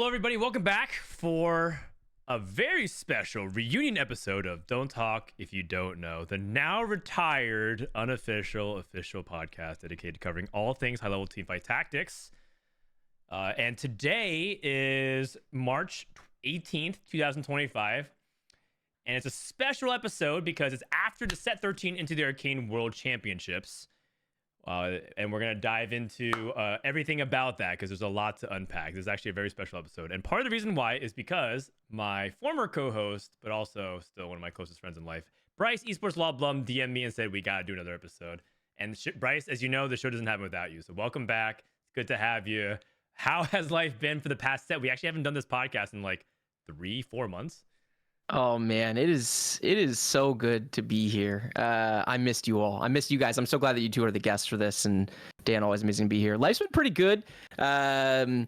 Hello, everybody. Welcome back for a very special reunion episode of Don't Talk If You Don't Know, the now retired, unofficial, official podcast dedicated to covering all things high-level teamfight tactics. And today is March 18th, 2025. And it's a special episode because it's after the Set 13 into the Arcane World Championships. And we're going to dive into everything about that because there's a lot to unpack. This is actually a very special episode. And part of the reason why is because my former co-host, but also still one of my closest friends in life, Bryce, Esports Law Blum, DM'd me and said, we got to do another episode. And Bryce, as you know, the show doesn't happen without you. So welcome back. It's good to have you. How has life been for the past set? We actually haven't done this podcast in like 3-4 months. Oh man, it is so good to be here. I missed you all. I missed you guys. I'm so glad that you two are the guests for this, and Dan, always amazing to be here. Life's been pretty good. I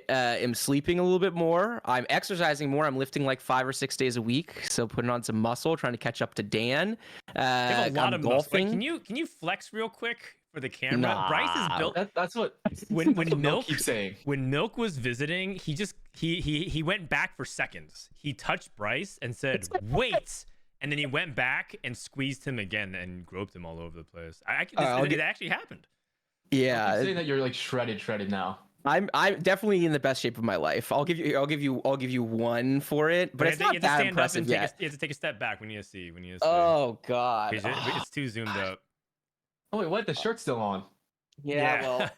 am sleeping a little bit more. I'm exercising more. I'm lifting like 5 or 6 days a week, so putting on some muscle, trying to catch up to Dan. You have a lot of golfing. Muscle. Wait, can you flex real quick for the camera? Nah. Bryce is built. That's what When Milk keeps saying. When Milk was visiting, he went back for seconds. He touched Bryce and said, "Wait," and then he went back and squeezed him again and groped him all over the place. It actually happened. Yeah, I'm saying that you're like shredded now. I'm definitely in the best shape of my life. I'll give you one for it, but it's not that impressive yet. You have to take a step back when you see. Oh God, it's too zoomed up. Oh wait, what? The shirt's still on. Yeah. Well.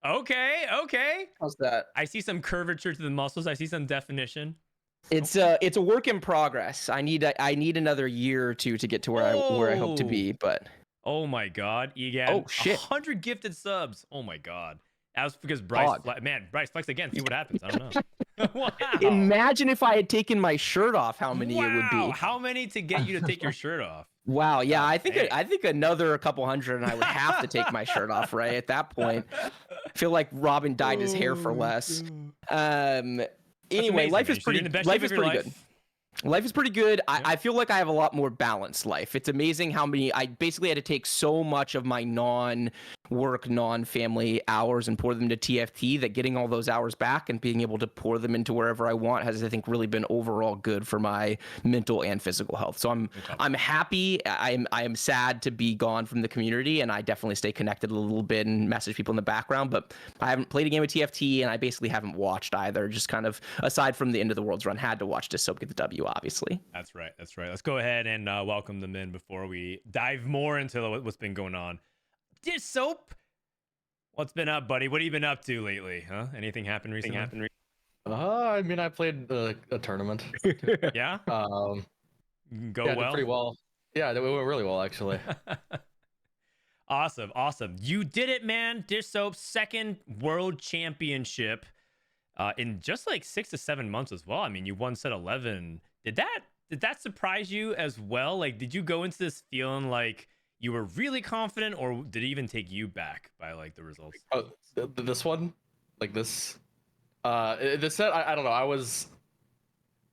Okay. How's that? I see some curvature to the muscles. I see some definition. It's a work in progress. I need another year or two to get to where I hope to be. But oh my God, Egan! Oh shit! 100 gifted subs. Oh my God. That was because Bryce. Bryce flex again. See what happens. I don't know. Wow. Imagine if I had taken my shirt off. How many it would be? How many to get you to take your shirt off? Wow. Yeah, I think another couple hundred, and I would have to take my shirt off. Right at that point, I feel like Robin dyed his hair for less. Anyway, life is pretty good. Life is pretty good. Yeah. I feel like I have a lot more balanced life. It's amazing how many I basically had to take so much of my non-work, non-family hours and pour them to TFT that getting all those hours back and being able to pour them into wherever I want has, I think, really been overall good for my mental and physical health. So I'm happy. I am sad to be gone from the community, and I definitely stay connected a little bit and message people in the background, but I haven't played a game of TFT, and I basically haven't watched either. Just kind of aside from the end of the world's run, had to watch Dishsoap get the W. Obviously. That's right. Let's go ahead and welcome them in before we dive more into what's been going on. Dishsoap, what's been up, buddy? What have you been up to lately? Huh? Anything happened recently? I mean, I played a tournament. Yeah. Well. Did pretty well. Yeah, it went really well actually. Awesome. You did it, man. Dishsoap's second world championship. In just like 6 to 7 months as well. I mean, you won set 11. Did that surprise you as well? Like, did you go into this feeling like you were really confident, or did it even take you back by like the results? This one, like this set, I don't know.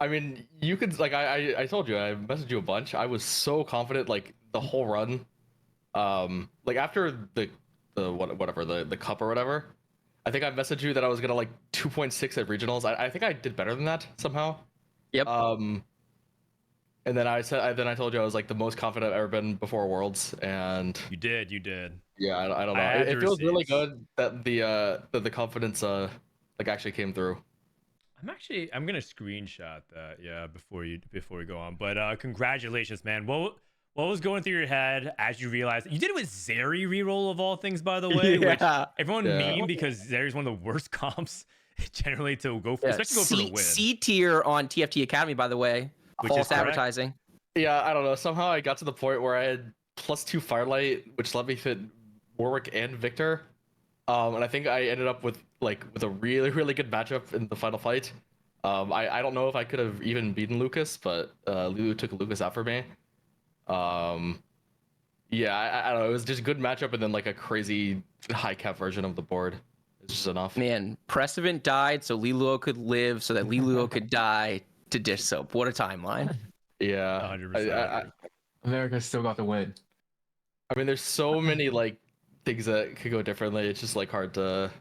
I mean, you could like I told you, I messaged you a bunch. I was so confident like the whole run. Like after the cup or whatever. I think I messaged you that I was gonna like 2.6 at regionals. I think I did better than that somehow. Yep. And then I told you I was like the most confident I've ever been before Worlds, and You did. yeah, I don't know. It feels really good that the confidence like actually came through. I'm gonna screenshot that before we go on. But congratulations, man. What was going through your head as you realized you did it with Zeri reroll of all things, by the way? Yeah. Which everyone meme because Zeri's one of the worst comps generally to go for, especially go for the win. C tier on TFT Academy, by the way. Which False is correct. advertising. Yeah, I don't know. Somehow I got to the point where I had +2 Firelight, which let me fit Warwick and Victor. And I think I ended up with a really, really good matchup in the final fight. I don't know if I could have even beaten Lucas, but Lulu took Lucas out for me. Yeah, I don't know. It was just a good matchup, and then like a crazy high cap version of the board. It's just enough. Man, Prestivent died so Liluo could live, so that Liluo could die to Dishsoap. What a timeline. Yeah, 100%. America still got the win. I mean, there's so many like things that could go differently. It's just like hard to.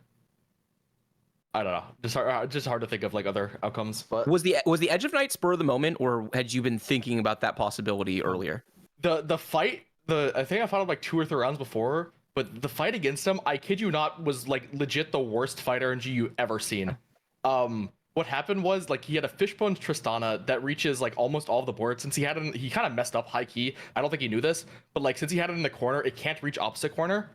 I don't know, just hard to think of like other outcomes. But Was the Edge of Night spur of the moment, or had you been thinking about that possibility earlier? the fight, I think I fought him like 2 or 3 rounds before, but the fight against him, I kid you not, was like legit the worst fight RNG you ever seen. What happened was like he had a Fishbone Tristana that reaches like almost all of the board. Since he kind of messed up high key. I don't think he knew this, but like since he had it in the corner, it can't reach opposite corner.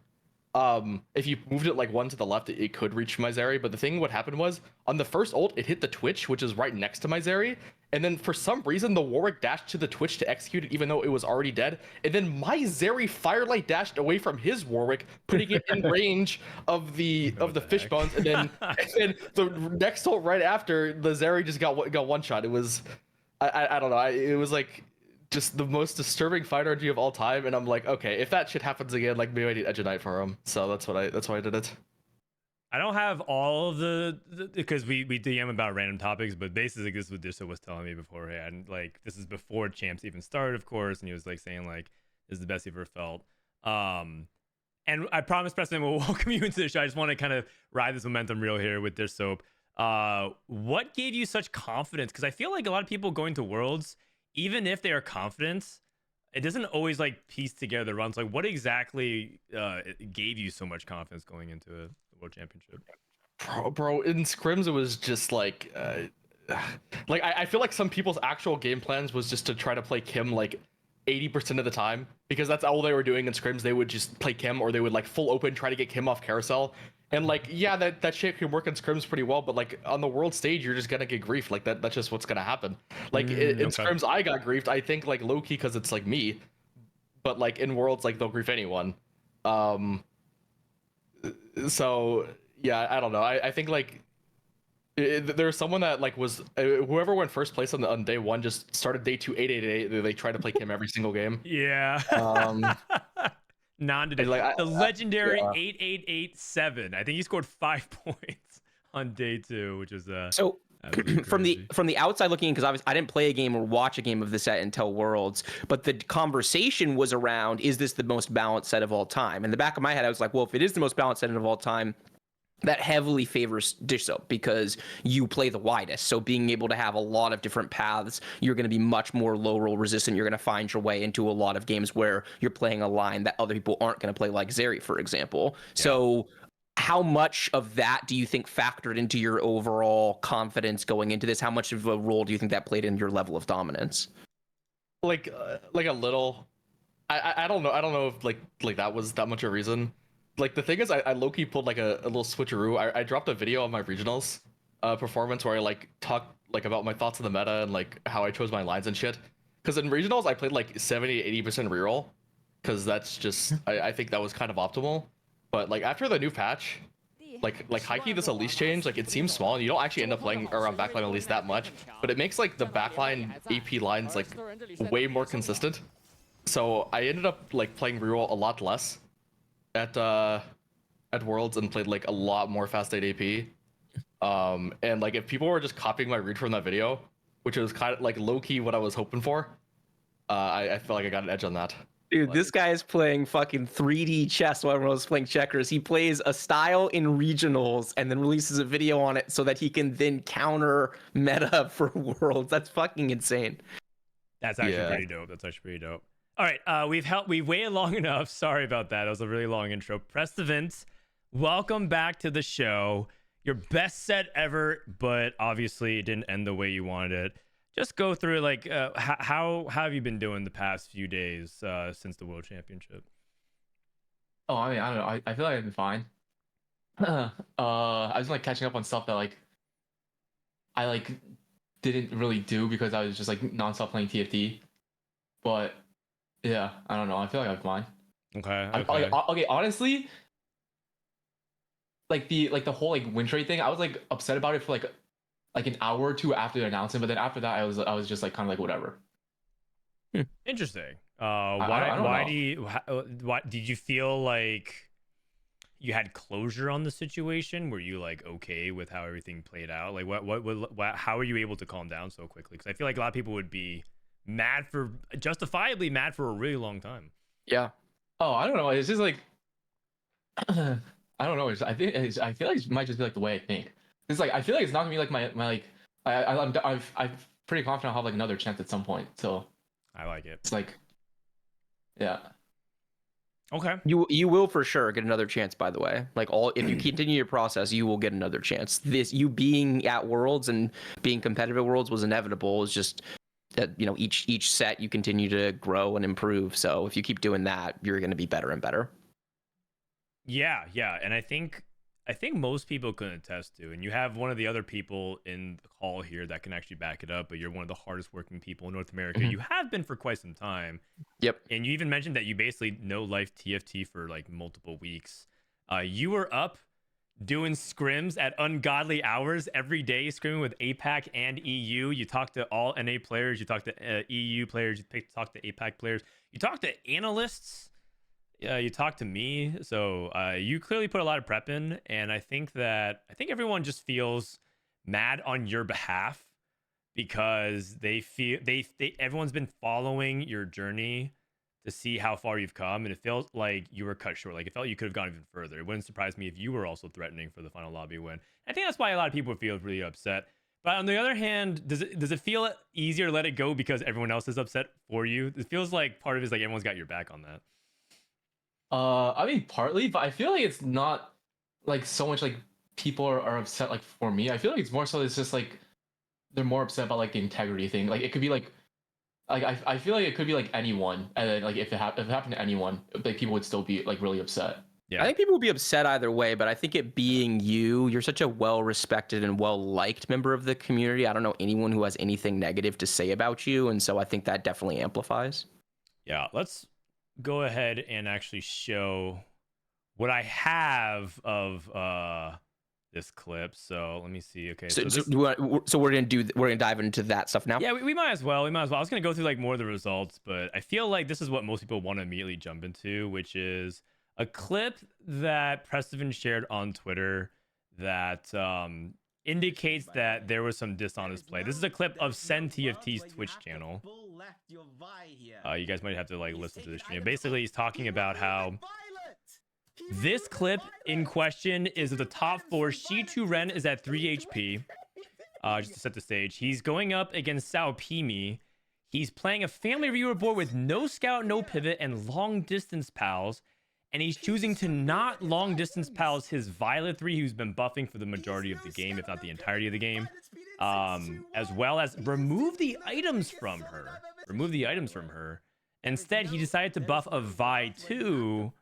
If you moved it like 1 to the left, it could reach my Zeri. But the thing, what happened was on the first ult, it hit the Twitch, which is right next to my Zeri. And then for some reason, the Warwick dashed to the Twitch to execute it, even though it was already dead. And then my Zeri Firelight dashed away from his Warwick, putting it in range of the Fishbones. And then the next ult right after, the Zeri just got one shot. It was, I don't know. It was like just the most disturbing fight RNG of all time. And I'm like, okay, if that shit happens again, like maybe I need Edge of Night for him. So that's why I did it. I don't have all of the because we DM about random topics, but basically this is what Dishsoap was telling me beforehand. Like this is before champs even started, of course, and he was like saying like this is the best he ever felt. And I promise, Preston, we'll welcome you into the show. I just want to kind of ride this momentum real here with Dishsoap. What gave you such confidence? Because I feel like a lot of people going to Worlds, even if they are confident, it doesn't always like piece together the runs. Like what exactly gave you so much confidence going into the World Championship? Bro, in scrims it was just like I feel like some people's actual game plans was just to try to play Kim like 80% of the time, because that's all they were doing in scrims. They would just play Kim, or they would like full open try to get Kim off carousel. And like, yeah, that shit can work in scrims pretty well, but like on the world stage, you're just gonna get griefed. Like that's just what's gonna happen. Like in scrims, I got griefed. I think like low key because it's like me, but like in worlds, like they'll grief anyone. So yeah, I don't know. I think like there's someone that like was whoever went first place on day 1 just started day 2 888. They tried to play Kim every single game. Yeah. Non-today. Like, the legendary yeah. 8887. I think he scored 5 points on day 2, which is so from the outside looking in, because obviously I didn't play a game or watch a game of this set until Worlds, but the conversation was around, is this the most balanced set of all time? In the back of my head, I was like, well, if it is the most balanced set of all time, that heavily favors Dishsoap because you play the widest. So being able to have a lot of different paths, you're going to be much more low roll resistant. You're going to find your way into a lot of games where you're playing a line that other people aren't going to play, like Zeri, for example. Yeah. So how much of that do you think factored into your overall confidence going into this? How much of a role do you think that played in your level of dominance? Like a little. I don't know. I don't know if like that was that much a reason. Like the thing is, I low-key pulled like a little switcheroo. I dropped a video on my regionals performance where I like talked like about my thoughts on the meta and like how I chose my lines and shit. Because in regionals I played like 70-80% reroll, because that's just I think that was kind of optimal. But like after the new patch, like high-key this Elise change, like it seems small and you don't actually end up playing around backline Elise that much, but it makes like the backline AP lines like way more consistent. So I ended up like playing reroll a lot less at Worlds and played like a lot more fast 8 AP. And like if people were just copying my read from that video, which was kind of like low-key what I was hoping for, I feel like I got an edge on that. Dude, this guy is playing fucking 3D chess while everyone was playing checkers. He plays a style in regionals and then releases a video on it so that he can then counter meta for Worlds. That's fucking insane. That's actually pretty dope. That's actually pretty dope. All right, we've waited long enough. Sorry about that. It was a really long intro. Prestivent, welcome back to the show. Your best set ever, but obviously it didn't end the way you wanted it. Just go through like how have you been doing the past few days since the World Championship? Oh, I mean, I don't know. I feel like I've been fine. I was like catching up on stuff that like I like didn't really do because I was just like nonstop playing TFT. But yeah, I don't know. I feel like I'm fine. Okay. Honestly, like the whole like win rate thing, I was like upset about it for like an hour or two after the announcement, but then after that, I was just like kind of like whatever. Interesting. Why did you feel like you had closure on the situation? Were you like okay with how everything played out? Like what how were you able to calm down so quickly? Because I feel like a lot of people would be justifiably mad for a really long time. Yeah. Oh, I don't know. It's just like I don't know. I feel like it might just be like the way I think. It's like I feel like it's not gonna be like my like I'm pretty confident I'll have like another chance at some point. So I like it. it's like, yeah. Okay. You will for sure get another chance, by the way. Like if you continue your process, you will get another chance. You being at Worlds and being competitive at Worlds was inevitable. It's just that, you know, each set you continue to grow and improve. So if you keep doing that, you're going to be better and better. Yeah, and I think most people can attest to, and you have one of the other people in the call here that can actually back it up, but you're one of the hardest working people in North America. You have been for quite some time. Yep. And you even mentioned that you basically know life TFT for like multiple weeks. You were up doing scrims at ungodly hours every day, scrimming with APAC and EU. You talked to all NA players, you talked to EU players, you talked to APAC players, you talked to analysts. You talked to me, so you clearly put a lot of prep in, and I think everyone just feels mad on your behalf because they feel everyone's been following your journey to see how far you've come, and it feels like you were cut short. Like it felt you could have gone even further. It wouldn't surprise me if you were also threatening for the final lobby win. I think that's why a lot of people feel really upset. But on the other hand, does it feel easier to let it go because everyone else is upset for you? It feels like part of it is like everyone's got your back on that. I mean, partly, but I feel like it's not like so much like people are upset like for me. I feel like it's more so it's just like they're more upset about like the integrity thing. Like it could be like I feel like it could be like anyone, and then, like if it happened to anyone, like people would still be like really upset. Yeah. I think people would be upset either way, but I think it being you're such a well-respected and well-liked member of the community. I don't know anyone who has anything negative to say about you, and so I think that definitely amplifies. Yeah, let's go ahead and actually show what I have of this clip. So let me see. Okay, so we're gonna dive into that stuff now. Yeah, we might as well. I was gonna go through like more of the results, but I feel like this is what most people want to immediately jump into, which is a clip that Prestivent shared on Twitter that indicates that there was some dishonest play. This is a clip of SendTFT's Twitch channel. You guys might have to like listen to this stream. Basically, he's talking about how this clip in question is at the top 4. Shi2 Ren is at 3 HP. Just to set the stage, he's going up against Sao Pimi. He's playing a family viewer board with no scout, no pivot, and long distance pals. And he's choosing to not long distance pals his Violet 3, who's been buffing for the majority of the game, if not the entirety of the game, as well as remove the items from her. Instead, he decided to buff a Vi 2.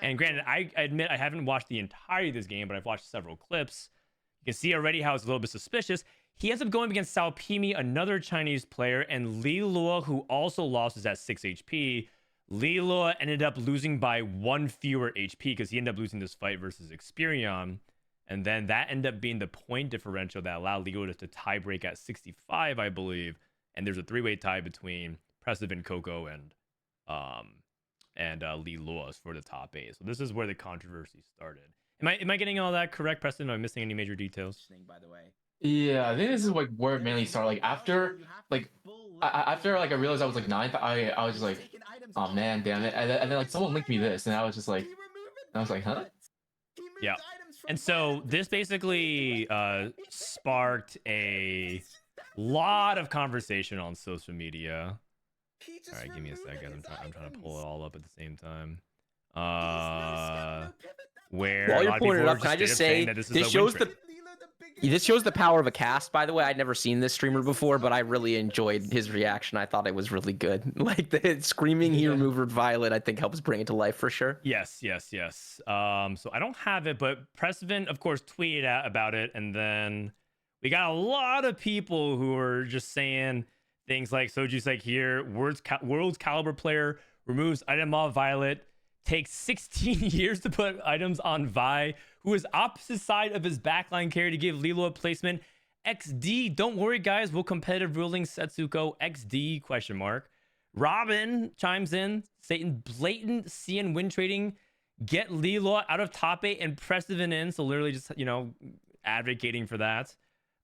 And granted, I admit I haven't watched the entirety of this game, but I've watched several clips. You can see already how it's a little bit suspicious. He ends up going against Sao Pimi, another Chinese player, and Li Lua, who also lost, is at 6 HP. Li Lua ended up losing by 1 fewer HP because he ended up losing this fight versus Experion. And then that ended up being the point differential that allowed Li Lua to tie break at 65, I believe. And there's a 3-way tie between Prestivent, Coco, and Li Lua for the top 8. So this is where the controversy started. Am I getting all that correct, Preston? Am I missing any major details? By the way. Yeah, I think this is like where it mainly started. Like after after I realized I was like 9th, I was just like, oh man, damn it. And then like someone linked me this, and I was just like, huh? Yeah. And so this basically sparked a lot of conversation on social media. All right, give me a second. I'm trying to pull it all up at the same time. Where while a you're lot of pulling people it were up, can I just straight up say saying that this shows the power of a cast, by the way. I'd never seen this streamer before, but I really enjoyed his reaction. I thought it was really good. Like the screaming he removed with Violet, I think helps bring it to life for sure. Yes. So I don't have it, but Prestivent, of course, tweeted out about it, and then we got a lot of people who were just saying things like Soju's like here, world's caliber player removes item off Violet, takes 16 years to put items on Vi, who is opposite side of his backline carry to give Lilo a placement. XD, don't worry guys, we'll competitive ruling Setsuko. XD, question mark. Robin chimes in, Satan blatant CN win trading, get Lilo out of top 8 and Prestivent in, so literally just, advocating for that.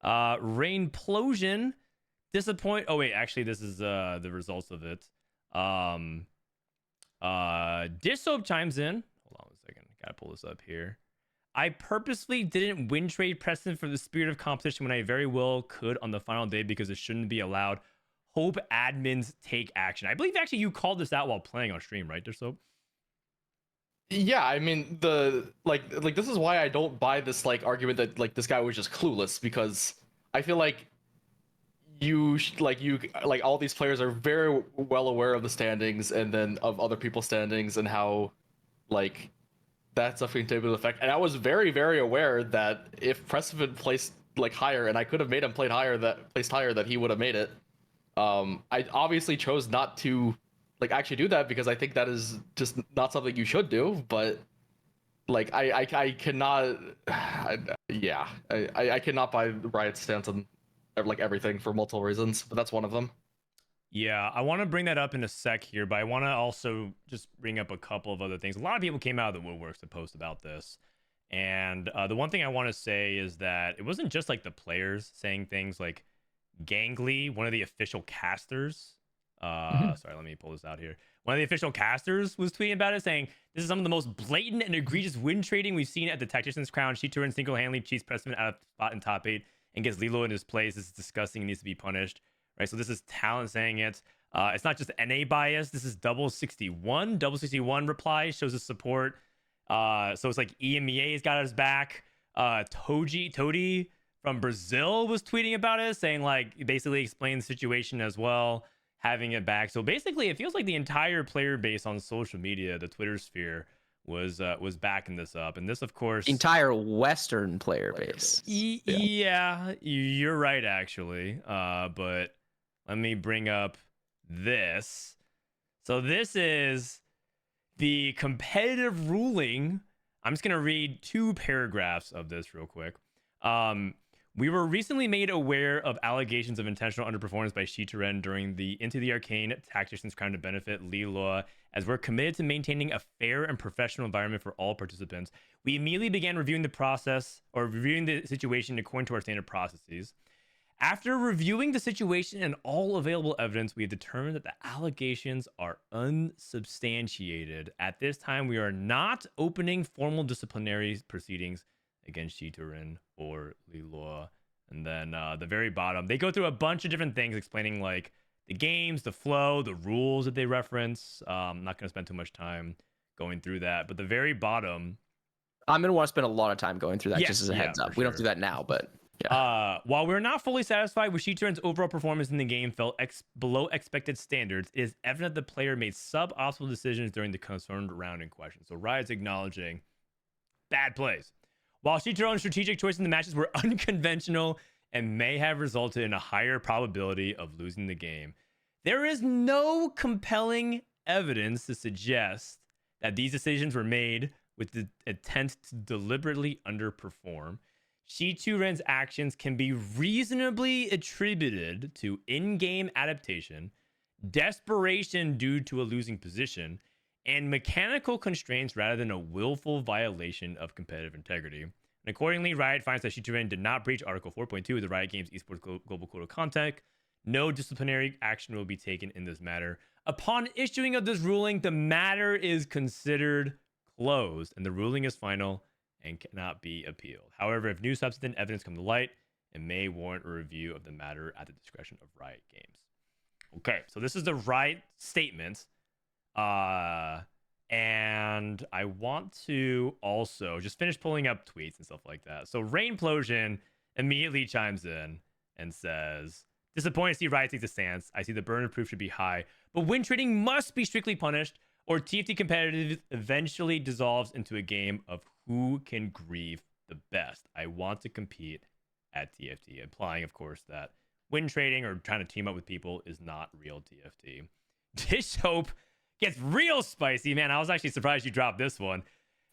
Rainplosion, disappoint. Oh wait, actually this is the results of it. Dishsoap chimes in. Hold on a second. Gotta pull this up here. I purposely didn't win trade Preston for the spirit of competition when I very well could on the final day because it shouldn't be allowed. Hope admins take action. I believe actually you called this out while playing on stream, right, Dishsoap? Yeah, I mean the like this is why I don't buy this like argument that like this guy was just clueless, because I feel like you all these players are very well aware of the standings and then of other people's standings and how like that stuff can take an effect. And I was very, very aware that if Prestivent placed like higher, and I could have made him placed higher, that he would have made it. I obviously chose not to like actually do that because I think that is just not something you should do. But like I cannot, I cannot buy Riot's stance on like everything for multiple reasons, but that's one of them. Yeah, I want to bring that up in a sec here, but I want to also just bring up a couple of other things. A lot of people came out of the woodworks to post about this. And the one thing I want to say is that it wasn't just like the players saying things like Gangly, one of the official casters. Sorry, let me pull this out here. One of the official casters was tweeting about it, saying, "This is some of the most blatant and egregious win trading we've seen at the Tactician's Crown. She turned single-handedly cheats Prestivent out of spot in top 8 and gets Lilo in his place. This is disgusting and needs to be punished." Right, so this is Talent saying it. It's not just NA bias. This is Double 61. Double 61 reply shows his support. So it's like EMEA's got his back. Todi from Brazil was tweeting about it, saying like basically explain the situation as well, having it back. So basically, it feels like the entire player base on social media, the Twitter sphere, was backing this up. And this, of course, Entire Western player base. Yeah, you're right, actually. But let me bring up this. So this is the competitive ruling. I'm just going to read 2 paragraphs of this real quick. We were recently made aware of allegations of intentional underperformance by Shituren during the Into the Arcane Tactician's Crown to benefit Lilo, as we're committed to maintaining a fair and professional environment for all participants. We immediately began reviewing the situation according to our standard processes. After reviewing the situation and all available evidence, we have determined that the allegations are unsubstantiated. At this time, we are not opening formal disciplinary proceedings against Shituren or Lilo. And then the very bottom, they go through a bunch of different things explaining like the games, the flow, the rules that they reference. I'm not going to spend too much time going through that. But the very bottom, I'm going to want to spend a lot of time going through that, just as a heads up. We don't do that now, but yeah. While we're not fully satisfied with Shituren's overall performance in the game fell below expected standards, it is evident the player made suboptimal decisions during the concerned round in question. So Riot's acknowledging bad plays. While Shituren's strategic choices in the matches were unconventional and may have resulted in a higher probability of losing the game, there is no compelling evidence to suggest that these decisions were made with the intent to deliberately underperform. Shituren's actions can be reasonably attributed to in-game adaptation, desperation due to a losing position, and mechanical constraints rather than a willful violation of competitive integrity. And accordingly, Riot finds that Shituren did not breach Article 4.2 of the Riot Games Esports Global Code of Conduct. No disciplinary action will be taken in this matter. Upon issuing of this ruling, the matter is considered closed, and the ruling is final and cannot be appealed. However, if new substantive evidence come to light, it may warrant a review of the matter at the discretion of Riot Games. Okay, so this is the Riot statement. And I want to also just finish pulling up tweets and stuff like that. So Rainplosion immediately chimes in and says, "Disappointed to see Riot take the stance. I see the burden of proof should be high, but win trading must be strictly punished, or TFT competitive eventually dissolves into a game of who can grieve the best. I want to compete at TFT," implying, of course, that win trading or trying to team up with people is not real TFT. Dishsoap gets real spicy, man. I was actually surprised you dropped this one.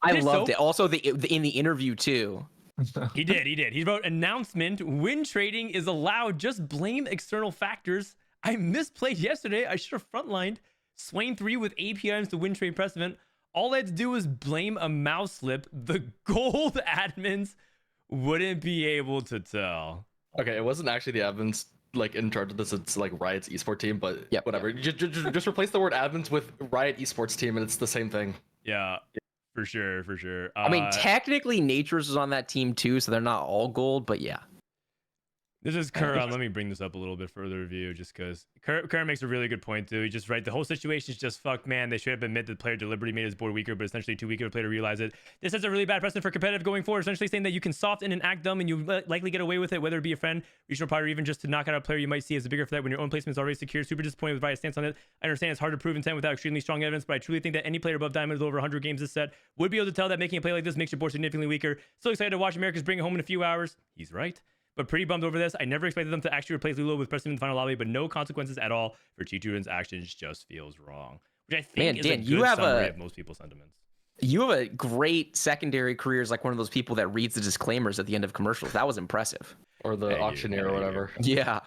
I loved it. Also, in the interview too. He did. He wrote, "Announcement: win trading is allowed. Just blame external factors. I misplayed yesterday. I should have frontlined. Swain 3 with APIs to win trade Prestivent. All I had to do was blame a mouse slip. The gold admins wouldn't be able to tell." Okay, it wasn't actually the admins like in charge of this. It's like Riot's esports team, but whatever. Just replace the word admins with Riot esports team, and it's the same thing. Yeah. For sure, for sure. I mean, technically, Nature's is on that team too, so they're not all gold, but yeah. This is Kerr. Let me bring this up a little bit further review, just because Kerr makes a really good point too. He just right. The whole situation is just fucked, man. They should have admitted the player deliberately made his board weaker, but essentially too weak of a player to realize it. This has a really bad precedent for competitive going forward. Essentially saying that you can soften and act dumb, and you likely get away with it, whether it be a friend, regional partner, or even just to knock out a player you might see as a bigger threat when your own placement is already secure. Super disappointed with Riot's stance on it. I understand it's hard to prove intent without extremely strong evidence, but I truly think that any player above Diamond with over 100 games this set would be able to tell that making a play like this makes your board significantly weaker. Still excited to watch Americans bring it home in a few hours. He's right. But pretty bummed over this. I never expected them to actually replace Lilo with Prestivent in the final lobby, but no consequences at all for Chichurin's actions just feels wrong. Which I think is Dan, a good summary of most people's sentiments. You have a great secondary career as like one of those people that reads the disclaimers at the end of commercials. That was impressive. Or the auctioneer or whatever. Yeah.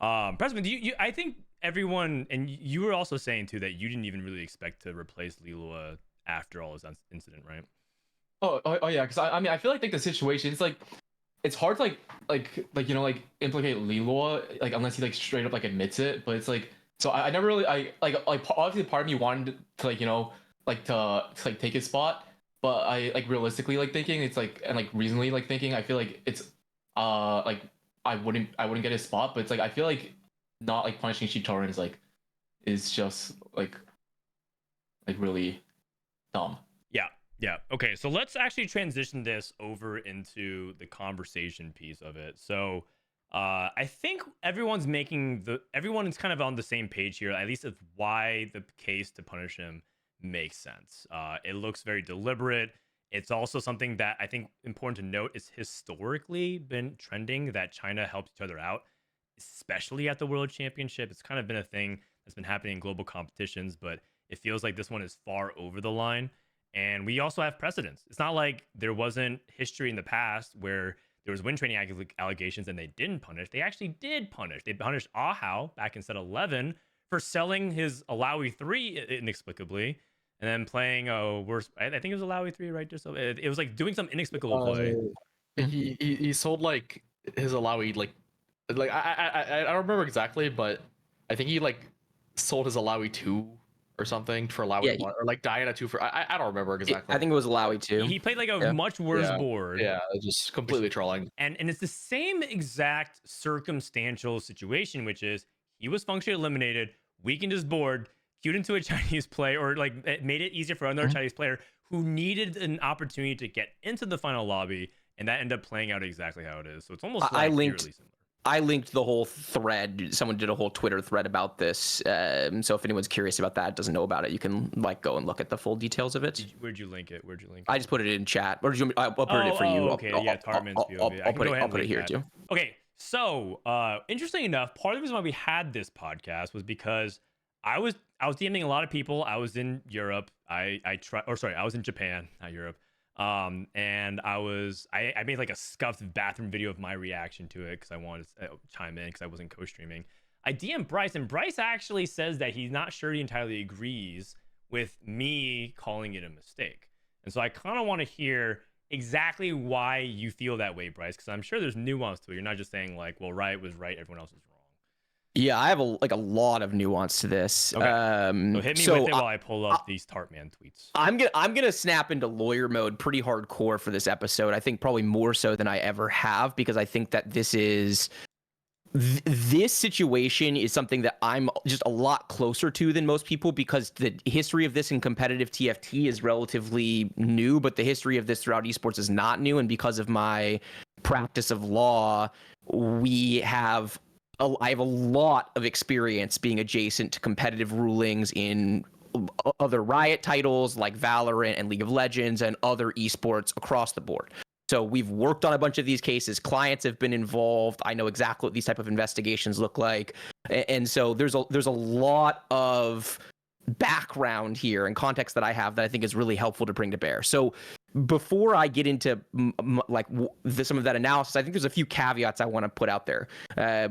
Prestivent, I think everyone, and you were also saying too that you didn't even really expect to replace Lilo after all this incident, right? Oh yeah, because I mean I feel like the situation is like it's hard to like implicate Lilo like unless he like straight up like admits it, but it's like so I never really I like obviously part of me wanted to like to take his spot, but I like realistically like thinking it's like and like reasonably like thinking I feel like it's like I wouldn't get his spot, but it's like I feel like not like punishing Chitorin is just like really dumb. Yeah. Okay. So let's actually transition this over into the conversation piece of it. So I think everyone is kind of on the same page here, at least of why the case to punish him makes sense. It looks very deliberate. It's also something that I think important to note is historically been trending that China helps each other out, especially at the World Championship. It's kind of been a thing that's been happening in global competitions, but it feels like this one is far over the line. And we also have precedents. It's not like there wasn't history in the past where there was win training allegations and they didn't punish. They actually did punish. They punished Ahau back in set 11 for selling his Alawi 3 inexplicably and then playing a worse. I think it was Alawi 3, right? Just so it was like doing some inexplicable play. He sold like his Alawi like I don't remember exactly, but I think he like sold his Alawi 2 or something for Alawi 1 or like Diana 2 for I don't remember exactly. I think it was Alawi 2. He played like a much worse board. Yeah, just completely trolling. And it's the same exact circumstantial situation, which is he was functionally eliminated, weakened his board, queued into a Chinese player, or like it made it easier for another Chinese player who needed an opportunity to get into the final lobby, and that ended up playing out exactly how it is. So it's almost like eerily similar. I linked the whole thread. Someone did a whole Twitter thread about this. So if anyone's curious about that, doesn't know about it, you can like go and look at the full details of it. Where'd you link it? I just put it in chat. Or I'll put it for you. Okay, yeah, Tarman's POV. I'll put it here too. Okay, so interesting enough, part of the reason why we had this podcast was because I was DMing a lot of people. I was in Europe. I was in Japan, not Europe. And I made like a scuffed bathroom video of my reaction to it because I wanted to chime in because I wasn't co-streaming. I DM'd Bryce, and Bryce actually says that he's not sure he entirely agrees with me calling it a mistake. And so I kind of want to hear exactly why you feel that way, Bryce, because I'm sure there's nuance to it. You're not just saying like, well, Riot was right, everyone else was wrong. Yeah, I have a lot of nuance to this. Okay. So hit me with it while I pull up these Tartman tweets. I'm gonna snap into lawyer mode pretty hardcore for this episode. I think probably more so than I ever have, because I think that this situation is something that I'm just a lot closer to than most people, because the history of this in competitive TFT is relatively new, but the history of this throughout esports is not new. And because of my practice of law, I have a lot of experience being adjacent to competitive rulings in other Riot titles like Valorant and League of Legends and other esports across the board. So we've worked on a bunch of these cases. Clients have been involved. I know exactly what these type of investigations look like. And so there's a lot of background here and context that I have that I think is really helpful to bring to bear. So before I get into some of that analysis, I think there's a few caveats I want to put out there.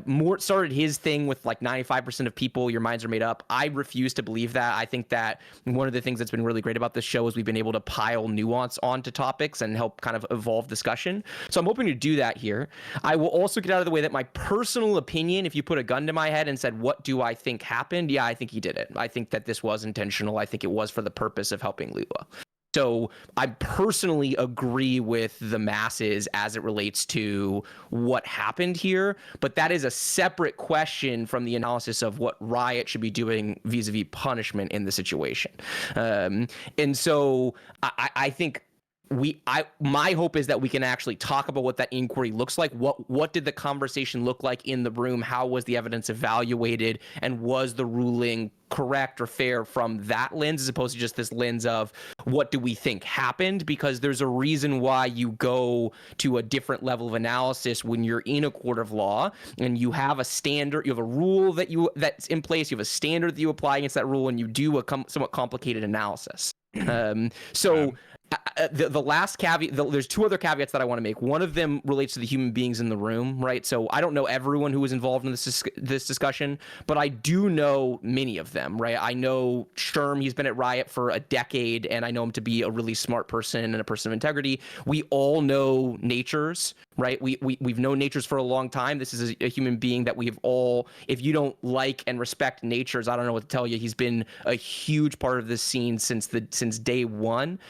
Mort started his thing with like 95% of people, your minds are made up. I refuse to believe that. I think that one of the things that's been really great about this show is we've been able to pile nuance onto topics and help kind of evolve discussion. So I'm hoping to do that here. I will also get out of the way that my personal opinion, if you put a gun to my head and said, what do I think happened? Yeah, I think he did it. I think that this was intentional. I think it was for the purpose of helping Lula. So I personally agree with the masses as it relates to what happened here, but that is a separate question from the analysis of what Riot should be doing vis-a-vis punishment in the situation. And so I think my hope is that we can actually talk about what that inquiry looks like. What did the conversation look like in the room? How was the evidence evaluated? And was the ruling correct or fair from that lens, as opposed to just this lens of what do we think happened? Because there's a reason why you go to a different level of analysis when you're in a court of law and you have a standard, you have a rule that's in place, you have a standard that you apply against that rule, and you do a somewhat complicated analysis. The last caveat, there's two other caveats that I want to make. One of them relates to the human beings in the room, right? So I don't know everyone who was involved in this discussion, but I do know many of them, right? I know Sherm, he's been at Riot for a decade, and I know him to be a really smart person and a person of integrity. We all know Natures, right? We've known Natures for a long time. This is a human being that we've all, if you don't like and respect Natures, I don't know what to tell you. He's been a huge part of this scene since day one.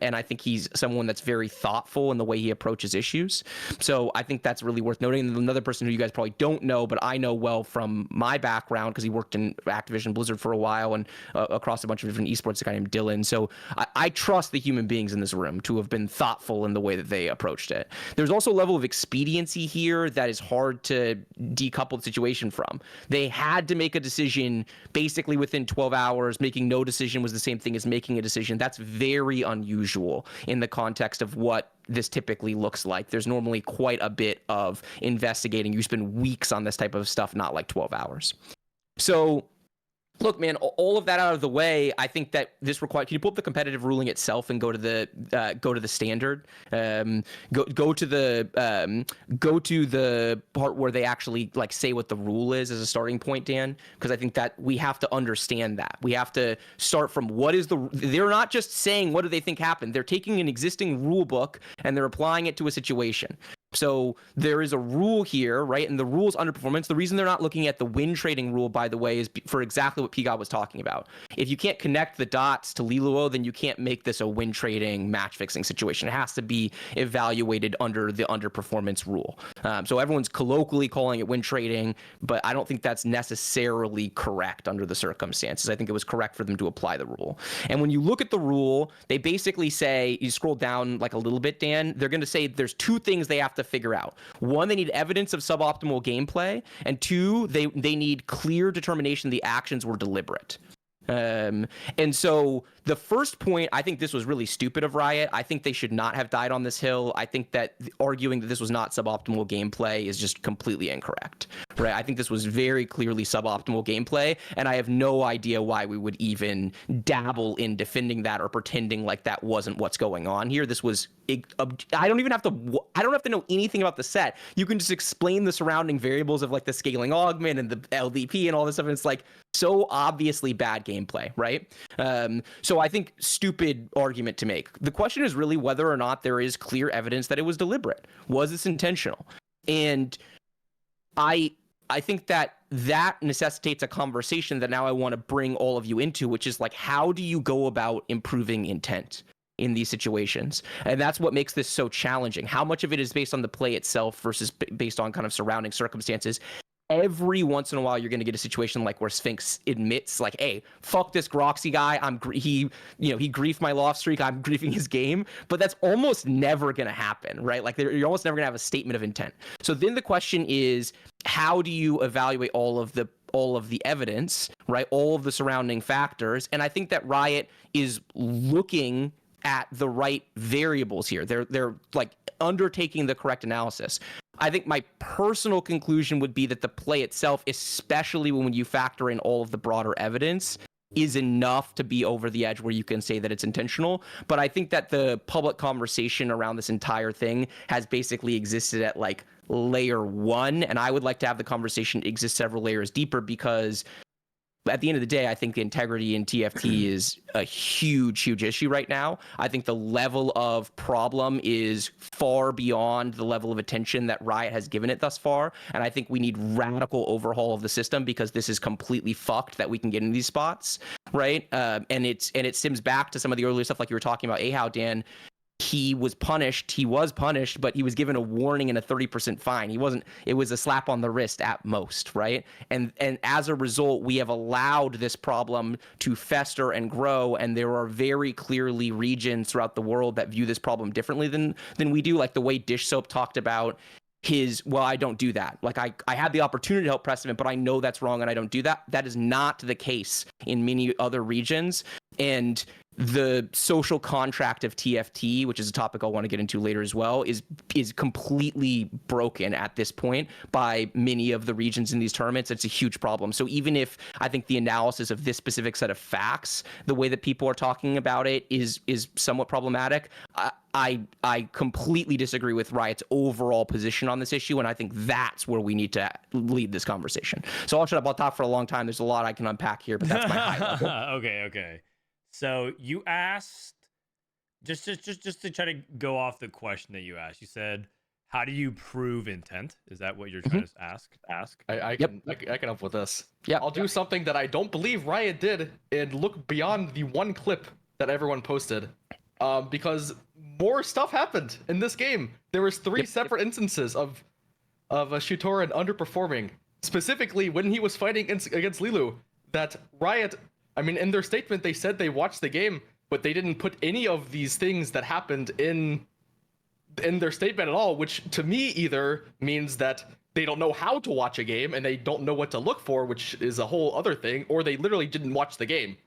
And I think he's someone that's very thoughtful in the way he approaches issues. So I think that's really worth noting. And another person who you guys probably don't know, but I know well from my background, because he worked in Activision Blizzard for a while and across a bunch of different esports, a guy named Dylan. So I trust the human beings in this room to have been thoughtful in the way that they approached it. There's also a level of expediency here that is hard to decouple the situation from. They had to make a decision basically within 12 hours. Making no decision was the same thing as making a decision. That's very unusual in the context of what this typically looks like. There's normally quite a bit of investigating. You spend weeks on this type of stuff, not like 12 hours. So look, man, all of that out of the way, I think that this requires. Can you pull up the competitive ruling itself and go to the standard? Go to the part where they actually like say what the rule is as a starting point, Dan, because I think that we have to understand that. We have to start from what is they're not just saying what do they think happened. They're taking an existing rule book and they're applying it to a situation. So there is a rule here, right? And the rule's underperformance. The reason they're not looking at the win trading rule, by the way, is for exactly what Pigot was talking about. If you can't connect the dots to Liluo, then you can't make this a win trading match fixing situation. It has to be evaluated under the underperformance rule. So everyone's colloquially calling it win trading, but I don't think that's necessarily correct under the circumstances. I think it was correct for them to apply the rule. And when you look at the rule, they basically say, you scroll down like a little bit, Dan, they're going to say there's two things they have to figure out. One, they need evidence of suboptimal gameplay, and two, they need clear determination the actions were deliberate. And so the first point, I think this was really stupid of Riot. I think they should not have died on this hill. I think that arguing that this was not suboptimal gameplay is just completely incorrect, right? I think this was very clearly suboptimal gameplay, and I have no idea why we would even dabble in defending that or pretending like that wasn't what's going on here. This was, I don't have to know anything about the set. You can just explain the surrounding variables of like the scaling augment and the LDP and all this stuff, and it's like so obviously bad gameplay, right? So I think stupid argument to make. The question is really whether or not there is clear evidence that it was deliberate. Was this intentional? And I think that necessitates a conversation that now I want to bring all of you into, which is like, how do you go about improving intent in these situations? And that's what makes this so challenging. How much of it is based on the play itself versus based on kind of surrounding circumstances? Every once in a while, you're going to get a situation like where Sphinx admits, like, "Hey, fuck this Groxy guy. He griefed my loft streak. I'm griefing his game." But that's almost never going to happen, right? Like, you're almost never going to have a statement of intent. So then the question is, how do you evaluate all of the evidence, right? All of the surrounding factors. And I think that Riot is looking at the right variables here. They're like undertaking the correct analysis. I think my personal conclusion would be that the play itself, especially when you factor in all of the broader evidence, is enough to be over the edge where you can say that it's intentional. But I think that the public conversation around this entire thing has basically existed at like layer one, and I would like to have the conversation exist several layers deeper, because at the end of the day, I think the integrity in TFT is a huge issue right now. I think the level of problem is far beyond the level of attention that Riot has given it thus far. And I think we need radical overhaul of the system because this is completely fucked that we can get in these spots, right? And it stems back to some of the earlier stuff like you were talking about, Ahau, Dan. He was punished, but he was given a warning and a 30% fine. It was a slap on the wrist at most, right? And as a result, we have allowed this problem to fester and grow, and there are very clearly regions throughout the world that view this problem differently than we do, like the way Dishsoap talked about I don't do that. Like I had the opportunity to help Prestivent, but I know that's wrong and I don't do that. That is not the case in many other regions. And the social contract of TFT, which is a topic I'll want to get into later as well, is completely broken at this point by many of the regions in these tournaments. It's a huge problem. So even if I think the analysis of this specific set of facts, the way that people are talking about it is somewhat problematic, I completely disagree with Riot's overall position on this issue, and I think that's where we need to lead this conversation. So I'll shut up. I'll talk for a long time. There's a lot I can unpack here, but that's my high level. Okay. So you asked, just to try to go off the question that you asked, you said, how do you prove intent? Is that what you're trying to ask? I can help with this. Yeah. I'll do something that I don't believe Riot did and look beyond the one clip that everyone posted. Because more stuff happened in this game. There was 3 separate instances of Shutoran underperforming. Specifically, when he was fighting against Lilu, that Riot, I mean, in their statement, they said they watched the game, but they didn't put any of these things that happened in their statement at all, which to me either means that they don't know how to watch a game and they don't know what to look for, which is a whole other thing, or they literally didn't watch the game.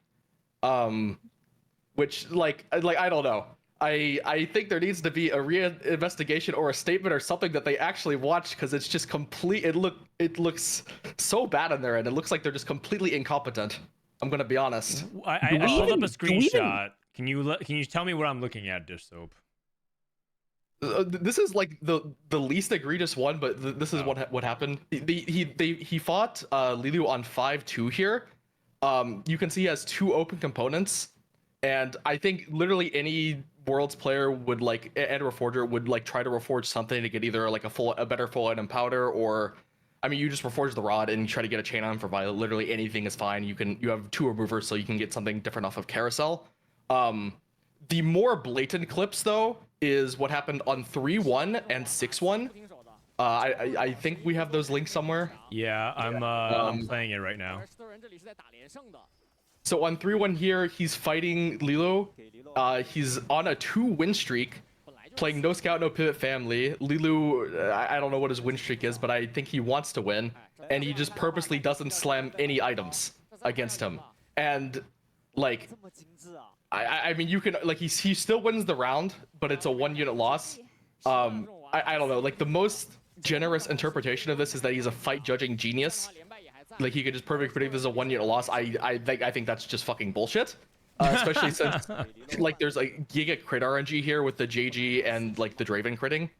Which like I don't know. I think there needs to be a reinvestigation or a statement or something that they actually watched, because it's just complete. It looks so bad in there, and it looks like they're just completely incompetent. I'm gonna be honest. I pulled up a screenshot. Can you tell me what I'm looking at, Dishsoap? This is like the least egregious one, but this is what happened. He fought Lilu on 5-2 here. You can see he has 2 open components, and I think literally any Worlds player would and a Reforger would try to reforge something to get either a better full item powder, or I mean, you just reforge the rod and try to get a chain on for Violet. Literally anything is fine. You have 2 removers, so you can get something different off of Carousel. The more blatant clips though is what happened on 3-1 and 6-1. I think we have those links somewhere. Yeah, I'm playing it right now. So on 3-1 here, he's fighting Lilo. He's on a 2-win streak, playing no scout, no pivot family. Lilu, I don't know what his win streak is, but I think he wants to win, and he just purposely doesn't slam any items against him. And I mean, you can he still wins the round, but it's a 1-unit loss. I don't know. The most generous interpretation of this is that he's a fight judging genius. He could just perfectly predict this is a 1-unit loss. I think that's just fucking bullshit. Especially since there's giga crit RNG here with the JG and the Draven critting.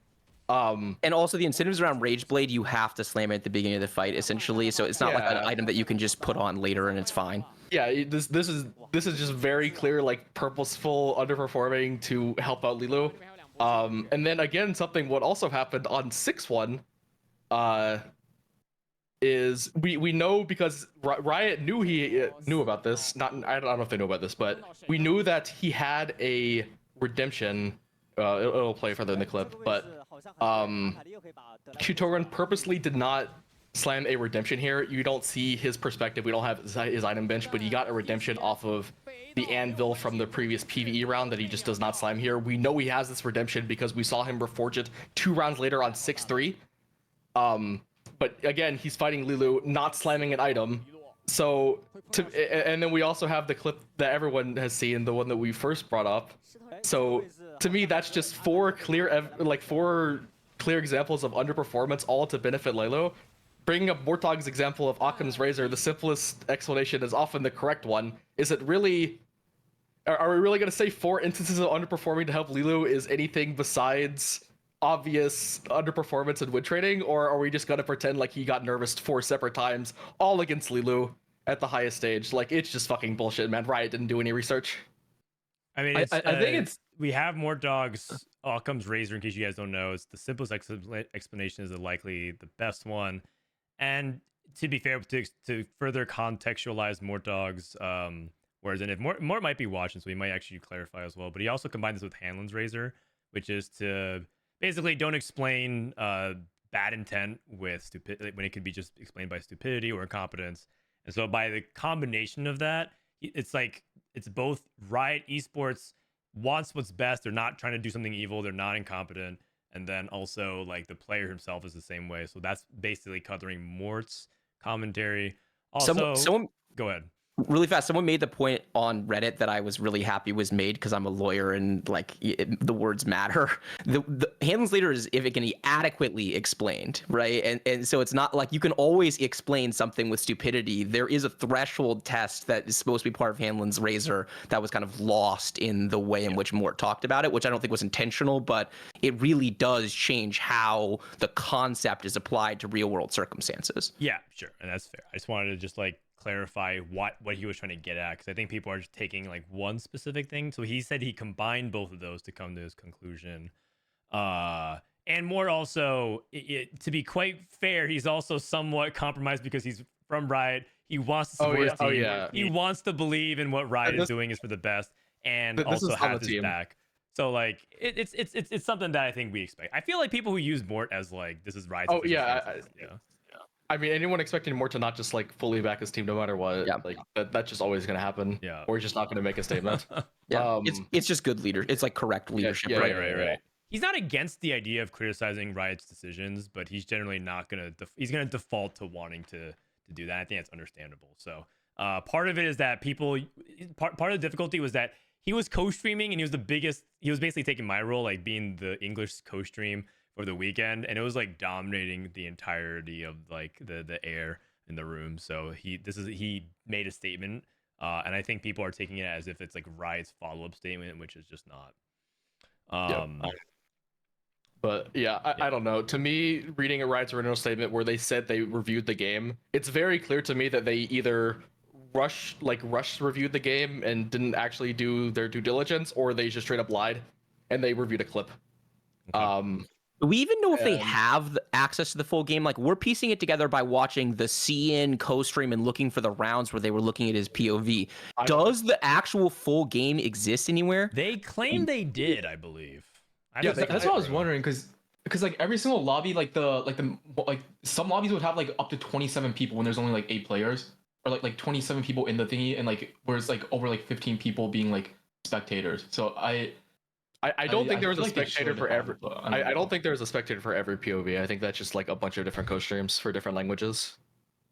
And also the incentives around Rage Blade, you have to slam it at the beginning of the fight essentially, so it's not like an item that you can just put on later and it's fine. Yeah, this is just very clear purposeful underperforming to help out Lilu. And then again, something what also happened on 6-1 is we know, because Riot knew about this. I don't know if they know about this, but we knew that he had a redemption. It'll play further in the clip, but Shutoran purposely did not slam a redemption here. You don't see his perspective. We don't have his item bench, but he got a redemption off of the anvil from the previous PvE round that he just does not slam here. We know he has this redemption because we saw him reforge it 2 rounds later on 6-3. But again, he's fighting Lilu, not slamming an item. So, and then we also have the clip that everyone has seen, the one that we first brought up. So, to me, that's just 4 clear examples of underperformance, all to benefit Lilu. Bringing up Mortog's example of Occam's razor, the simplest explanation is often the correct one. Is it really? Are we really going to say 4 instances of underperforming to help Lilu is anything besides obvious underperformance and win trading, or are we just going to pretend like he got nervous 4 separate times, all against Lilu, at the highest stage. Like, it's just fucking bullshit, man. Riot didn't do any research. I mean, I think it's we have more dogs. Occam's razor, in case you guys don't know, it's the simplest explanation is likely the best one. And to be fair, to further contextualize Mort Dog's words, and if Mort might be watching, so he might actually clarify as well. But he also combined this with Hanlon's razor, which is to basically don't explain bad intent with stupidity when it could be just explained by stupidity or incompetence. And so by the combination of that, it's like it's both Riot Esports wants what's best. They're not trying to do something evil. They're not incompetent. And then also like the player himself is the same way. So that's basically covering Mort's commentary. Also, someone go ahead. Really fast, someone made the point on Reddit that I was really happy was made because I'm a lawyer and like the words matter. The Hanlon's leader is if it can be adequately explained, right? And so it's not like you can always explain something with stupidity. There is a threshold test that is supposed to be part of Hanlon's razor that was kind of lost in the way in which Mort talked about it, which I don't think was intentional, but it really does change how the concept is applied to real world circumstances. Yeah, sure, and that's fair. I just wanted to just like clarify what he was trying to get at, because I think people are just taking like one specific thing. So he said he combined both of those to come to his conclusion. And more also, to be quite fair, he's also somewhat compromised because he's from Riot. He wants to support his team. He wants to believe in what Riot is doing is for the best, and also has his back. So like it's something that I think we expect. I feel like people who use Mort as like this is Riot's. I mean, anyone expecting Mort to not just like fully back his team no matter what, like that's just always gonna happen. Yeah, or he's just not gonna make a statement. It's just good leader. It's like correct leadership. Right. He's not against the idea of criticizing Riot's decisions, but he's generally not gonna. He's gonna default to wanting to do that. I think that's understandable. So part of it is that people. Part of the difficulty was that he was co-streaming and he was the biggest. He was basically taking my role, like being the English co-stream for the weekend, and it was like dominating the entirety of like the air in the room. So he made a statement, and I think people are taking it as if it's like Riot's follow-up statement, which is just not. But I don't know. To me, reading a Riot's original statement where they said they reviewed the game, it's very clear to me that they either rush reviewed the game and didn't actually do their due diligence, or they just straight up lied and they reviewed a clip. Okay. Do we even know if they have access to the full game? Like, we're piecing it together by watching the CN co-stream and looking for the rounds where they were looking at his POV. Does the actual full game exist anywhere? They claim they did, I believe. That's what I was wondering, because like every single lobby, like some lobbies would have like up to 27 people when there's only like 8 players, or like 27 people in the thingy, and like whereas like over like 15 people being like spectators. So I don't think there was a spectator for every. I don't think there was a spectator for every POV. I think that's just like a bunch of different co-streams for different languages.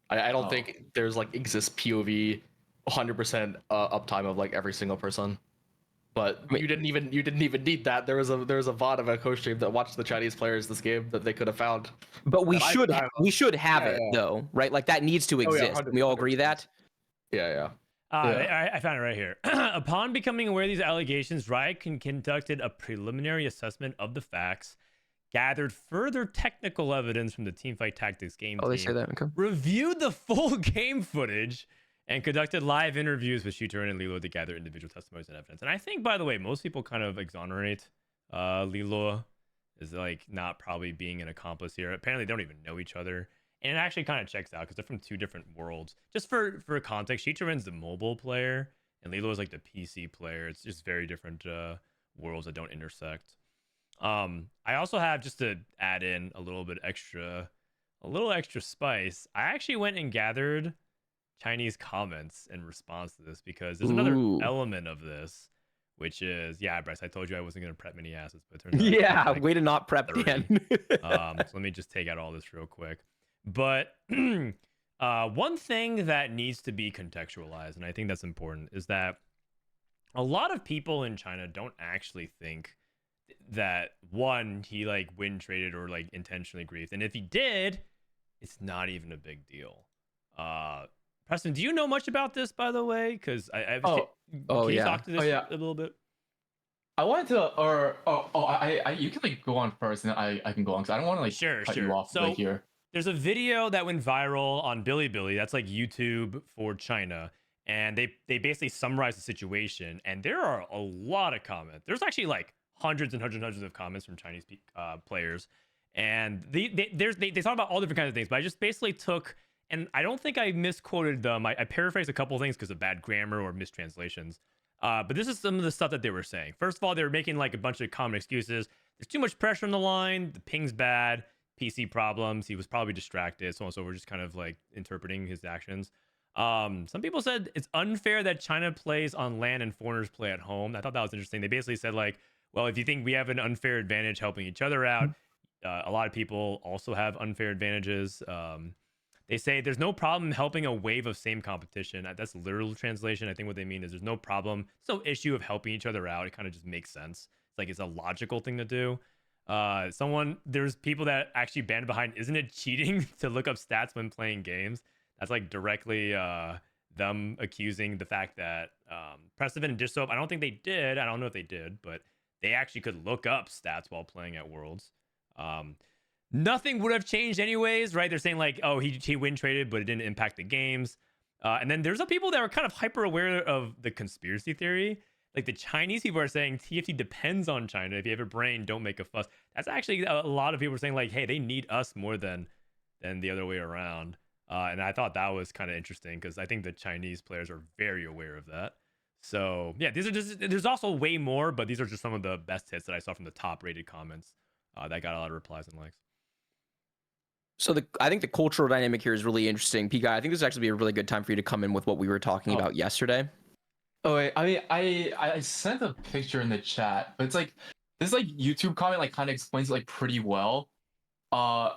I don't think there's like exists POV 100% uptime of like every single person. But you didn't even need that. There was a VOD of a co-stream that watched the Chinese players this game that they could have found. But we should have it though, right? Like that needs to exist. We all agree that. Yeah. I found it right here. Upon becoming aware of these allegations, Riot conducted a preliminary assessment of the facts, gathered further technical evidence from the Teamfight Tactics game team, they say that. Okay. Reviewed the full game footage, and conducted live interviews with Shooter and Lilo to gather individual testimonies and evidence. And I think, by the way, most people kind of exonerate Lilo as like not probably being an accomplice here. Apparently, they don't even know each other. And it actually kind of checks out because they're from 2 different worlds. Just for context, Shichiren's the mobile player, and Lilo is like the PC player. It's just very different worlds that don't intersect. I also have, just to add in a little extra spice, I actually went and gathered Chinese comments in response to this, because there's another element of this, which is, Bryce, I told you I wasn't going to prep many asses, but it turns out way to not prep, Dan. So let me just take out all this real quick. But one thing that needs to be contextualized, and I think that's important, is that a lot of people in China don't actually think that, one, he like win traded or like intentionally griefed, and if he did, it's not even a big deal. Preston, do you know much about this, by the way? Because can you talk to this a little bit? I wanted to, you can like go on first, and I can go on, because I don't want to like cut you off right here. there's a video that went viral on Bilibili. That's like YouTube for China. And they basically summarize the situation. And there are a lot of comments. There's actually like hundreds and hundreds and hundreds of comments from Chinese players. And they talk about all different kinds of things. But I just basically took, and I don't think I misquoted them. I paraphrased a couple of things because of bad grammar or mistranslations. But this is some of the stuff that they were saying. First of all, they were making like a bunch of common excuses. There's too much pressure on the line. The ping's bad. PC problems. He was probably distracted. So on. So we're just kind of like interpreting his actions. Some people said it's unfair that China plays on LAN and foreigners play at home. I thought that was interesting. They basically said like, well, if you think we have an unfair advantage helping each other out, a lot of people also have unfair advantages. They say there's no problem helping a wave of same competition. That's literal translation. I think what they mean is there's no problem. It's no issue of helping each other out. It kind of just makes sense. It's like it's a logical thing to do. There's people that actually banned behind, isn't it cheating to look up stats when playing games? That's like directly them accusing the fact that Prestivent and Dishsoap, I don't think they did. I don't know if they did, but they actually could look up stats while playing at Worlds. Nothing would have changed anyways, right? They're saying like, oh, he win traded, but it didn't impact the games. And then there's some people that are kind of hyper aware of the conspiracy theory. Like the Chinese people are saying TFT depends on China. If you have a brain, don't make a fuss. That's actually a lot of people are saying like, hey, they need us more than the other way around. And I thought that was kind of interesting because I think the Chinese players are very aware of that. So yeah, these are just, there's also way more, but these are just some of the best hits that I saw from the top rated comments that got a lot of replies and likes. So I think the cultural dynamic here is really interesting. Pika, I think this would actually be a really good time for you to come in with what we were talking about yesterday. Oh wait, I mean, I sent a picture in the chat, but it's like this like YouTube comment like kind of explains it like pretty well. And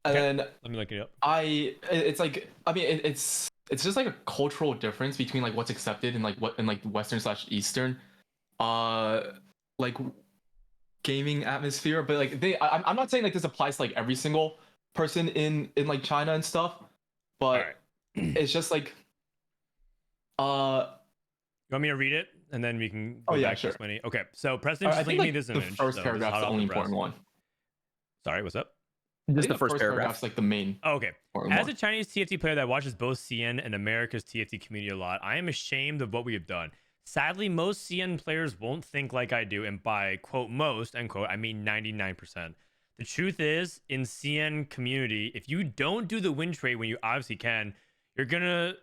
then let me look it up. It's like, I mean, it's just like a cultural difference between like what's accepted in like what in like Western/Eastern, like gaming atmosphere. But like I'm not saying like this applies to like every single person in like China and stuff, but it's just like, You want me to read it and then we can go back to this many? Okay, so President just linked me this image. The first paragraph is the only important one. Sorry, what's up? Just the first paragraph. Like the main. Oh, okay. As a Chinese TFT player that watches both CN and America's TFT community a lot, I am ashamed of what we have done. Sadly, most CN players won't think like I do, and by quote most, end quote, I mean 99%. The truth is, in CN community, if you don't do the win trade when you obviously can, you're gonna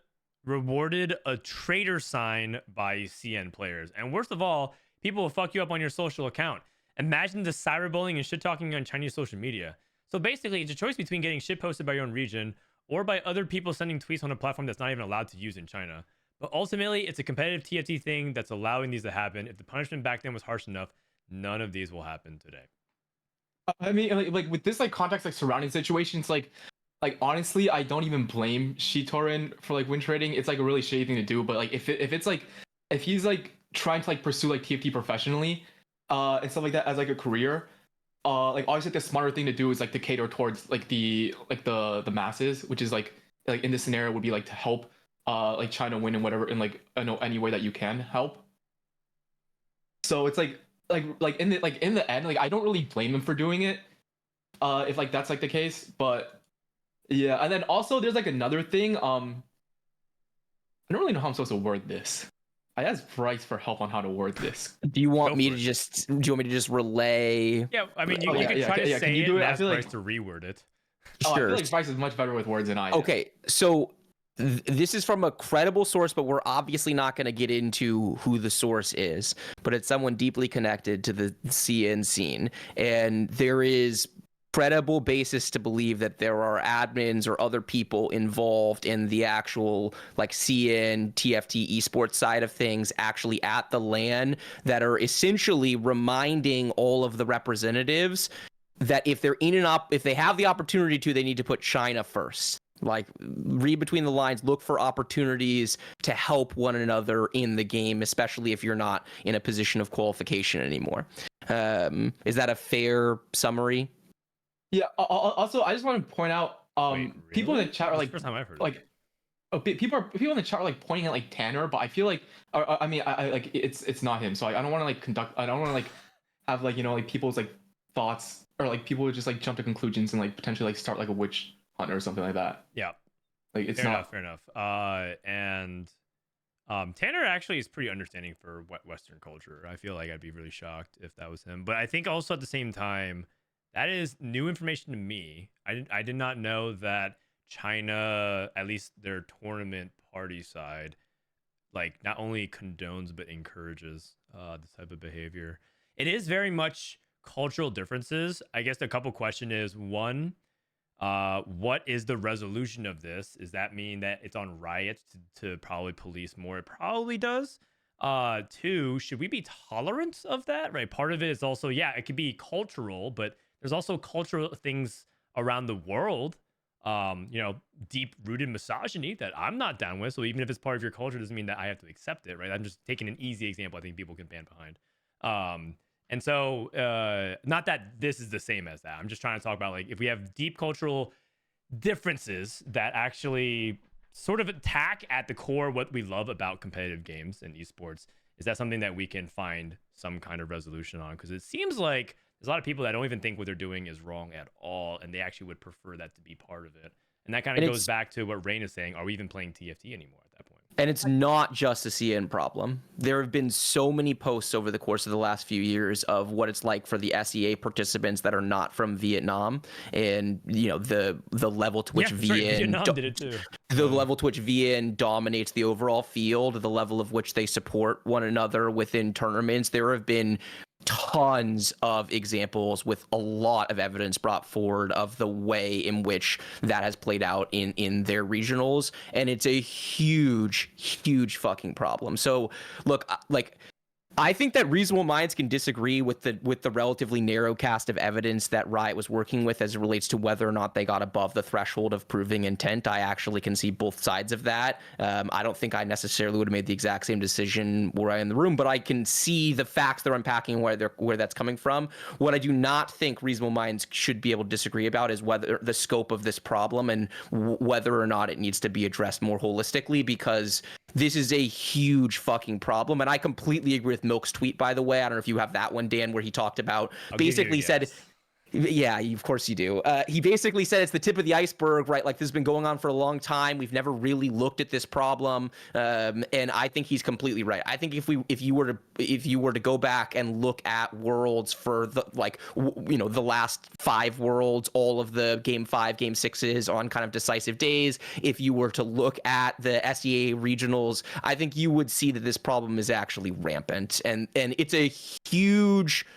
rewarded a traitor sign by CN players. And worst of all, people will fuck you up on your social account. Imagine the cyberbullying and shit talking on Chinese social media. So basically, it's a choice between getting shit posted by your own region or by other people sending tweets on a platform that's not even allowed to use in China. But ultimately, it's a competitive TFT thing that's allowing these to happen. If the punishment back then was harsh enough, none of these will happen today. I mean, like with this like context, like surrounding situations, like honestly, I don't even blame Shitorin for like win trading. It's like a really shady thing to do. But like if it's like if he's like trying to like pursue like TFT professionally, and stuff like that as like a career, like obviously the smarter thing to do is like to cater towards like the masses, which is like in this scenario would be like to help like China win in whatever in like any way that you can help. So it's like in the end, like I don't really blame him for doing it, if like that's like the case. But yeah, and then also there's like another thing. I don't really know how I'm supposed to word this. I asked Bryce for help on how to word this. Do you want me to just relay? Yeah, I mean you can try to say it and ask Bryce to reword it. Oh, Sure. I feel like Bryce is much better with words than I am. Okay, so this is from a credible source, but we're obviously not going to get into who the source is. But it's someone deeply connected to the CN scene, and there is credible basis to believe that there are admins or other people involved in the actual like CN TFT esports side of things actually at the LAN that are essentially reminding all of the representatives that if they're if they have the opportunity to, they need to put China first. Like, read between the lines, look for opportunities to help one another in the game, especially if you're not in a position of qualification anymore. Is that a fair summary? Yeah. Also, I just want to point out, Wait, people in really? the chat are like, That's the first time I've heard like, people in the chat are like pointing at like Tanner, but I feel like, I mean, I like it's not him. So I don't want to like I don't want to like have like, you know, like people's like thoughts or like people would just like jump to conclusions and like potentially like start like a witch hunter or something like that. Yeah. Like it's Fair not enough. And Tanner actually is pretty understanding for Western culture. I feel like I'd be really shocked if that was him. But I think also at the same time, that is new information to me. I did not know that China, at least their tournament party side, like not only condones but encourages this type of behavior. It is very much cultural differences. I guess the couple question is one, what is the resolution of this? Does that mean that it's on Riot to probably police more? It probably does. Two, should we be tolerant of that? Right. Part of it is also, yeah, it could be cultural, but there's also cultural things around the world, deep rooted misogyny that I'm not down with. So even if it's part of your culture, doesn't mean that I have to accept it. Right. I'm just taking an easy example. I think people can stand behind. And so, not that this is the same as that. I'm just trying to talk about, like, if we have deep cultural differences that actually sort of attack at the core what we love about competitive games and esports, is that something that we can find some kind of resolution on? Because it seems like there's a lot of people that don't even think what they're doing is wrong at all, and they actually would prefer that to be part of it. And that kind of goes back to what Rain is saying. Are we even playing TFT anymore at that point? And it's not just a CN problem. There have been so many posts over the course of the last few years of what it's like for the SEA participants that are not from Vietnam, and the level to which Vietnam did it too. The level to which VN dominates the overall field, the level of which they support one another within tournaments. There have been tons of examples with a lot of evidence brought forward of the way in which that has played out in their regionals, and it's a huge fucking problem. So look, like, I think that reasonable minds can disagree with the relatively narrow cast of evidence that Riot was working with as it relates to whether or not they got above the threshold of proving intent. I actually can see both sides of that. I don't think I necessarily would have made the exact same decision were I in the room, but I can see the facts they're unpacking, where that's coming from. What I do not think reasonable minds should be able to disagree about is whether the scope of this problem and whether or not it needs to be addressed more holistically, because this is a huge fucking problem. And I completely agree with Milk's tweet, by the way. I don't know if you have that one, Dan, where he talked about basically said, yeah, of course you do. He basically said it's the tip of the iceberg, right? Like, this has been going on for a long time. We've never really looked at this problem, and I think he's completely right. I think if you were to go back and look at worlds for the the last 5 worlds, all of the game 5, game 6s on kind of decisive days, if you were to look at the SEA regionals, I think you would see that this problem is actually rampant, and it's a huge.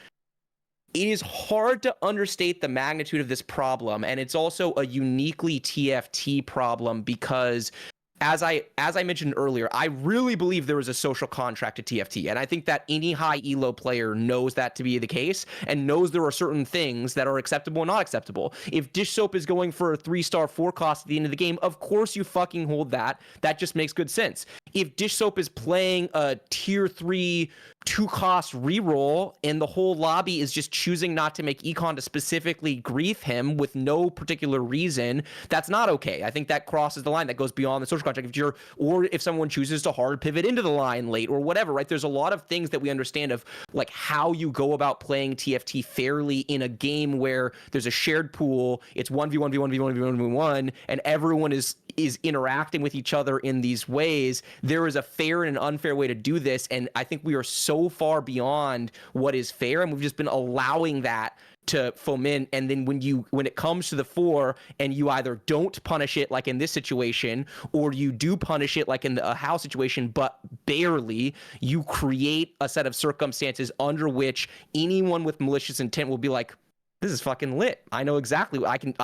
It is hard to understate the magnitude of this problem, and it's also a uniquely TFT problem because, as I mentioned earlier, I really believe there is a social contract to TFT, and I think that any high elo player knows that to be the case and knows there are certain things that are acceptable and not acceptable. If Dishsoap is going for a 3-star 4 cost at the end of the game, of course you fucking hold that. That just makes good sense. If Dishsoap is playing a tier 3 2-cost reroll and the whole lobby is just choosing not to make econ to specifically grief him with no particular reason, that's not okay. I think that crosses the line. That goes beyond the social contract. If someone chooses to hard pivot into the line late or whatever, right? There's a lot of things that we understand of, like, how you go about playing TFT fairly in a game where there's a shared pool, it's 1v1v1v1v1v1, and everyone is interacting with each other in these ways. There is a fair and an unfair way to do this, and I think we are so far beyond what is fair, and we've just been allowing that to foment. And then when it comes to the 4 and you either don't punish it like in this situation, or you do punish it like in the house situation but barely, you create a set of circumstances under which anyone with malicious intent will be like, this is fucking lit. I know exactly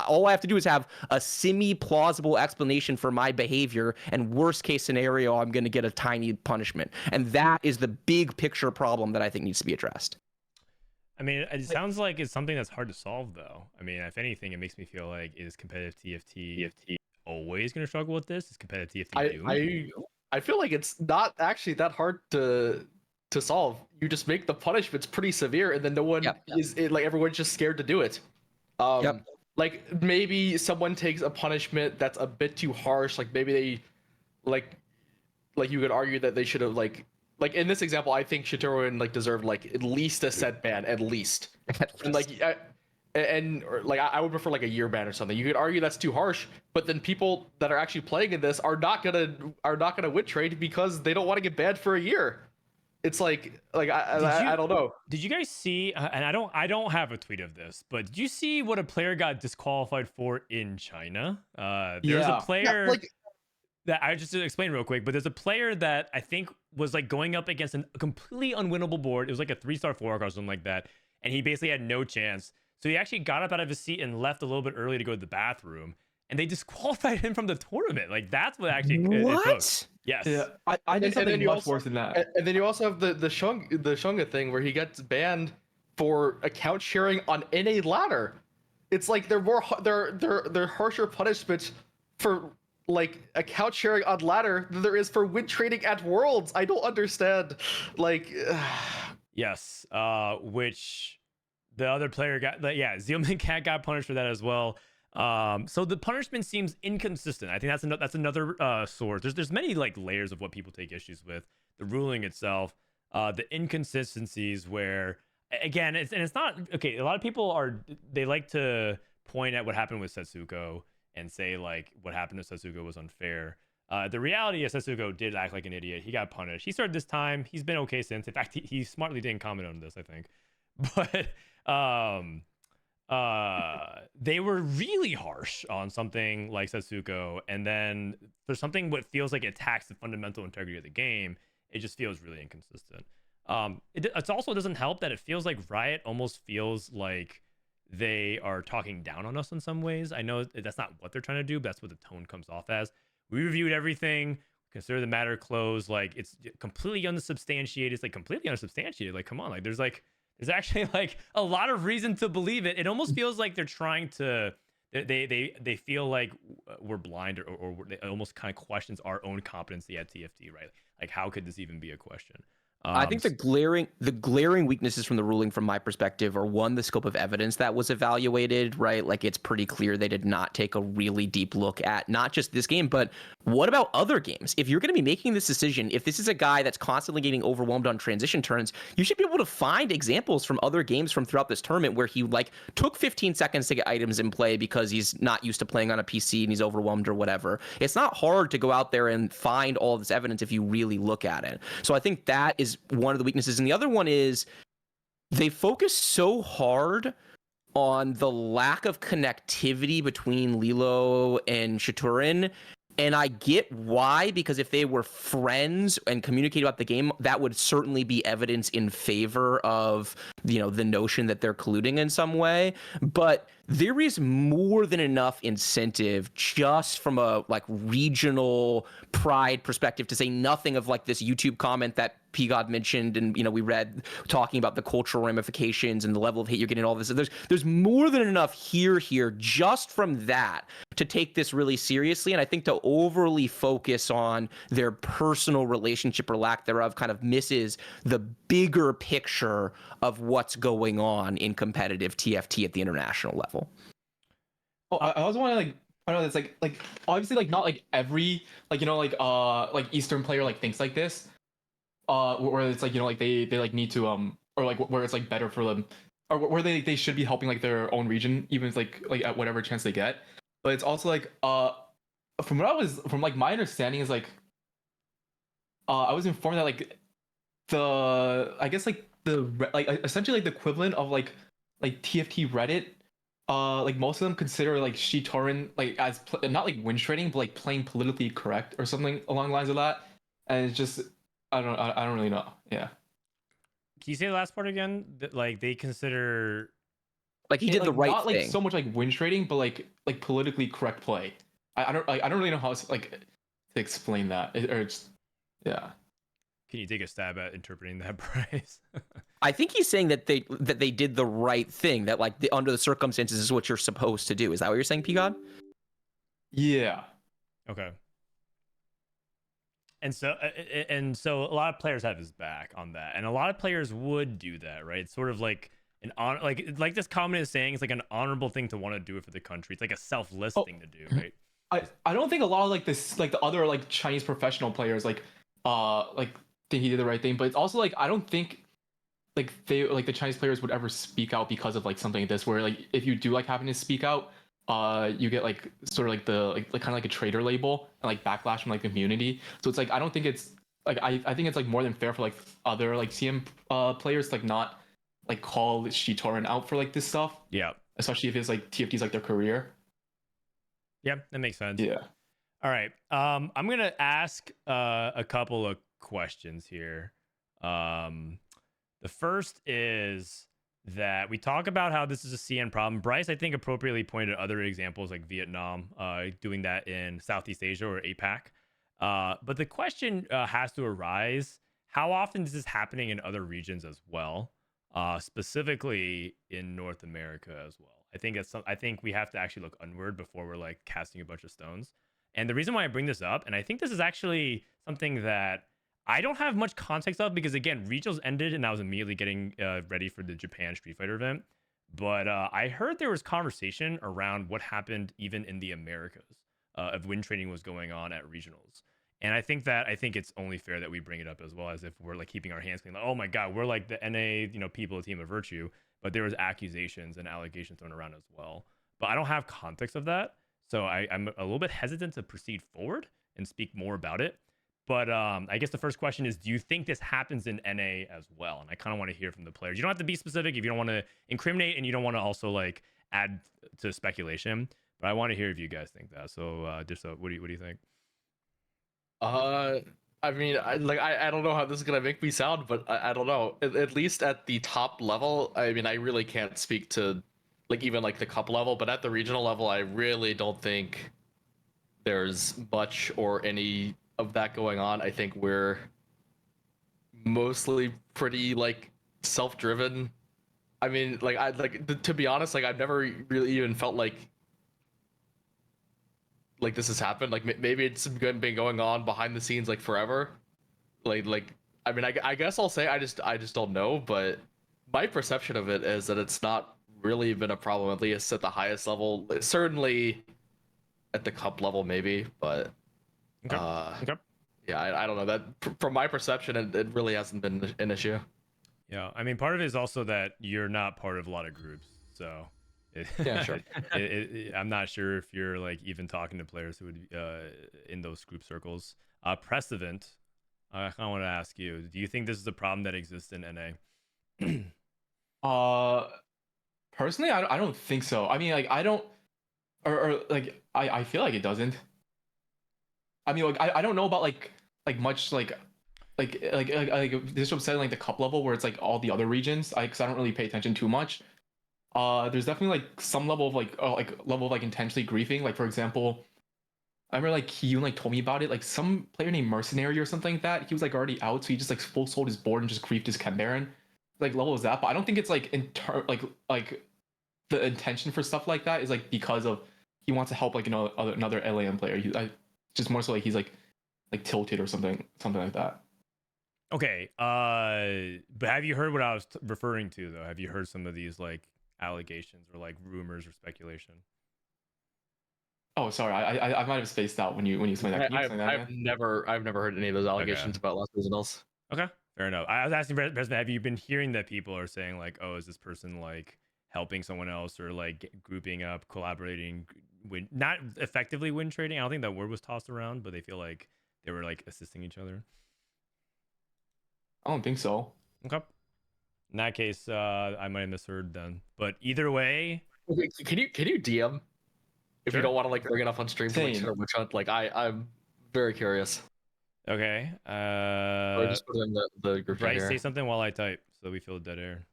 all I have to do is have a semi-plausible explanation for my behavior, and worst case scenario, I'm going to get a tiny punishment. And that is the big picture problem that I think needs to be addressed. I mean, it sounds like it's something that's hard to solve, though. I mean, if anything, it makes me feel like, is competitive TFT always going to struggle with this? Is competitive TFT doomed? I feel like it's not actually that hard to solve. You just make the punishments pretty severe, and then no one like, everyone's just scared to do it. Like, maybe someone takes a punishment that's a bit too harsh. Like, maybe they like you could argue that they should have like in this example, I think Shitorin deserved at least a set ban, at least. And like I would prefer like a year ban or something. You could argue that's too harsh, but then people that are actually playing in this are not gonna win trade because they don't want to get banned for a year. It's like I don't know. Did you guys see? And I don't have a tweet of this, but did you see what a player got disqualified for in China? There's a player that I just to explain real quick, but there's a player that I think was like going up against a completely unwinnable board. It was like a 3-star 4 or something like that, and he basically had no chance. So he actually got up out of his seat and left a little bit early to go to the bathroom, and they disqualified him from the tournament. Like that's what actually What? it took. Yes. Yeah, I did something much worse than that. And then you also have the Shunga thing where he gets banned for account sharing on NA ladder. It's like they're harsher punishments for like account sharing on ladder than there is for win trading at Worlds. I don't understand. Like, yes. Which the other player got. Zealman Cat got punished for that as well. So the punishment seems inconsistent. I think that's another source. There's many like layers of what people take issues with. The ruling itself, the inconsistencies where again it's not okay. A lot of people they like to point at what happened with Setsuko and say like what happened to Setsuko was unfair. The reality is Setsuko did act like an idiot. He got punished. He started this time. He's been okay since. In fact, he smartly didn't comment on this, I think. But they were really harsh on something like Setsuko, and then there's something what feels like it attacks the fundamental integrity of the game. It just feels really inconsistent. It also doesn't help that it feels like Riot almost feels like they are talking down on us in some ways. I know that's not what they're trying to do, but that's what the tone comes off as. We reviewed everything, consider the matter closed. Like it's completely unsubstantiated. It's like completely unsubstantiated. Like come on, like there's actually like a lot of reason to believe it. It almost feels like they're trying to. They feel like we're blind, or it almost kind of questions our own competency at TFT, right? Like how could this even be a question? I think the glaring weaknesses from the ruling, from my perspective, are one, the scope of evidence that was evaluated, right? Like it's pretty clear they did not take a really deep look at not just this game, but what about other games? If you're going to be making this decision, if this is a guy that's constantly getting overwhelmed on transition turns, you should be able to find examples from other games from throughout this tournament where he like took 15 seconds to get items in play because he's not used to playing on a PC and he's overwhelmed or whatever. It's not hard to go out there and find all this evidence if you really look at it. So I think that is one of the weaknesses. And the other one is they focus so hard on the lack of connectivity between Lilo and Shaturin. And I get why, because if they were friends and communicated about the game, that would certainly be evidence in favor of, the notion that they're colluding in some way. But there is more than enough incentive just from a like regional pride perspective, to say nothing of like this YouTube comment that P-God mentioned, and we read talking about the cultural ramifications and the level of hate you're getting, all this. There's more than enough here just from that to take this really seriously. And I think to overly focus on their personal relationship or lack thereof kind of misses the bigger picture of what's going on in competitive TFT at the international level. Oh, I also want to like point out it's like obviously like not like every like Eastern player like thinks like this. Where it's like like they like need to or like where it's like better for them, or where they should be helping like their own region, even if like at whatever chance they get. But it's also like from like my understanding is like I was informed that like essentially like the equivalent of like TFT Reddit, like most of them consider like Shitorin like as not like win trading, but like playing politically correct or something along the lines of that. And it's just I don't really know. Yeah. Can you say the last part again? That like they consider like he did the right not thing. Like so much like win trading, but like politically correct play. I don't really know how to like to explain that. Yeah. Can you take a stab at interpreting that, Bryce? I think he's saying that they did the right thing. That like under the circumstances is what you're supposed to do. Is that what you're saying, P-God? Yeah. Okay. And so a lot of players have his back on that, and a lot of players would do that, right? It's sort of like an honor, like this comment is saying, it's like an honorable thing to want to do it for the country. It's like a selfless thing to do, right? I don't think a lot of like this, like the other like Chinese professional players like think he did the right thing, but it's also like I don't think like the Chinese players would ever speak out because of like something like this, where like if you do like having to speak out, you get like sort of like the like kind of like a traitor label and like backlash from like the community. So it's like I don't think it's like I think it's like more than fair for like other like CM players to like not like call Shitoran out for like this stuff. Yeah. Especially if it's like TFT's like their career. Yeah, that makes sense. Yeah. All right. I'm gonna ask a couple of questions here. The first is that we talk about how this is a CN problem. Bryce, I think, appropriately pointed at other examples like Vietnam, doing that in Southeast Asia or APAC. But the question has to arise: how often is this happening in other regions as well, specifically in North America as well? I think we have to actually look inward before we're like casting a bunch of stones. And the reason why I bring this up, and I think this is actually something that I don't have much context of, because again, regionals ended and I was immediately getting ready for the Japan Street Fighter event. But I heard there was conversation around what happened even in the Americas of when training was going on at regionals. And I think it's only fair that we bring it up as well, as if we're like keeping our hands clean. Like, oh my God, we're like the NA, people, a team of virtue. But there was accusations and allegations thrown around as well. But I don't have context of that. So I'm a little bit hesitant to proceed forward and speak more about it. But I guess the first question is, do you think this happens in NA as well? And I kind of want to hear from the players. You don't have to be specific if you don't want to incriminate and you don't want to also like add to speculation. But I want to hear if you guys think that. So, Dishsoap, what do you think? I mean, I don't know how this is gonna make me sound, but I don't know. At least at the top level, I mean, I really can't speak to like even like the cup level, but at the regional level, I really don't think there's much or any of that going on. I think we're mostly pretty like self-driven. I mean, to be honest, like I've never really even felt like this has happened. Like maybe it's been going on behind the scenes like forever. Like I mean, I guess I'll say I just don't know, but my perception of it is that it's not really been a problem, at least at the highest level. Certainly at the cup level, maybe, but Okay. yeah, I don't know. That from my perception, it really hasn't been an issue. Yeah, I mean, part of it is also that you're not part of a lot of groups, so Yeah, sure. I'm not sure if you're like even talking to players who would in those group circles. Prestivent, I kind of want to ask you: do you think this is a problem that exists in NA? Personally, I don't think so. I mean, like I don't, or like I feel like it doesn't. I mean, like I don't know about like much like this was said like the cup level where it's like all the other regions. Because I don't really pay attention too much. There's definitely like some level of level of like intentionally griefing. Like for example, I remember like Kiyun like told me about it. Like some player named Mercenary or something like that. He was like already out, so he just like full sold his board and just griefed his Chem Baron. Like level is that, but I don't think it's like like the intention for stuff like that is like because of he wants to help like another LAM player. Just more so like he's like tilted or something like that. Okay, but have you heard what I was referring to though? Have you heard some of these like allegations or like rumors or speculation? Oh, sorry, I might have spaced out when you explained that. Can you explain that again? I've never heard any of those allegations about Lost Originals. Okay, fair enough. I was asking President, have you been hearing that people are saying like, oh, is this person like helping someone else or like grouping up, collaborating, not effectively win trading? I don't think that word was tossed around, but they feel like they were like assisting each other. I don't think so. Okay. In that case, I might have misheard then. But either way, okay, can you DM if Sure. you don't want to like bring it up on stream to like, which hunt? Like I'm very curious. Okay. Or just put it in the group Bryce, here. say something while I type, so we feel dead air.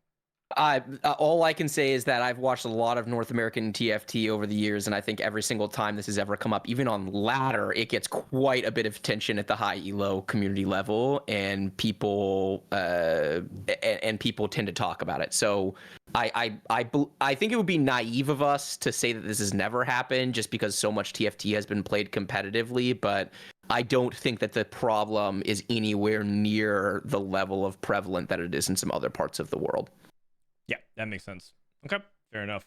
All I can say is that I've watched a lot of North American TFT over the years, and I think every single time this has ever come up, even on ladder, it gets quite a bit of attention at the high elo community level, and people people tend to talk about it. So I think it would be naive of us to say that this has never happened just because so much TFT has been played competitively, but I don't think that the problem is anywhere near the level of prevalent that it is in some other parts of the world. Yeah, that makes sense. Okay, fair enough.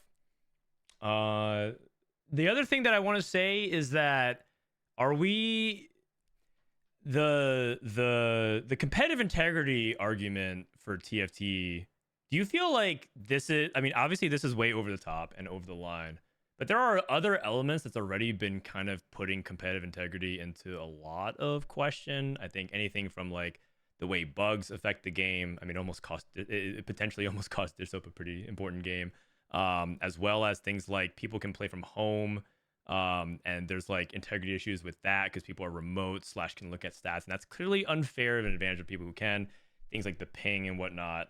The other thing that I want to say is that the competitive integrity argument for TFT, do you feel like this is, I mean, obviously this is way over the top and over the line, but there are other elements that's already been kind of putting competitive integrity into a lot of question. I think anything from like the way bugs affect the game. I mean, it potentially almost cost Dishsoap a pretty important game, as well as things like people can play from home. And there's like integrity issues with that because people are remote / can look at stats, and that's clearly unfair of an advantage of people who can. Things like the ping and whatnot.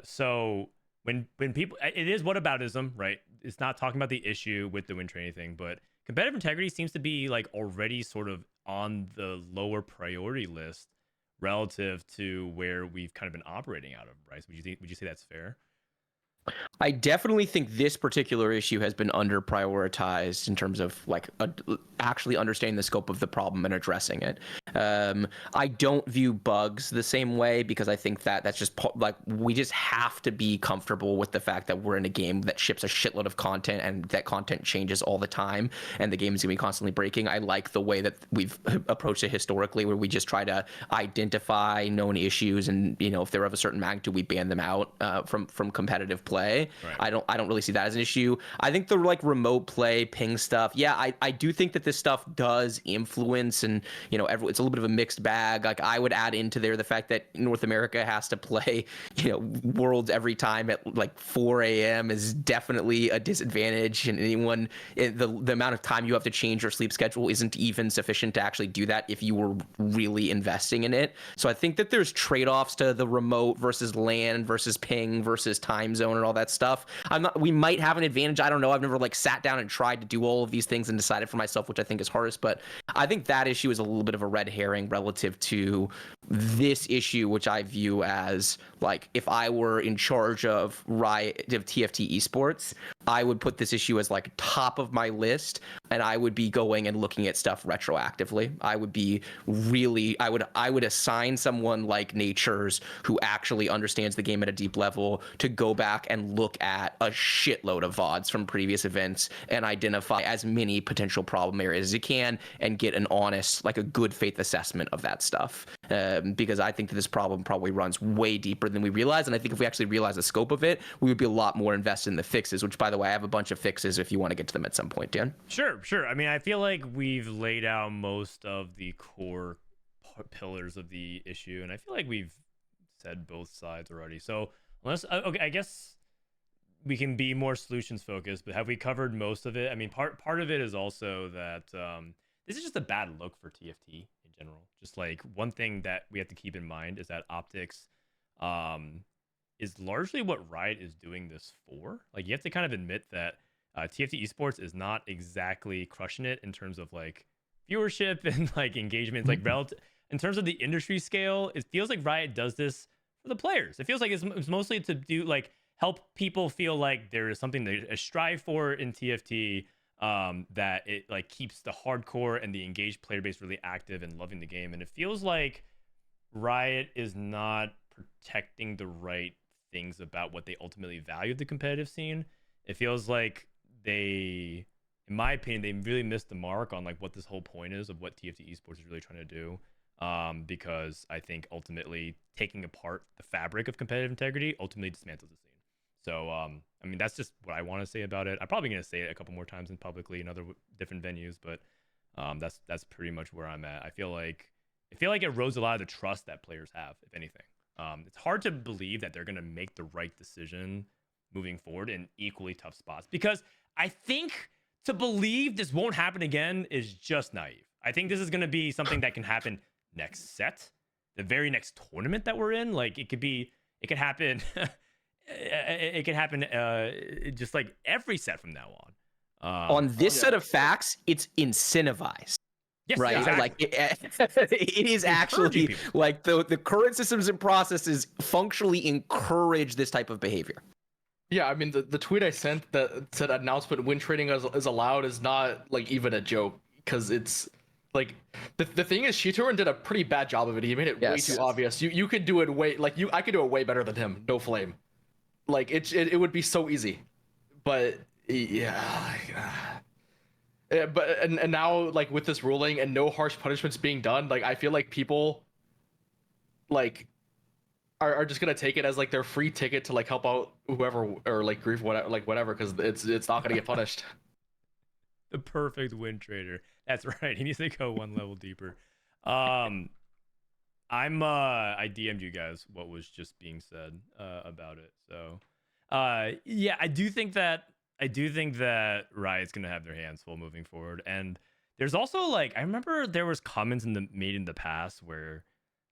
So when people, it is whataboutism, right? It's not talking about the issue with the win training thing, but competitive integrity seems to be like already sort of on the lower priority list relative to where we've kind of been operating out of. Bryce, would you say that's fair? I definitely think this particular issue has been under prioritized in terms of like actually understanding the scope of the problem and addressing it. I don't view bugs the same way because I think that's just like we just have to be comfortable with the fact that we're in a game that ships a shitload of content and that content changes all the time and the game is going to be constantly breaking. I like the way that we've approached it historically, where we just try to identify known issues and, you know, if they're of a certain magnitude, we ban them out from competitive play. Right. I don't really see that as an issue. I think the like remote play ping stuff, yeah, I do think that this stuff does influence, and you know, it's a little bit of a mixed bag. Like I would add into there the fact that North America has to play, you know, Worlds every time at like 4 a.m. is definitely a disadvantage, and anyone the amount of time you have to change your sleep schedule isn't even sufficient to actually do that if you were really investing in it. So I think that there's trade-offs to the remote versus LAN versus ping versus time zone and all that stuff. We might have an advantage. I don't know. I've never like sat down and tried to do all of these things and decided for myself, which I think is hardest. But I think that issue is a little bit of a red herring relative to this issue, which I view as like, if I were in charge of Riot, of TFT esports, I would put this issue as like top of my list, and I would be going and looking at stuff retroactively. I would assign someone like Natures who actually understands the game at a deep level to go back and look at a shitload of VODs from previous events and identify as many potential problem areas as you can and get an honest, like a good faith assessment of that stuff. Because I think that this problem probably runs way deeper than we realize. And I think if we actually realize the scope of it, we would be a lot more invested in the fixes, which, by the way, I have a bunch of fixes if you want to get to them at some point, Dan. Sure. I mean, I feel like we've laid out most of the core pillars of the issue, and I feel like we've said both sides already. So okay, I guess we can be more solutions focused, but have we covered most of it? I mean, part of it is also that this is just a bad look for TFT in general. Just like one thing that we have to keep in mind is that optics is largely what Riot is doing this for. Like, you have to kind of admit that TFT esports is not exactly crushing it in terms of like viewership and like engagement. It's like relative in terms of the industry scale. It feels like Riot does this for the players. It feels like it's mostly to do like help people feel like there is something to strive for in TFT, that it like keeps the hardcore and the engaged player base really active and loving the game. And it feels like Riot is not protecting the right things about what they ultimately value the competitive scene. It feels like they, in my opinion, they really missed the mark on like what this whole point is of what TFT esports is really trying to do. Because I think ultimately taking apart the fabric of competitive integrity ultimately dismantles the scene. So, I mean, that's just what I want to say about it. I'm probably going to say it a couple more times and publicly in other different venues, but that's pretty much where I'm at. I feel like it erodes a lot of the trust that players have, if anything. It's hard to believe that they're going to make the right decision moving forward in equally tough spots, because I think to believe this won't happen again is just naive. I think this is going to be something that can happen next set, the very next tournament that we're in. Like, it could happen. It could happen just like every set from now on. On this set of facts, it's incentivized. Yes, right. Exactly. Like it is actually like the current systems and processes functionally encourage this type of behavior. Yeah, I mean, the tweet I sent that said announcement win trading is allowed is not like even a joke, because it's like the thing is Shitoran did a pretty bad job of it. He made it way too obvious. You could do it way I could do it way better than him. No flame. Like it would be so easy. But yeah, But and now like with this ruling and no harsh punishments being done, like I feel like people like are just gonna take it as like their free ticket to like help out whoever or like grief whatever because it's not gonna get punished. The perfect win trader. That's right. He needs to go one level deeper. I DM'd you guys what was just being said about it. So yeah, I do think that Riot's gonna have their hands full moving forward. And there's also like I remember there was comments made in the past where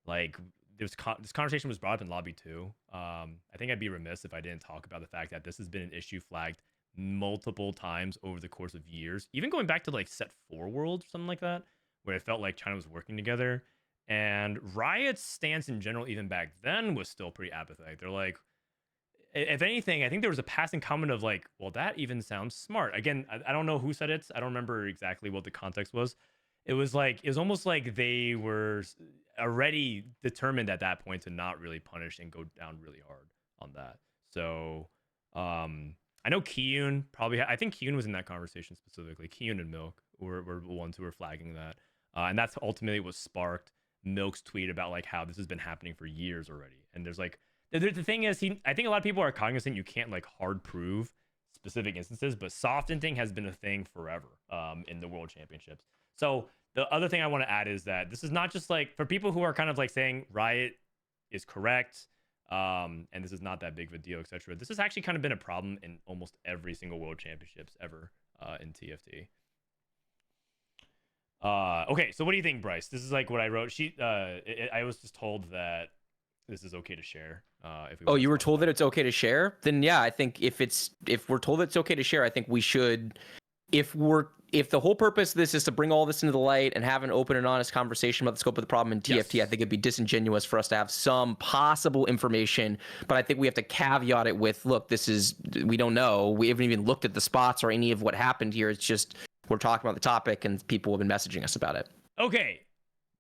like this conversation was brought up in lobby 2. I think I'd be remiss if I didn't talk about the fact that this has been an issue flagged multiple times over the course of years, even going back to like set 4 world or something like that, where it felt like China was working together. And Riot's stance in general, even back then, was still pretty apathetic. They're like, if anything, I think there was a passing comment of like, well, that even sounds smart. Again, I don't know who said it. I don't remember exactly what the context was. It was almost like they were already determined at that point to not really punish and go down really hard on that. So I know Kiyun probably, I think Kiyun was in that conversation specifically. Kiyun and Milk were the ones who were flagging that. And that's ultimately what sparked Milk's tweet about like how this has been happening for years already. And there's like, the thing is, I think a lot of people are cognizant you can't like hard prove specific instances, but soft inting has been a thing forever in the World Championships. So the other thing I want to add is that this is not just like for people who are kind of like saying Riot is correct and this is not that big of a deal, etc. This has actually kind of been a problem in almost every single World Championships ever in TFT. Okay, so what do you think, Bryce? This is like what I wrote. I was just told that this is okay to share. You were told that it's okay to share? Then yeah, I think if we're told that it's okay to share, I think we should. If the whole purpose of this is to bring all this into the light and have an open and honest conversation about the scope of the problem in TFT, yes. I think it'd be disingenuous for us to have some possible information, but I think we have to caveat it with, look, we don't know. We haven't even looked at the spots or any of what happened here. It's just we're talking about the topic and people have been messaging us about it. Okay,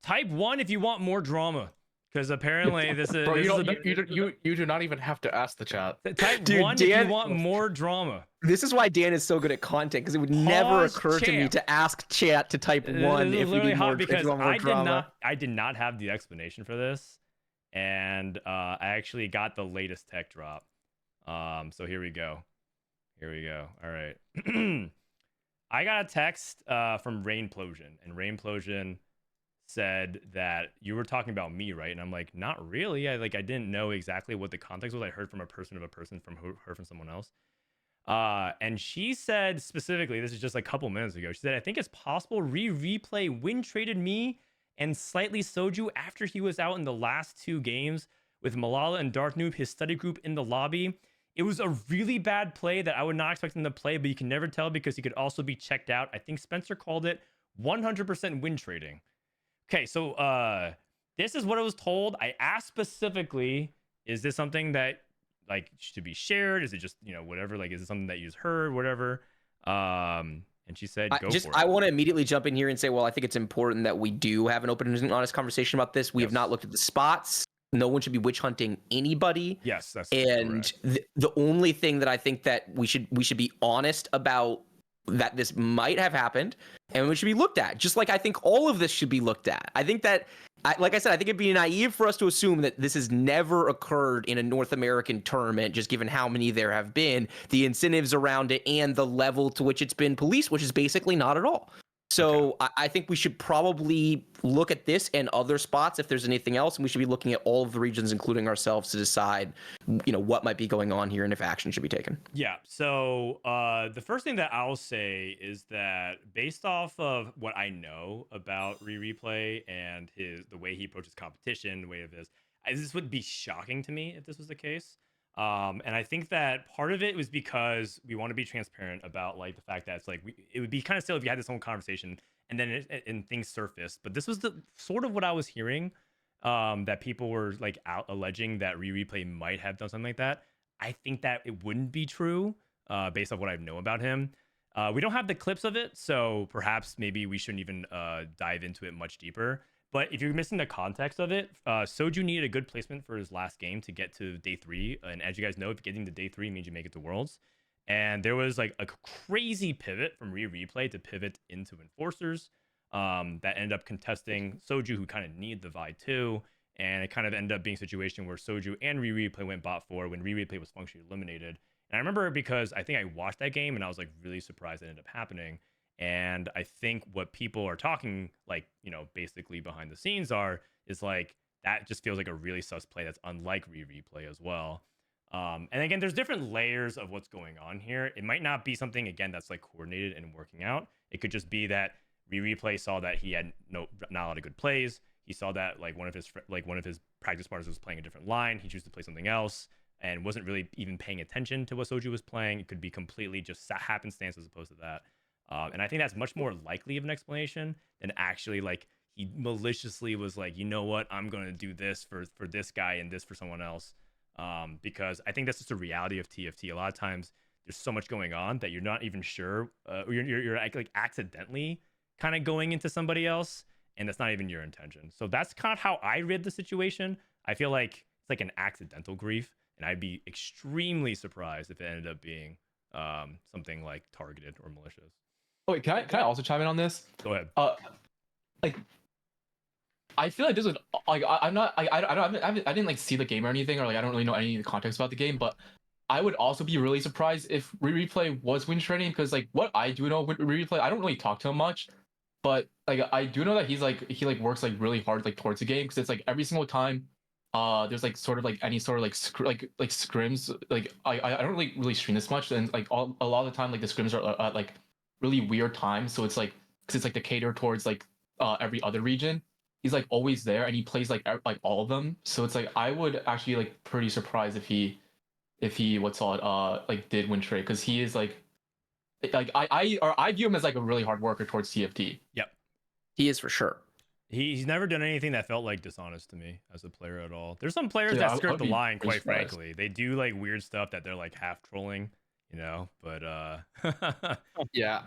type 1 if you want more drama. Because apparently this is... Bro, you do not even have to ask the chat. Type 1 if you want more drama. This is why Dan is so good at content, because it would never occur to me to ask chat to type 1 if we need more drama. I did not have the explanation for this. And I actually got the latest tech drop. So here we go. All right. I got a text from Rainplosion. And Rainplosion said that you were talking about me, right? And I'm like, not really. I didn't know exactly what the context was. I heard from a person from heard from someone else. And she said specifically, this is just a couple minutes ago, she said, I think it's possible replay win traded me and slightly Soju after he was out in the last 2 games with Malala and Dark Noob, his study group in the lobby. It was a really bad play that I would not expect him to play, but you can never tell because he could also be checked out. I think Spencer called it 100% win trading. Okay, so this is what I was told. I asked specifically, is this something that like should be shared? Is it just, whatever? Like, is it something that you just heard, whatever? And she said, go for it. I want to immediately jump in here and say, well, I think it's important that we do have an open and honest conversation about this. We have not looked at the spots. No one should be witch hunting anybody. Yes, that's and the only thing that I think that we should be honest about that this might have happened and it should be looked at, just like I think all of this should be looked at. I think that, like I said, I think it'd be naive for us to assume that this has never occurred in a North American tournament, just given how many there have been, the incentives around it, and the level to which it's been policed, which is basically not at all. So okay. I think we should probably look at this and other spots if there's anything else, and we should be looking at all of the regions, including ourselves, to decide, what might be going on here and if action should be taken. Yeah. So the first thing that I'll say is that based off of what I know about replay and the way he approaches competition, the way of this would be shocking to me if this was the case. And I think that part of it was because we want to be transparent about like the fact that it's like it would be kind of silly if you had this whole conversation and then and things surfaced. But this was the sort of what I was hearing, that people were like out alleging that replay might have done something like that. I think that it wouldn't be true based on what I know about him. We don't have the clips of it, so perhaps maybe we shouldn't even dive into it much deeper. But if you're missing the context of it, Soju needed a good placement for his last game to get to day 3. And as you guys know, if getting to day 3 means you make it to Worlds. and there was like a crazy pivot from replay to pivot into enforcers that ended up contesting Soju, who kind of needed the Vi too. And it kind of ended up being a situation where Soju and replay went bot 4 when replay was functionally eliminated. And I remember because I think I watched that game and I was like really surprised it ended up happening. And I think what people are talking, like, you know, basically behind the scenes is like, that just feels like a really sus play that's unlike replay as well. And again, there's different layers of what's going on here. It might not be something, again, that's like coordinated and working out. It could just be that replay saw that he had not a lot of good plays. He saw that like one of his practice partners was playing a different line. He chose to play something else and wasn't really even paying attention to what Soju was playing. It could be completely just happenstance as opposed to that. And I think that's much more likely of an explanation than actually like he maliciously was like, you know what, I'm going to do this for this guy and this for someone else. Because I think that's just a reality of TFT. A lot of times there's so much going on that you're not even sure. You're like accidentally kind of going into somebody else, and that's not even your intention. So that's kind of how I read the situation. I feel like it's like an accidental grief, and I'd be extremely surprised if it ended up being something like targeted or malicious. Oh, wait, can I also chime in on this? Go ahead. Like, I feel like this would like I'm not I didn't like see the game or anything, or like I don't really know any of the context about the game, but I would also be really surprised if replay was win trading, because like what I do know with replay, I don't really talk to him much, but like I do know that he works like really hard like towards the game, because it's like every single time there's like sort of like any sort of like scrims, like I don't really stream this much, and like a lot of the time like the scrims are at like really weird times, so it's like because it's like to cater towards like every other region. He's like always there, and he plays like all of them, so it's like I would actually like pretty surprised if he like did win trade, because he is like I view him as like a really hard worker towards TFT. Yep. He is for sure. He's never done anything that felt like dishonest to me as a player at all. There's some players that skirt the line, quite frankly. They do like weird stuff that they're like half trolling, you know, but yeah.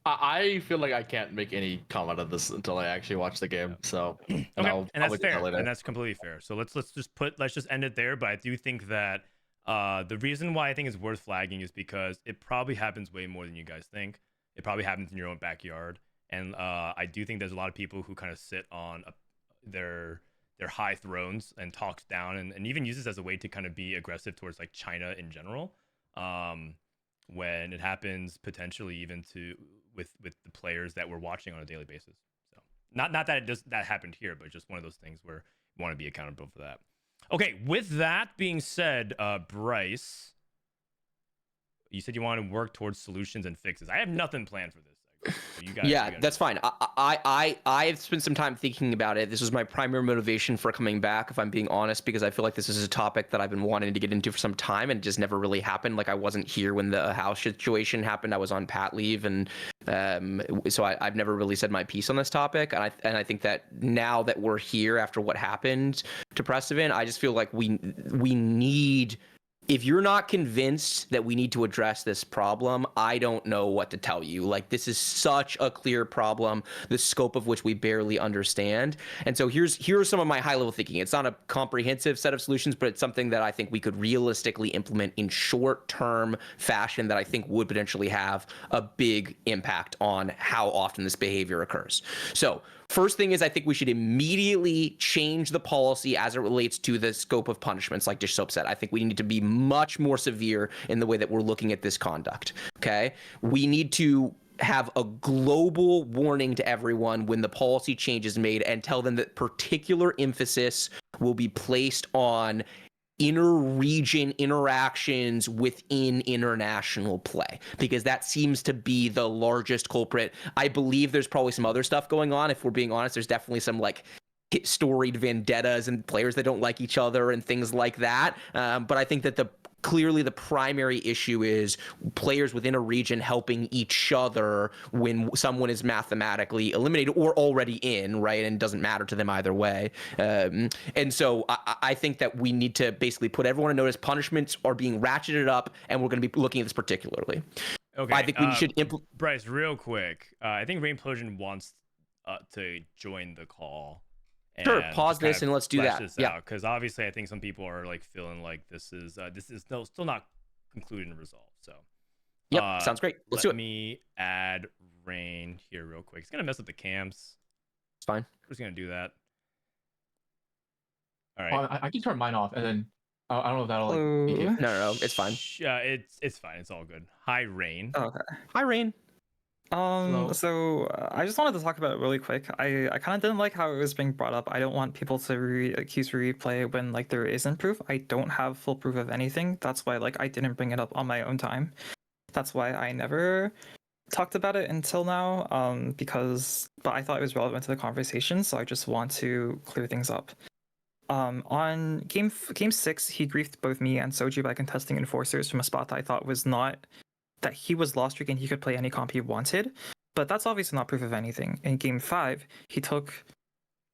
I feel like I can't make any comment on this until I actually watch the game. So okay, and that's fair, and that's completely fair. So let's just end it there. But I do think that the reason why I think it's worth flagging is because it probably happens way more than you guys think. It probably happens in your own backyard, and I do think there's a lot of people who kind of sit on their high thrones and talks down and even uses as a way to kind of be aggressive towards like China in general. When it happens potentially even with the players that we're watching on a daily basis. So not that that happened here, but just one of those things where you want to be accountable for that. Okay, with that being said, Bryce, you said you want to work towards solutions and fixes. I have nothing planned for this. So you guys, that's fine. I've spent some time thinking about it. This was my primary motivation for coming back, if I'm being honest, because I feel like this is a topic that I've been wanting to get into for some time, and it just never really happened. Like I wasn't here when the house situation happened. I was on pat leave, and so I've never really said my piece on this topic. And I think that now that we're here after what happened to Prestivent, I just feel like we need. If you're not convinced that we need to address this problem, I don't know what to tell you. Like, this is such a clear problem, the scope of which we barely understand. And so here's some of my high-level thinking. It's not a comprehensive set of solutions, but it's something that I think we could realistically implement in short-term fashion that I think would potentially have a big impact on how often this behavior occurs. So first thing is, I think we should immediately change the policy as it relates to the scope of punishments, like Dishsoap said. I think we need to be much more severe in the way that we're looking at this conduct, okay? We need to have a global warning to everyone when the policy change is made and tell them that particular emphasis will be placed on inter-region interactions within international play, because that seems to be the largest culprit. I believe there's probably some other stuff going on. If we're being honest, there's definitely some like storied vendettas and players that don't like each other and things like that. But I think that clearly the primary issue is players within a region helping each other when someone is mathematically eliminated or already in, right? And it doesn't matter to them either way. And so I think that we need to basically put everyone on notice. Punishments are being ratcheted up, and we're going to be looking at this particularly. Okay. I think we should Bryce, real quick. I think Rainplosion wants to join the call. Sure, pause this and let's do that. Yeah, because obviously I think some people are like feeling like this is still not concluded and resolved. So Yep, sounds great. Let's do Let it. me add rain here real quick. It's gonna mess up the cams. It's fine. We're just gonna do that. All right. Oh, I can turn mine off, and then I don't know if that'll like. Make Hello. it... No, it's fine. It's fine. It's all good. Hi, Rain. Okay. Hi, Rain. Hello. So I just wanted to talk about it really quick. I kind of didn't like how it was being brought up. I don't want people to accuse replay when like there isn't proof. I don't have full proof of anything. That's why like I didn't bring it up on my own time. That's why I never talked about it until now. But I thought it was relevant to the conversation, so I just want to clear things up. On game 6, he griefed both me and Soju by contesting enforcers from a spot that I thought was not that he was lost streak and he could play any comp he wanted, but that's obviously not proof of anything. In game 5, he took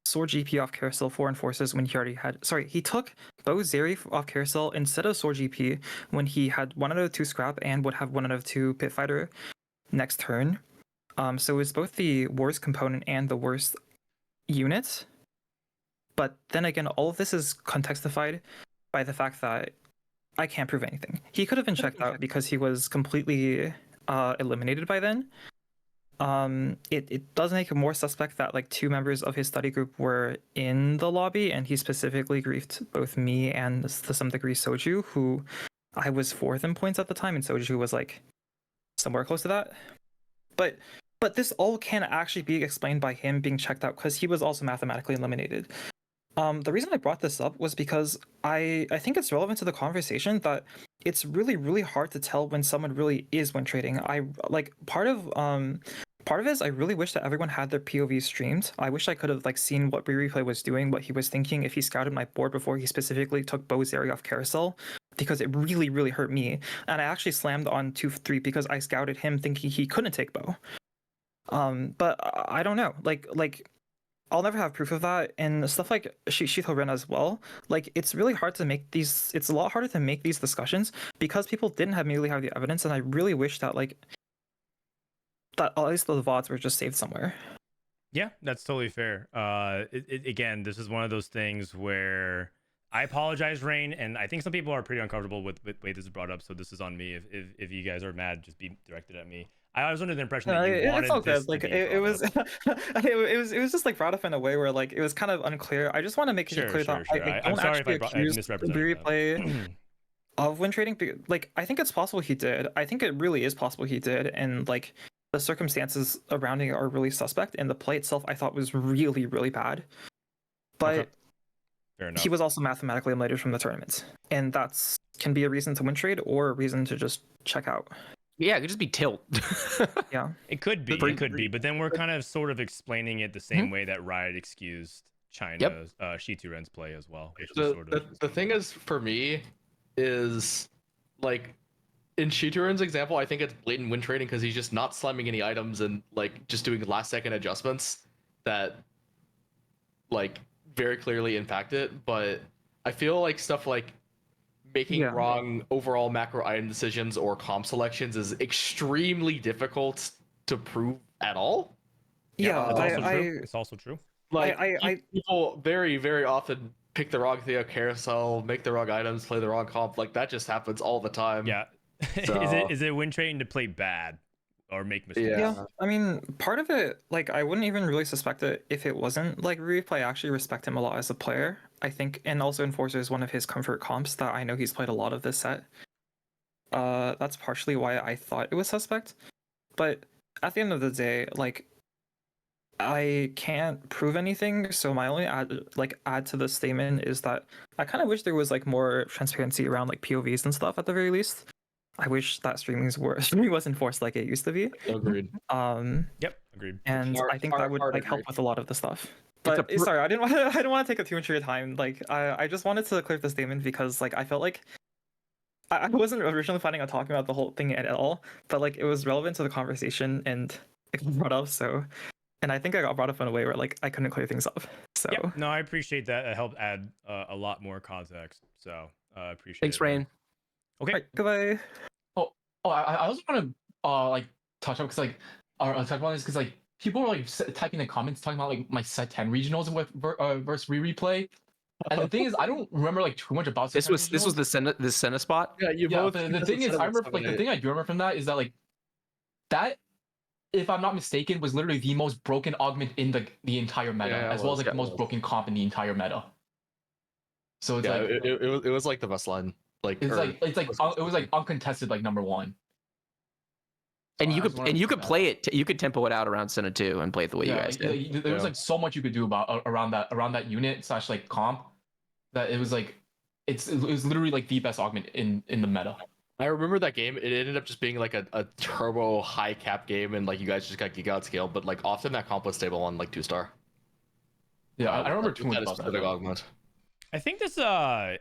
Sword GP off Carousel for enforcers when he already had. Sorry, he took Bo Zeri off Carousel instead of Sword GP when he had 1 out of 2 scrap and would have 1 out of 2 pit fighter next turn. So it was both the worst component and the worst unit. But then again, all of this is contextified by the fact that I can't prove anything. He could have been checked out because he was completely eliminated by then. It does make it more suspect that like 2 members of his study group were in the lobby, and he specifically griefed both me and to some degree Soju, who I was 4th in points at the time, and Soju was like somewhere close to that. But this all can actually be explained by him being checked out because he was also mathematically eliminated. The reason I brought this up was because I think it's relevant to the conversation that it's really, really hard to tell when someone really is win trading. I like part of it is I really wish that everyone had their POV streamed. I wish I could have like seen what Replay was doing, what he was thinking, if he scouted my board before he specifically took Bo Zeri off Carousel, because it really, really hurt me. And I actually slammed on 2-3 because I scouted him thinking he couldn't take Bo. But I don't know. Like I'll never have proof of that, and stuff like Shito Ren as well. Like it's really hard to make these. It's a lot harder to make these discussions because people didn't immediately have the evidence, and I really wish that that at least the VODs were just saved somewhere. Yeah, that's totally fair. Again, this is one of those things where I apologize, Rain, and I think some people are pretty uncomfortable with the way this is brought up. So this is on me. If you guys are mad, just be directed at me. I was under the impression that you wanted it's all this good. Like to be it was, brought up. it was just like brought up in a way where like it was kind of unclear. I just want to make it clear that I I'm don't sorry actually if I accuse misrepresented Replay of win trading. Like I think it's possible he did. I think it really is possible he did, and like the circumstances surrounding it are really suspect. And the play itself, I thought was really, really bad. But Okay. Fair enough. he was also mathematically eliminated from the tournament, and that's can be a reason to win trade or a reason to just check out. Yeah, it could just be tilt. Yeah, It could be, but then we're kind of sort of explaining it the same way that Riot excused China's Shitu Ren's play as well. Which is sort of The thing is, for me, is like in Shituren's example, I think it's blatant win trading because he's just not slamming any items and like just doing last second adjustments that like very clearly impact it. But I feel like stuff like making wrong overall macro item decisions or comp selections is extremely difficult to prove at all. yeah. It's also true. Like people very, very often pick the wrong thing on carousel, make the wrong items, play the wrong comp. Like that just happens all the time. Yeah. So... is it win trading to play bad or make mistakes? Yeah, I mean, part of it, like, I wouldn't even really suspect it if it wasn't. Like, Replay, I actually respect him a lot as a player, I think, and also Enforcer is one of his comfort comps that I know he's played a lot of this set. That's partially why I thought it was suspect. But at the end of the day, like, I can't prove anything, so my only add to the statement is that I kind of wish there was, like, more transparency around, like, POVs and stuff at the very least. I wish that streaming was enforced like it used to be. Agreed. Yep, agreed. And I think that would like help with a lot of the stuff. But sorry, I didn't want to take up too much of your time. Like I just wanted to clear up the statement because like I felt like I wasn't originally planning on talking about the whole thing at all, but like it was relevant to the conversation and it got brought up. So, and I think I got brought up in a way where like I couldn't clear things up. So yep. No, I appreciate that. It helped add a lot more context. So I appreciate Thanks, it. Rain. Okay. Right, goodbye. I also want to like touch up because like touch upon this because like people are like typing in the comments talking about like my set 10 regionals with versus replay, And the thing is, I don't remember like too much about This was regionals. the Senna spot. Yeah, you Yeah, both. the thing is, I remember like the thing I do remember from that is that like that, if I'm not mistaken, was literally the most broken augment in the entire meta, Yeah, it as well as was, like the most broken comp in the entire meta. So it's Yeah, like it was like the best line. Like it's or- like it was like uncontested like number one. And So you I just could wanted to bring that play up. it. You could tempo it out around Senna too, and play it the way you Yeah, guys did. there was Yeah. like so much you could do about around that unit / like comp, that it was like it was literally like the best augment in the meta. I remember that game. It ended up just being like a turbo high cap game, and like you guys just got geek out scale. But like often that comp was stable on like 2-star. Yeah, I don't remember With too much that about that. specific though. augment. I think this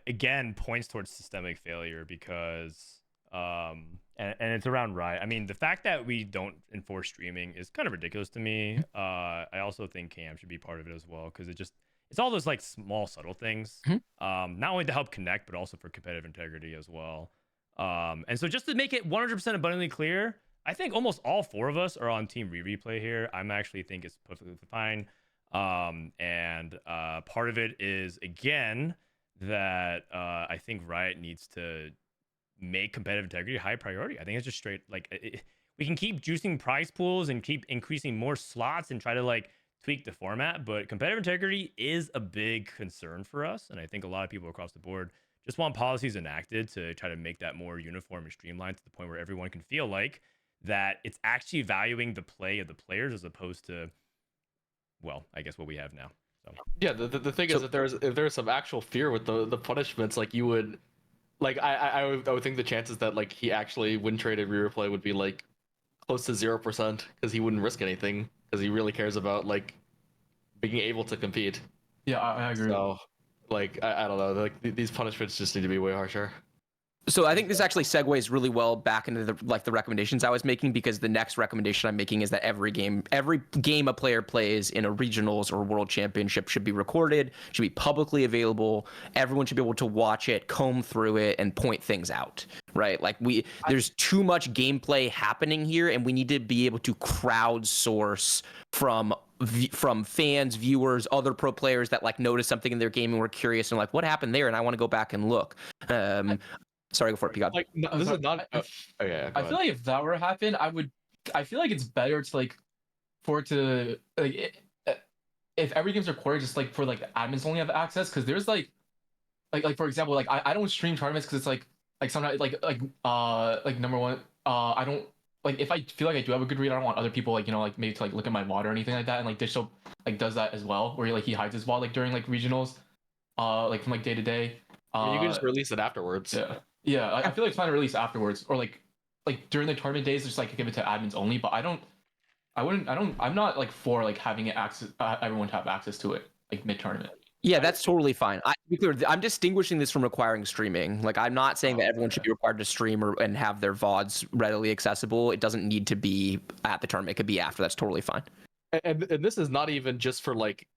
again points towards systemic failure because and it's around Riot. I mean, the fact that we don't enforce streaming is kind of ridiculous to me. I also think cam should be part of it as well because it's all those like small subtle things. Not only to help connect but also for competitive integrity as well. And so just to make it 100% abundantly clear, I think almost all four of us are on team replay here. I'm actually think it's perfectly fine. And part of it is again that I think Riot needs to make competitive integrity a high priority. I think it's just straight like we can keep juicing prize pools and keep increasing more slots and try to like tweak the format, but competitive integrity is a big concern for us, and I think a lot of people across the board just want policies enacted to try to make that more uniform and streamlined to the point where everyone can feel like that it's actually valuing the play of the players as opposed to, well, I guess what we have now. So Yeah, the thing is that if there's some actual fear with the punishments, like you would, like I would think the chances that like he actually wouldn't trade a replay would be like close to 0% because he wouldn't risk anything because he really cares about like being able to compete. Yeah, I agree. So like I don't know, like these punishments just need to be way harsher. So I think this actually segues really well back into the recommendations I was making, because the next recommendation I'm making is that every game a player plays in a regionals or world championship should be recorded, should be publicly available. Everyone should be able to watch it, comb through it, and point things out. Right? Like there's too much gameplay happening here, and we need to be able to crowdsource from fans, viewers, other pro players that like notice something in their game and were curious and like, what happened there? And I want to go back and look. Sorry, go for it, Peacock. Like no, this is not. Okay, I feel like if that were to happen, I feel like it's better to like for it to like if every game's recorded, just like for like admins only have access, because there's like for example, like I don't stream tournaments because it's like sometimes like number one, I don't like if I feel like I do have a good read, I don't want other people like like maybe to like look at my VOD or anything like that, and like Dishsoap like does that as well, where like he hides his VOD like during like regionals, like from like day to day. I mean, you can just release it afterwards. Yeah, I feel like it's fine to release afterwards, or like during the tournament days, just like give it to admins only. But I'm not like for like having it access, everyone to have access to it like mid tournament. Yeah, that's totally fine. To be clear, I'm distinguishing this from requiring streaming. Like, I'm not saying that everyone should be required to stream and have their VODs readily accessible. It doesn't need to be at the tournament. It could be after. That's totally fine. And this is not even just for like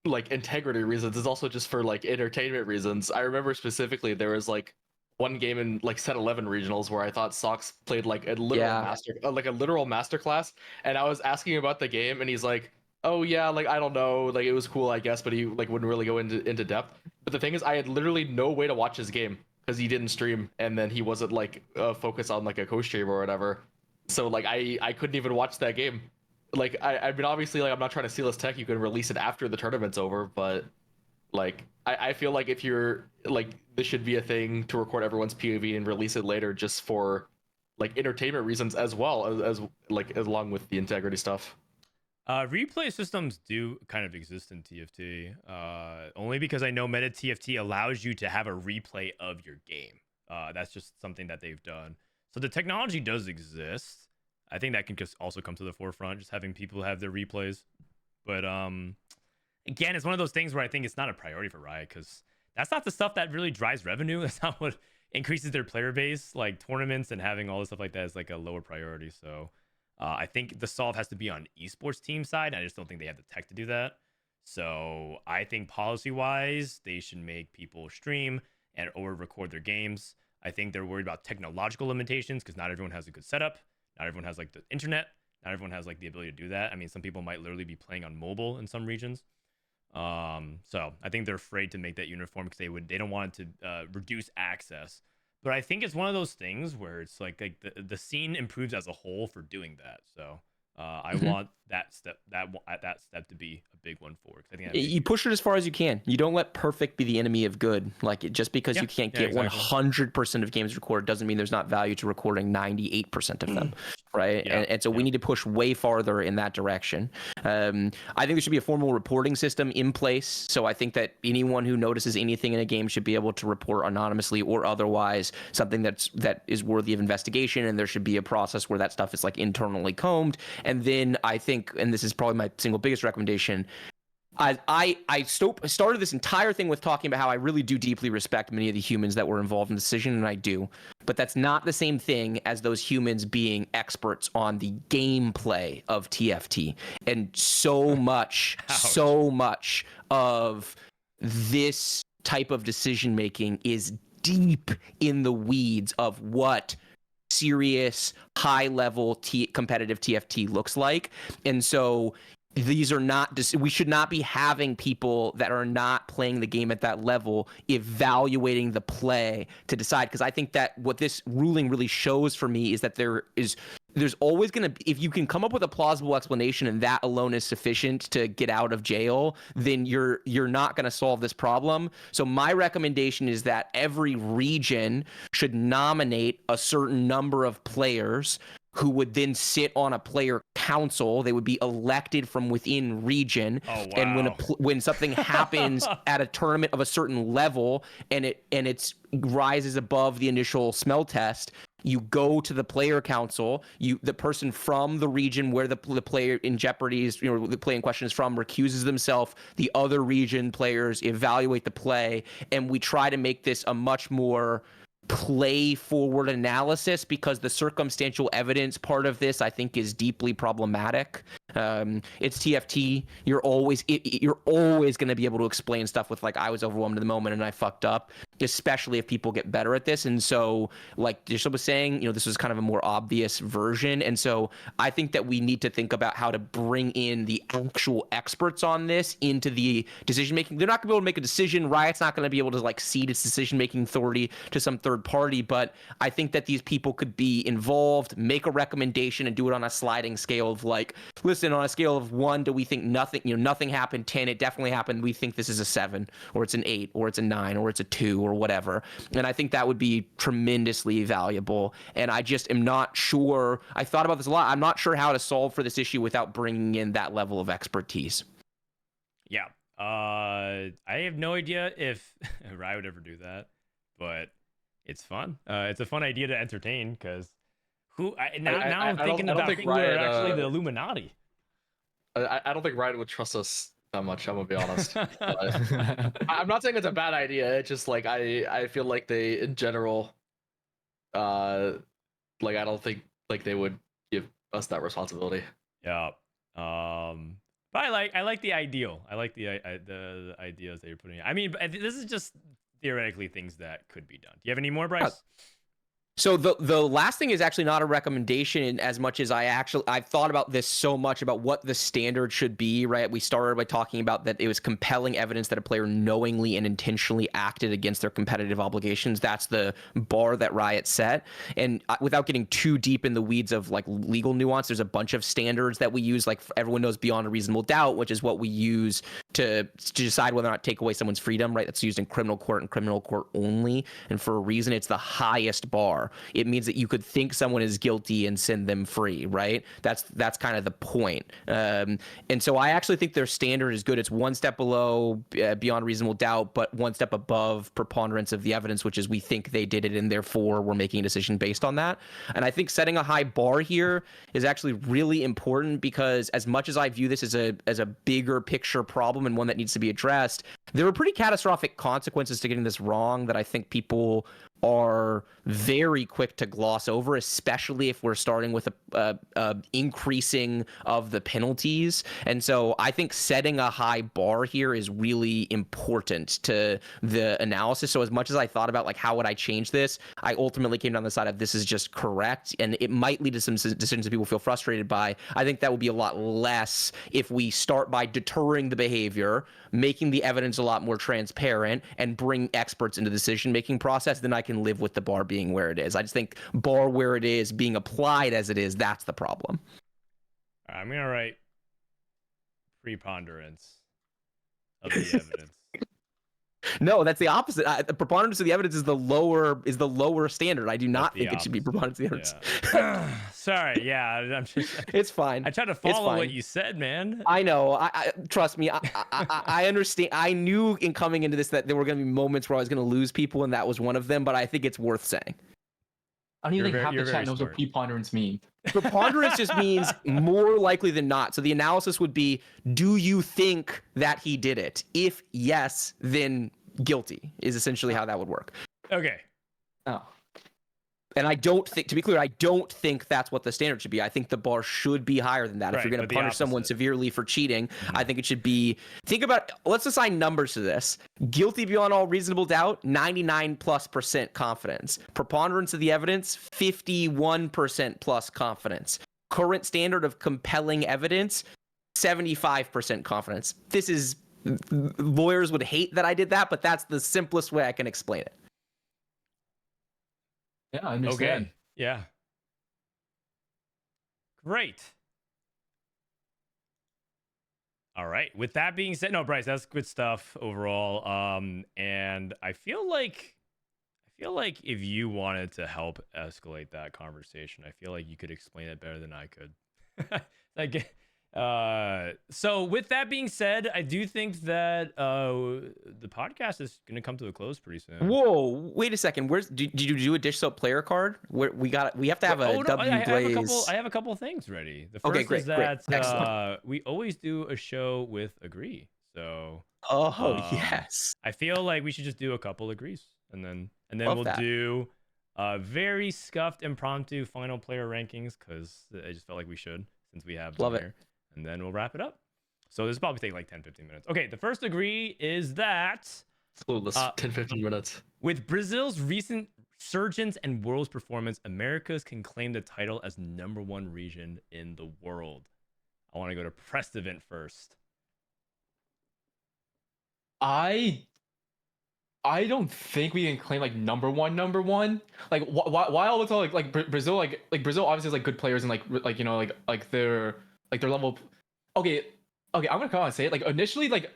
integrity reasons. It's also just for like entertainment reasons. I remember specifically there was like one game in like set 11 regionals where I thought Sox played like a literal masterclass, and I was asking about the game, and he's like, "Oh yeah, like I don't know, like it was cool, I guess," but he like wouldn't really go into depth. But the thing is, I had literally no way to watch his game because he didn't stream, and then he wasn't like focused on like a co-stream or whatever. So like I couldn't even watch that game. Like I mean, obviously, like I'm not trying to steal his tech. You can release it after the tournament's over, but like I feel like if you're like, this should be a thing to record everyone's POV and release it later, just for like entertainment reasons as well as like along with the integrity stuff. Replay systems do kind of exist in TFT, only because I know meta TFT allows you to have a replay of your game. That's just something that they've done. So the technology does exist. I think that can just also come to the forefront, just having people have their replays. But again, it's one of those things where I think it's not a priority for Riot, because that's not the stuff that really drives revenue. That's not what increases their player base. Like tournaments and having all this stuff like that is like a lower priority. So I think the solve has to be on esports team side. I just don't think they have the tech to do that. So I think policy-wise, they should make people stream or record their games. I think they're worried about technological limitations because not everyone has a good setup. Not everyone has like the internet. Not everyone has like the ability to do that. I mean, some people might literally be playing on mobile in some regions. So I think they're afraid to make that uniform because they don't want it to reduce access. But I think it's one of those things where it's like the scene improves as a whole for doing that. So I want that step to be a big one for it. I think that'd be You push it as far as you can. You don't let perfect be the enemy of good. Like just because you can't get exactly. 100% of games recorded doesn't mean there's not value to recording 98% of them, right? And so we need to push way farther in that direction. I think there should be a formal reporting system in place. So I think that anyone who notices anything in a game should be able to report anonymously or otherwise something that is worthy of investigation. And there should be a process where that stuff is like internally combed. And then I think, and this is probably my single biggest recommendation, I started this entire thing with talking about how I really do deeply respect many of the humans that were involved in the decision, and I do. But that's not the same thing as those humans being experts on the gameplay of TFT. And so much of this type of decision making is deep in the weeds of what serious, high-level competitive TFT looks like. And so these are not, we should not be having people that are not playing the game at that level evaluating the play to decide. Because I think that what this ruling really shows for me is that there's always going to be, if you can come up with a plausible explanation and that alone is sufficient to get out of jail, then you're not going to solve this problem. So my recommendation is that every region should nominate a certain number of players who would then sit on a player council. They would be elected from within region. Oh, wow. And when something happens at a tournament of a certain level and it rises above the initial smell test, you go to the player council. The person from the region where the player in jeopardy is, the play in question is from, recuses themselves. The other region players evaluate the play, and we try to make this a much more play forward analysis, because the circumstantial evidence part of this I think is deeply problematic. It's TFT. You're always going to be able to explain stuff with like, I was overwhelmed in the moment and I fucked up, especially if people get better at this. And so like Dishsoap was saying, this was kind of a more obvious version. And so I think that we need to think about how to bring in the actual experts on this into the decision making. They're not going to be able to make a decision. Riot's not going to be able to like cede its decision making authority to some third party, but I think that these people could be involved, make a recommendation, and do it on a sliding scale of like, listen, on a scale of 1, do we think nothing happened, 10, it definitely happened, we think this is a 7, or it's an 8, or it's a 9, or it's a 2, or whatever. And I think that would be tremendously valuable. And I just am not sure, I thought about this a lot, I'm not sure how to solve for this issue without bringing in that level of expertise. Yeah. I have no idea if Riot would ever do that, but it's fun. It's a fun idea to entertain, because I'm thinking about people who are actually the Illuminati. I don't think Riot would trust us that much, I'm gonna be honest. I'm not saying it's a bad idea. It's just like I feel like they, in general, like I don't think like they would give us that responsibility. Yeah. But I like the ideal. I like the ideas that you're putting in. I mean, this is just theoretically things that could be done. Do you have any more, Bryce? So the last thing is actually not a recommendation as much as I've thought about this so much about what the standard should be, right? We started by talking about that it was compelling evidence that a player knowingly and intentionally acted against their competitive obligations. That's the bar that Riot set. And without getting too deep in the weeds of like legal nuance, there's a bunch of standards that we use, like everyone knows beyond a reasonable doubt, which is what we use to decide whether or not to take away someone's freedom, right? That's used in criminal court and criminal court only. And for a reason, it's the highest bar. It means that you could think someone is guilty and send them free, right? That's kind of the point. And so I actually think their standard is good. It's one step below beyond reasonable doubt, but one step above preponderance of the evidence, which is we think they did it and therefore we're making a decision based on that. And I think setting a high bar here is actually really important, because as much as I view this as a bigger picture problem and one that needs to be addressed, there are pretty catastrophic consequences to getting this wrong that I think people are very quick to gloss over, especially if we're starting with a increasing of the penalties. And so I think setting a high bar here is really important to the analysis. So as much as I thought about like how would I change this, I ultimately came down the side of this is just correct, and it might lead to some decisions that people feel frustrated by. I think that would be a lot less if we start by deterring the behavior, making the evidence a lot more transparent, and bring experts into the decision-making process. Then I can live with the bar being where it is. I just think bar where it is being applied as it is, that's the problem. I'm gonna write preponderance of the evidence. No, that's the opposite. The preponderance of the evidence is the lower standard. I do not think it should be preponderance of the evidence. Yeah. Sorry, yeah, I'm just. It's fine. I tried to follow what you said, man. I know. I trust me. I understand. I knew in coming into this that there were going to be moments where I was going to lose people, and that was one of them. But I think it's worth saying. I don't even think half the chat knows what preponderance means. Preponderance just means more likely than not. So the analysis would be, do you think that he did it? If yes, then guilty is essentially how that would work. Okay. Oh. And I don't think, to be clear, I don't think that's what the standard should be. I think the bar should be higher than that. If you're going to punish someone severely for cheating, I think it should be, think about, let's assign numbers to this. Guilty beyond all reasonable doubt, 99+% confidence. Preponderance of the evidence, 51% plus confidence. Current standard of compelling evidence, 75% confidence. This is, lawyers would hate that I did that, but that's the simplest way I can explain it. Yeah, I understand. Okay. Yeah. Great. All right. With that being said, no, Bryce, that's good stuff overall. And I feel like if you wanted to help escalate that conversation, I feel like you could explain it better than I could. So with that being said, I do think that the podcast is going to come to a close pretty soon. Whoa, wait a second. Did you do a Dishsoap player card? We have to have a Blaze. I have a couple of things ready. The first is that we always do a show with Agree. So yes. I feel like we should just do a couple Agrees, and then we'll do very scuffed impromptu final player rankings, because I just felt like we should, since we have them here. And then we'll wrap it up. So this will probably take like 10-15 minutes. Okay, the first Agree is that clueless 10-15 minutes. With Brazil's recent resurgence and World's performance, Americas can claim the title as #1 region in the world. I want to go to Prestivent first. I don't think we can claim like number one. Like why all the time like Brazil like Brazil obviously has like good players and like you know like their level. Okay, I'm gonna come out and say it. Like initially, like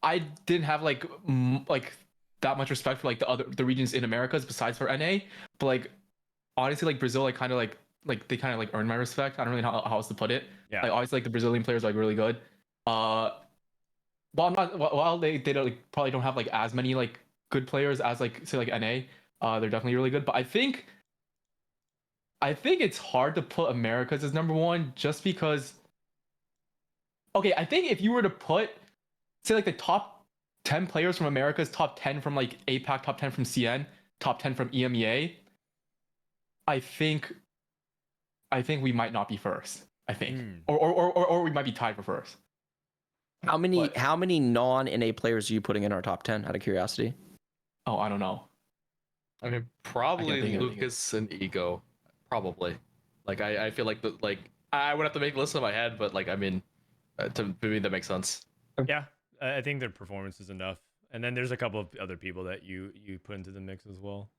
I didn't have like that much respect for like the regions in Americas besides for NA. But like honestly, like Brazil like kind of like they kind of like earned my respect. I don't really know how else to put it. Yeah. Like obviously like the Brazilian players are like really good. While they don't, like, probably don't have like as many like good players as like say like NA. They're definitely really good. But I think it's hard to put Americas as #1 just because. Okay, I think if you were to put, say, like the top 10 players from Americas, top 10 from like APAC, top 10 from CN, top 10 from EMEA, I think we might not be first. I think, or we might be tied for first. How many non-NA players are you putting in our top 10? Out of curiosity. Oh, I don't know. I mean, probably Lucas and Ego. Probably. Like I feel like I would have to make a list in my head, but like I mean. To me, that makes sense. Yeah, I think their performance is enough. And then there's a couple of other people that you put into the mix as well.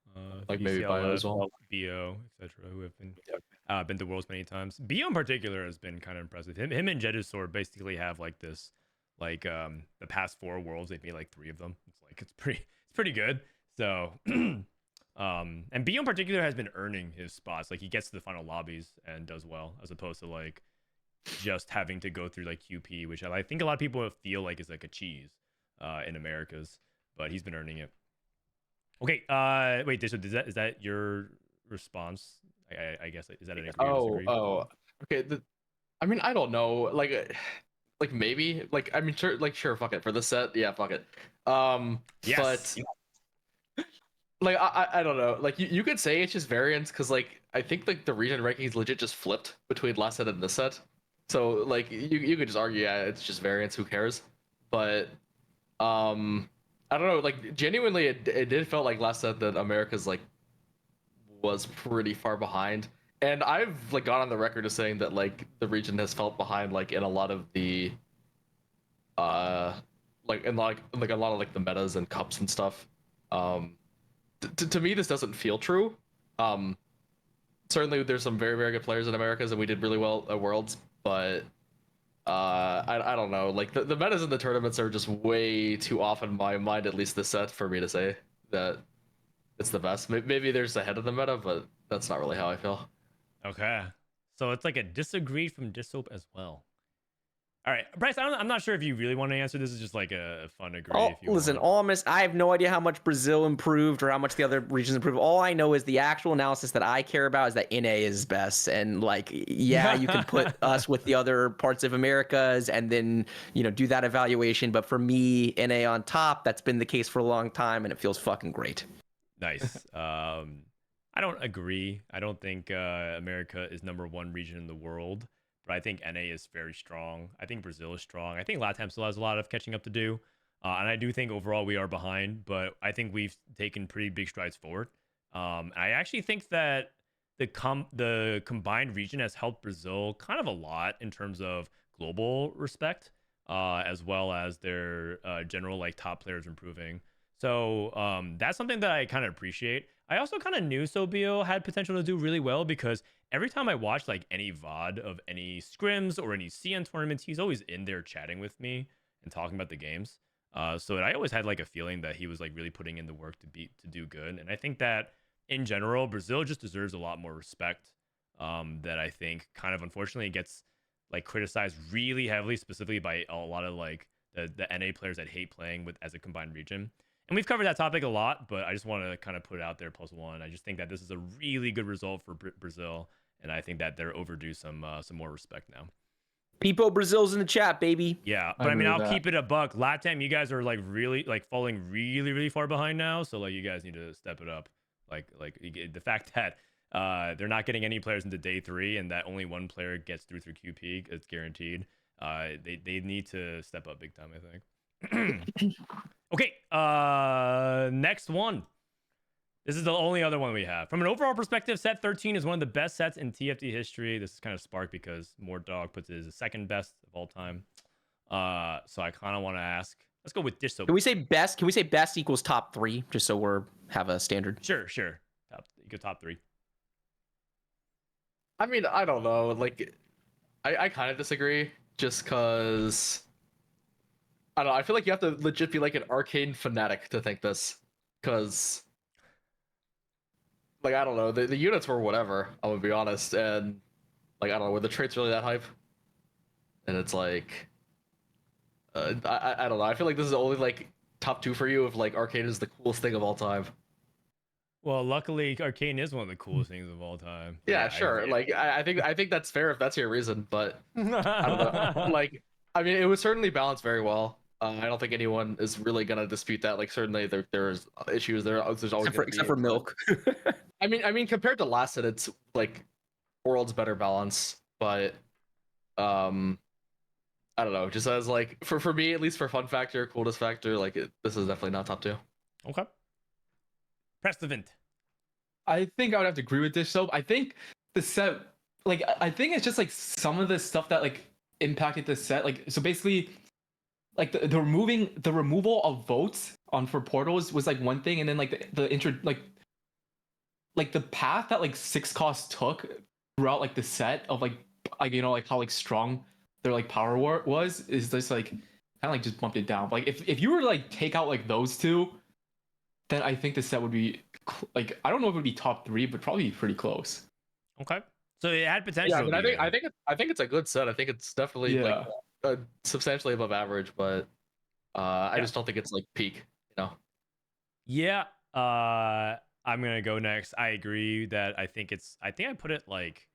Like maybe Bio as well. Bo, etc., who have been to Worlds many times. Bo in particular has been kind of impressive. Him and Jedusor basically have like this, like the past 4 Worlds, they've made like 3 of them. It's pretty good. So, and Bo in particular has been earning his spots. Like he gets to the final lobbies and does well, as opposed to like just having to go through like QP, which I think a lot of people feel like is like a cheese in Americas, but he's been earning it. Okay, wait, Dishsoap, is that your response? I guess, is that an agree or disagree? Okay. I mean, I don't know. Like maybe. Like I mean, sure. Fuck it for the set. Yeah, fuck it. Yes. But like I don't know. Like you could say it's just variance because like I think like the region rankings legit just flipped between last set and this set. So like you could just argue, yeah, it's just variance. Who cares? But I don't know. Like genuinely, it did felt like last set that America's like was pretty far behind. And I've like gone on the record as saying that like the region has felt behind like in a lot of the like in like a lot of like the metas and cups and stuff. To me this doesn't feel true. Um Certainly there's some very very good players in Americas and we did really well at Worlds, but I don't know. Like the metas in the tournaments are just way too off in my mind, at least this set, for me to say that it's the best. Maybe there's the head of the meta, but that's not really how I feel. Okay. So it's like a disagreed from Dishsoap as well. All right, Bryce, I'm not sure if you really want to answer. This is just like a fun agree. Oh, If you listen, want. I have no idea how much Brazil improved or how much the other regions improved. All I know is the actual analysis that I care about is that NA is best. And like, yeah, you can put us with the other parts of Americas and then, you know, do that evaluation. But for me, NA on top, that's been the case for a long time and it feels fucking great. Nice. I don't agree. I don't think America is #1 region in the world, but I think NA is very strong. I think Brazil is strong. I think LATAM still has a lot of catching up to do. And I do think overall we are behind, but I think we've taken pretty big strides forward. I actually think that the combined region has helped Brazil kind of a lot in terms of global respect, as well as their general like top players improving. So that's something that I kind of appreciate. I also kind of knew Sobio had potential to do really well because every time I watch like any VOD of any scrims or any CN tournaments, he's always in there chatting with me and talking about the games. So I always had like a feeling that he was like really putting in the work to do good. And I think that in general, Brazil just deserves a lot more respect. That I think kind of unfortunately gets like criticized really heavily, specifically by a lot of like the NA players that hate playing with as a combined region. And we've covered that topic a lot, but I just want to kind of put it out there, +1. I just think that this is a really good result for Brazil, and I think that they're overdue some more respect now. Pipo Brazil's in the chat, baby. Yeah, but I mean, I'll keep it a buck. LATAM, you guys are like really like falling really really far behind now, so like you guys need to step it up. Like the fact that they're not getting any players into day 3 and that only one player gets through QP, it's guaranteed. They need to step up big time, I think. Okay, next one. This is the only other one we have. From an overall perspective, set 13 is one of the best sets in TFT history. This is kind of sparked because Mordog puts it as the second best of all time. So I kind of want to ask. Let's go with Dishsoap. Can we say best? Can we say best equals top 3, just so we're have a standard? Sure. You go top 3. I mean, I don't know. Like, I kind of disagree just because I don't know. I feel like you have to legit be like an Arcane fanatic to think this, because like I don't know, the units were whatever. I'm gonna be honest, and like I don't know, were the traits really that hype? And it's like, I don't know. I feel like this is only like top 2 for you if like Arcane is the coolest thing of all time. Well, luckily, Arcane is one of the coolest things of all time. Yeah, sure. I think that's fair if that's your reason, but I don't know. Like, I mean, it was certainly balanced very well. I don't think anyone is really gonna dispute that. Like, certainly there's issues there. There's always Except for milk. I mean, compared to last set, it's like world's better balance, but I don't know. Just as like for me, at least for fun factor, coolest factor, like this is definitely not top 2. Okay. Prestivent. I think I would have to agree with Dishsoap. I think the set, like, I think it's just like some of the stuff that like impacted the set. Like, so basically, like the removal of votes on for portals was like one thing, and then like like the path that like 6 cost took throughout like the set of like you know like how like strong their like power war was is just like kind of like just bumped it down. Like if you were to like take out like those two, then I think the set would be like, I don't know if it would be top 3, but probably pretty close. Okay. So it had potential. Yeah, but I think it's a good set. I think it's definitely like substantially above average, but I just don't think it's like peak, you know. Yeah. I'm gonna go next. I agree that I think I put it like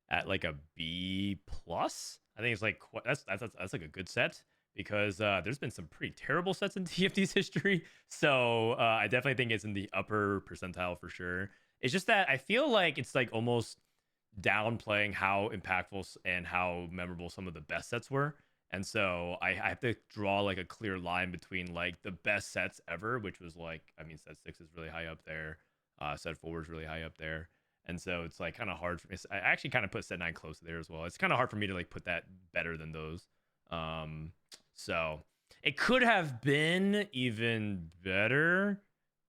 at like a B plus. I think it's like that's like a good set. because there's been some pretty terrible sets in TFT's history. So I definitely think it's in the upper percentile for sure. It's just that I feel like it's like almost downplaying how impactful and how memorable some of the best sets were. And so I have to draw like a clear line between like the best sets ever, which was like, I mean, set 6 is really high up there. Set 4 is really high up there. And so it's like kind of hard for me. I actually kind of put set 9 close to there as well. It's kind of hard for me to like put that better than those. So it could have been even better,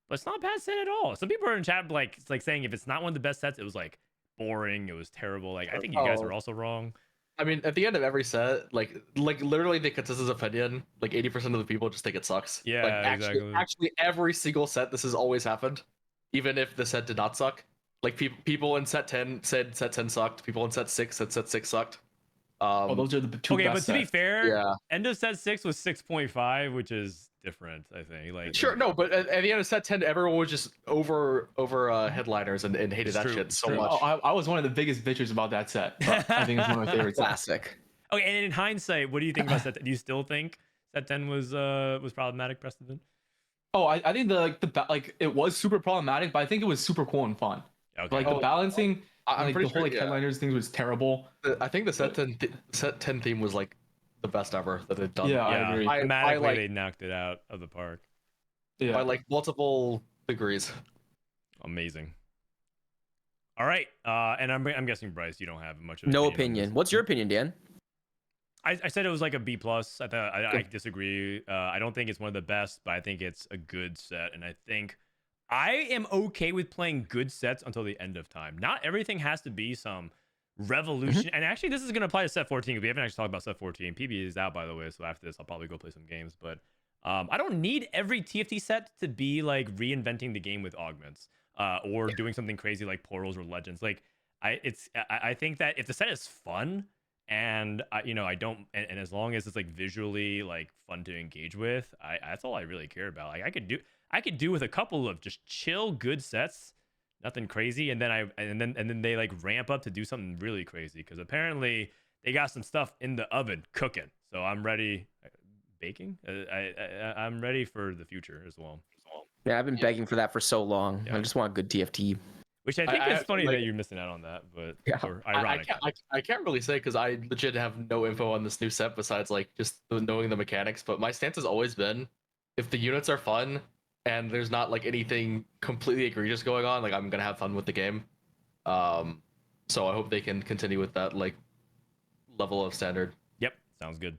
but it's not a bad set at all. Some people are in chat like it's like saying if it's not one of the best sets, it was like boring, it was terrible. Like I think you guys are also wrong. I mean, at the end of every set, like literally the consensus opinion, like 80% of the people just think it sucks. Yeah, like, exactly. Actually, every single set, this has always happened, even if the set did not suck. Like people in set 10 said set 10 sucked. People in set 6 said set 6 sucked. Those are the two okay, best but to be sets. fair, Yeah. end of set 6 was 6.5, which is different, I think. Like Sure, no, but at the end of set 10, everyone was just over headliners and hated It's that true, shit it's so true. much. Oh, I was one of the biggest bitches about that set. But I think it's one of my favorite sets. Classic. Okay, and in hindsight, what do you think about set 10? Do you still think set 10 was problematic, Prestivent? Oh, I think it was super problematic, but I think it was super cool and fun. Okay. Like the balancing, I'm like pretty the whole sure, like headliners thing was terrible. I think the set 10 theme was like the best ever that they've done. Yeah, I agree. Thematically, like- they knocked it out of the park. Yeah. By like multiple degrees. Amazing. All right, and I'm guessing Bryce, you don't have much of an No on this. opinion. What's your opinion, Dan? I said it was like a B plus. I disagree. I don't think it's one of the best, but I think it's a good set, and I think I am okay with playing good sets until the end of time. Not everything has to be some revolution. And actually, this is going to apply to set 14 because we haven't actually talked about set 14. PB is out, by the way, so after this, I'll probably go play some games. But I don't need every TFT set to be like reinventing the game with augments or doing something crazy like portals or legends. Like I think that if the set is fun and I don't, and as long as it's like visually like fun to engage with, that's all I really care about. Like I could do with a couple of just chill good sets, nothing crazy, and then they like ramp up to do something really crazy because apparently they got some stuff in the oven cooking. So I'm ready. Baking. I'm ready for the future as well. Yeah, I've been begging for that for so long. Yeah. I just want a good TFT. Which I think is funny like- that you're missing out on that, but Yeah. or I ironic. I can't really say because I legit have no info on this new set besides like just knowing the mechanics. But my stance has always been, if the units are fun and there's not like anything completely egregious going on, like I'm gonna have fun with the game. So I hope they can continue with that like level of standard. Yep, sounds good.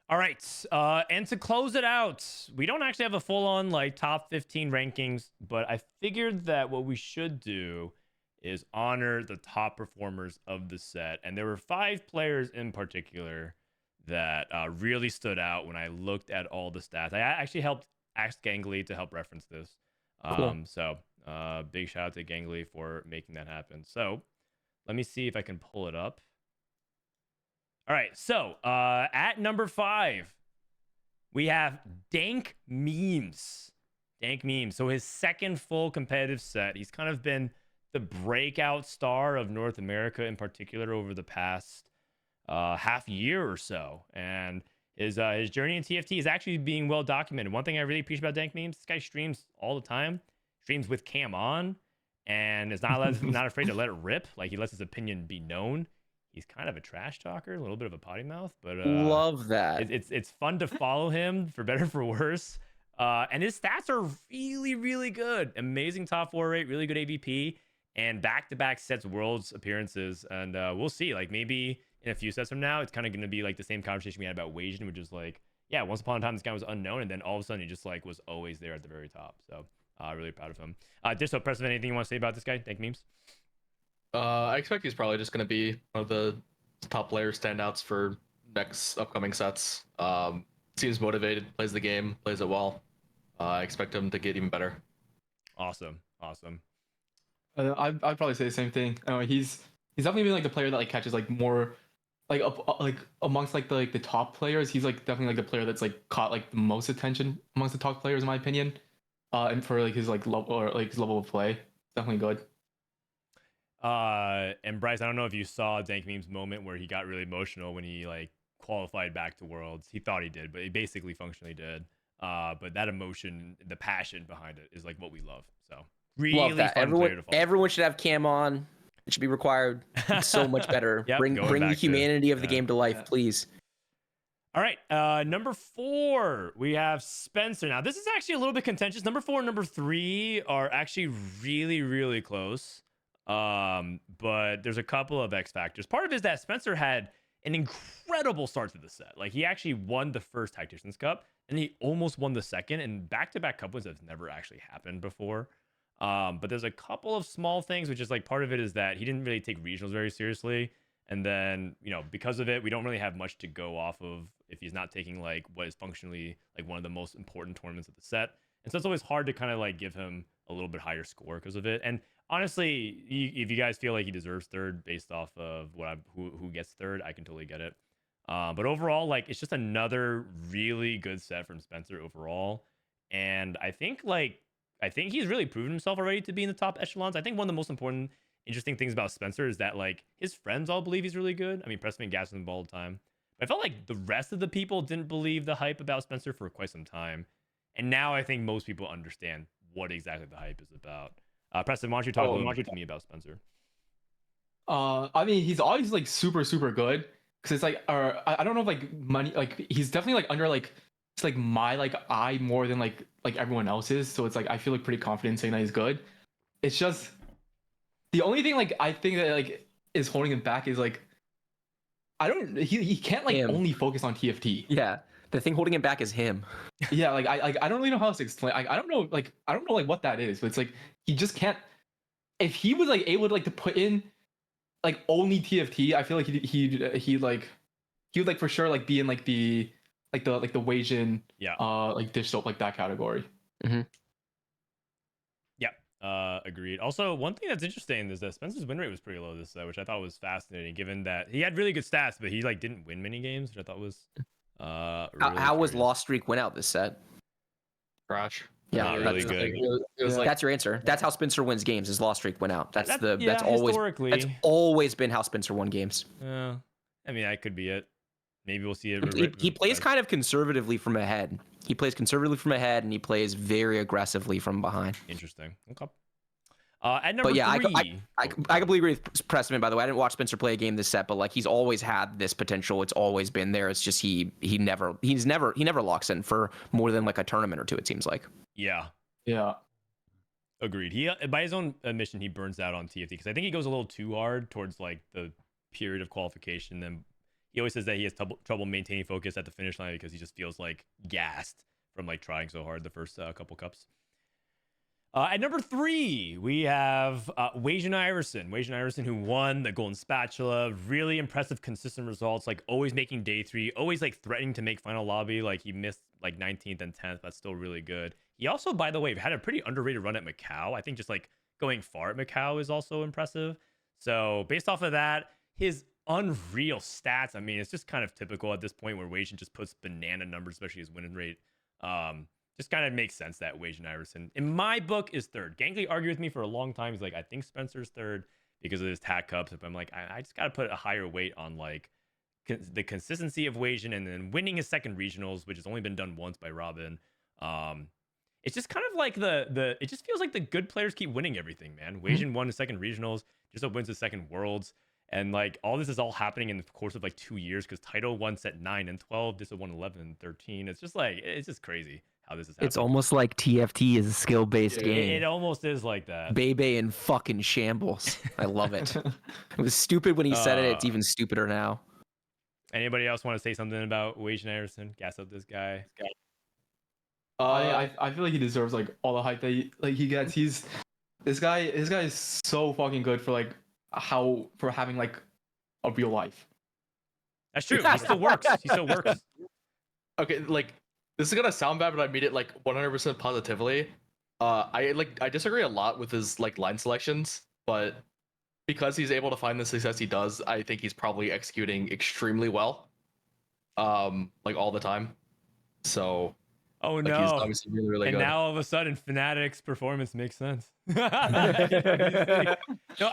All right, and to close it out, we don't actually have a full-on like top 15 rankings, but I figured that what we should do is honor the top performers of the set, and there were 5 players in particular that really stood out when I looked at all the stats. I actually helped ask Gangly to help reference this. Cool. So big shout out to Gangly for making that happen. So let me see if I can pull it up. All right, so at number 5, we have Dank Memes. Dank Memes. So his second full competitive set. He's kind of been the breakout star of North America in particular over the past half year or so. And his journey in TFT is actually being well documented. One thing I really appreciate about Dank Memes, this guy streams all the time, streams with cam on, and is not afraid to let it rip. Like he lets his opinion be known. He's kind of a trash talker, a little bit of a potty mouth, but Love that. it's fun to follow him for better or for worse. And his stats are really, really good. Amazing top 4 rate, really good AVP, and back-to-back sets worlds appearances. And we'll see. Like maybe in a few sets from now, it's kind of going to be like the same conversation we had about Wagen, which is like, yeah, once upon a time this guy was unknown, and then all of a sudden he just like was always there at the very top. So really proud of him. Dishsoap, Prestivent, anything you want to say about this guy? Dank Memes. I expect he's probably just going to be one of the top player standouts for next upcoming sets. Seems motivated, plays the game, plays it well. I expect him to get even better. Awesome. I'd probably say the same thing. He's definitely been like the player that like catches like more like like amongst like the top players. He's like definitely like the player that's like caught like the most attention amongst the top players in my opinion. And for like his like level or like his level of play, definitely good. And Bryce, I don't know if you saw Dank Meme's moment where he got really emotional when he like qualified back to Worlds. He thought he did, but he basically functionally did. But that emotion, the passion behind it is like what we love. So really Love that. fun player to follow. Everyone should have cam on. It should be required. It's so much better. Yep, bring going the back to- humanity of the yeah. game to life, Yeah. please. All right, number 4, we have Spencer. Now, this is actually a little bit contentious. Number 4 and number 3 are actually really, really close. But there's a couple of X factors. Part of it is that Spencer had an incredible start to the set. Like, he actually won the first Tactician's Cup, and he almost won the second, and back-to-back cup wins have never actually happened before. But there's a couple of small things, which is like part of it is that he didn't really take regionals very seriously. And then, you know, because of it, we don't really have much to go off of if he's not taking like what is functionally like one of the most important tournaments of the set. And so it's always hard to kind of like give him a little bit higher score because of it. And honestly, if you guys feel like he deserves third based off of who gets third, I can totally get it. But overall, like it's just another really good set from Spencer overall. And I think he's really proven himself already to be in the top echelons. I think one of the most important interesting things about Spencer is that like his friends all believe he's really good. I mean, Prestivent gassing the ball all the time. But I felt like the rest of the people didn't believe the hype about Spencer for quite some time. And now I think most people understand what exactly the hype is about. Preston, why don't you talk a little bit to me about Spencer? I mean, he's always like super, super good. Cause it's like, I don't know if like money, like he's definitely like under like, it's like my like eye more than like everyone else's. So it's like, I feel like pretty confident saying that he's good. It's just, the only thing like I think that like is holding him back is like he can't like only focus on TFT. Yeah, the thing holding him back is him. Yeah, like I don't really know how to explain. I don't know like what that is, but it's like he just can't. If he was like able to like to put in like only TFT, I feel like he would like for sure like be in like the Wajin like Dishsoap like that category. Mm-hmm. Agreed. Also, one thing that's interesting is that Spencer's win rate was pretty low this set, which I thought was fascinating, given that he had really good stats, but he like didn't win many games, which I thought was really How was curious. loss streak went out this set? Crash. Yeah, Not really good. It was like That's your answer. That's how Spencer wins games. His loss streak went out. That's historically. that's always been how Spencer won games. I mean, that could be it. Maybe we'll see it. He plays kind of conservatively from ahead. He plays conservatively from ahead, and he plays very aggressively from behind. Interesting. Okay. At number But yeah, 3. I completely agree with Prestivent, by the way. I didn't watch Spencer play a game this set, but like he's always had this potential. It's always been there. It's just he never locks in for more than like a tournament or two, it seems like. Yeah. Yeah. Agreed. He, by his own admission, he burns out on TFT because I think he goes a little too hard towards like the period of qualification. Then he always says that he has trouble maintaining focus at the finish line because he just feels like gassed from like trying so hard the first couple cups. At number 3, we have Wajin Iverson, who won the Golden Spatula. Really impressive, consistent results. Like always making day 3, always like threatening to make final lobby. Like he missed like 19th and 10th, but still really good. He also, by the way, had a pretty underrated run at Macau. I think just like going far at Macau is also impressive. So based off of that, his unreal stats. I mean, it's just kind of typical at this point where Wajin just puts banana numbers, especially his win rate. Just kind of makes sense that Wajin Iverson, in my book, is third. Gangly argued with me for a long time. He's like, I think Spencer's third because of his TAC cups. But I'm like, I just got to put a higher weight on like the consistency of Wajin and then winning his second regionals, which has only been done once by Robin. It's just kind of like it just feels like the good players keep winning everything, man. Wajin won his second regionals, just wins his second worlds. And like all this is all happening in the course of like 2 years because Taito won set 9 and 12, Dishsoap won 11 and 13. It's just crazy how this is happening. It's almost like TFT is a skill-based game. It almost is like that. Bebe in fucking shambles. I love it. It was stupid when he said it. It's even stupider now. Anybody else want to say something about Wajin Iverson? Gas up this guy. I feel like he deserves like all the hype that he gets. This guy is so fucking good for like for having like a real life. That's true. He still works. Okay, like this is gonna sound bad, but I mean it like 100% positively. I disagree a lot with his like line selections, but because he's able to find the success he does, I think he's probably executing extremely well. Like all the time. So oh like, no! he's obviously really, really and good. now all of a sudden, Fnatic's performance makes sense. No,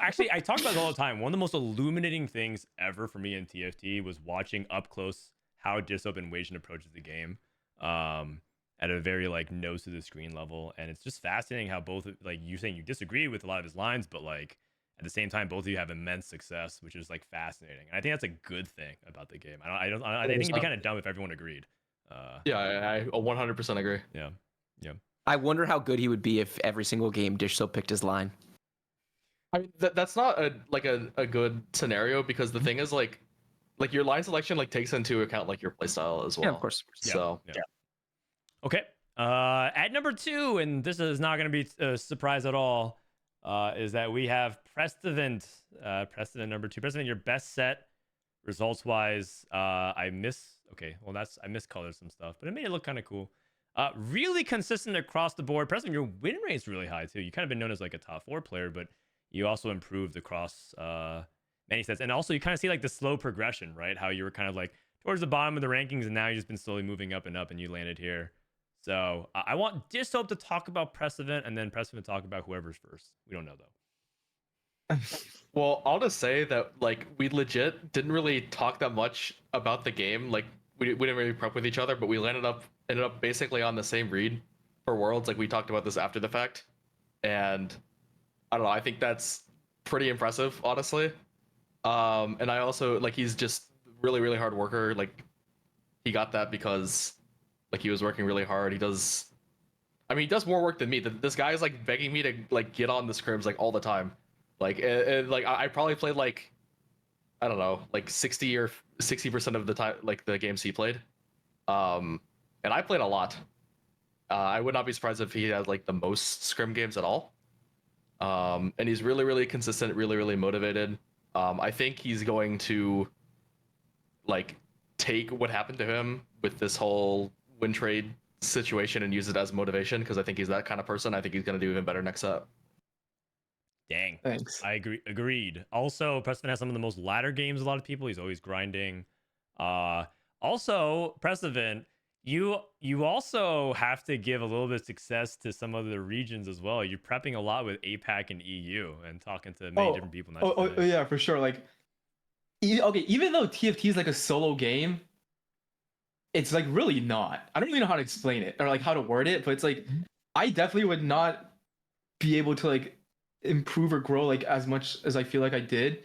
actually, I talk about it all the time. One of the most illuminating things ever for me in TFT was watching up close how Dishsoap and Wage approaches the game at a very like nose to the screen level. And it's just fascinating how both, like, you're saying you disagree with a lot of his lines, but like at the same time, both of you have immense success, which is like fascinating. And I think that's a good thing about the game. I think it'd be kind of dumb if everyone agreed. Yeah, I 100% agree. Yeah. I wonder how good he would be if every single game Dishsoap picked his line. I mean, that's not a good scenario, because the thing is like your line selection like takes into account like your playstyle as well. Yeah, of course. So yeah. Okay. At number 2, and this is not going to be a surprise at all, is that we have Prestivent. Prestivent number 2. Prestivent, your best set results wise. I miscolored some stuff, but it made it look kind of cool. Really consistent across the board. Prestivent, your win rate's really high too. You kind of been known as like a top 4 player, but you also improved across many sets. And also you kind of see like the slow progression, right? How you were kind of like towards the bottom of the rankings, and now you've just been slowly moving up, and you landed here. So I want Dishsoap to talk about Prestivent, and then Prestivent to talk about whoever's first. We don't know though. Well, I'll just say that like we legit didn't really talk that much about the game. Like we didn't really prep with each other, but we ended up basically on the same read for Worlds. Like we talked about this after the fact, and I don't know. I think that's pretty impressive, honestly. And I also like he's just really, really hard worker. Like he got that because like he was working really hard. He does more work than me. This guy is like begging me to like get on the scrims like all the time. Like and like I probably played like I don't know, like 60% of the time like the games he played. And I played a lot. I would not be surprised if he had like the most scrim games at all. And he's really, really consistent, really, really motivated. I think he's going to like take what happened to him with this whole win trade situation and use it as motivation, because I think he's that kind of person. I think he's going to do even better next set. Dang. Thanks. I agree. Agreed. Also, Preston has some of the most ladder games. A lot of people. He's always grinding. Also, Prestivent, you also have to give a little bit of success to some of the regions as well. You're prepping a lot with APAC and EU and talking to many different people. Yeah, for sure. Like, okay, even though TFT is like a solo game, it's like really not. I don't really know how to explain it or like how to word it, but it's like I definitely would not be able to like improve or grow like as much as I feel like I did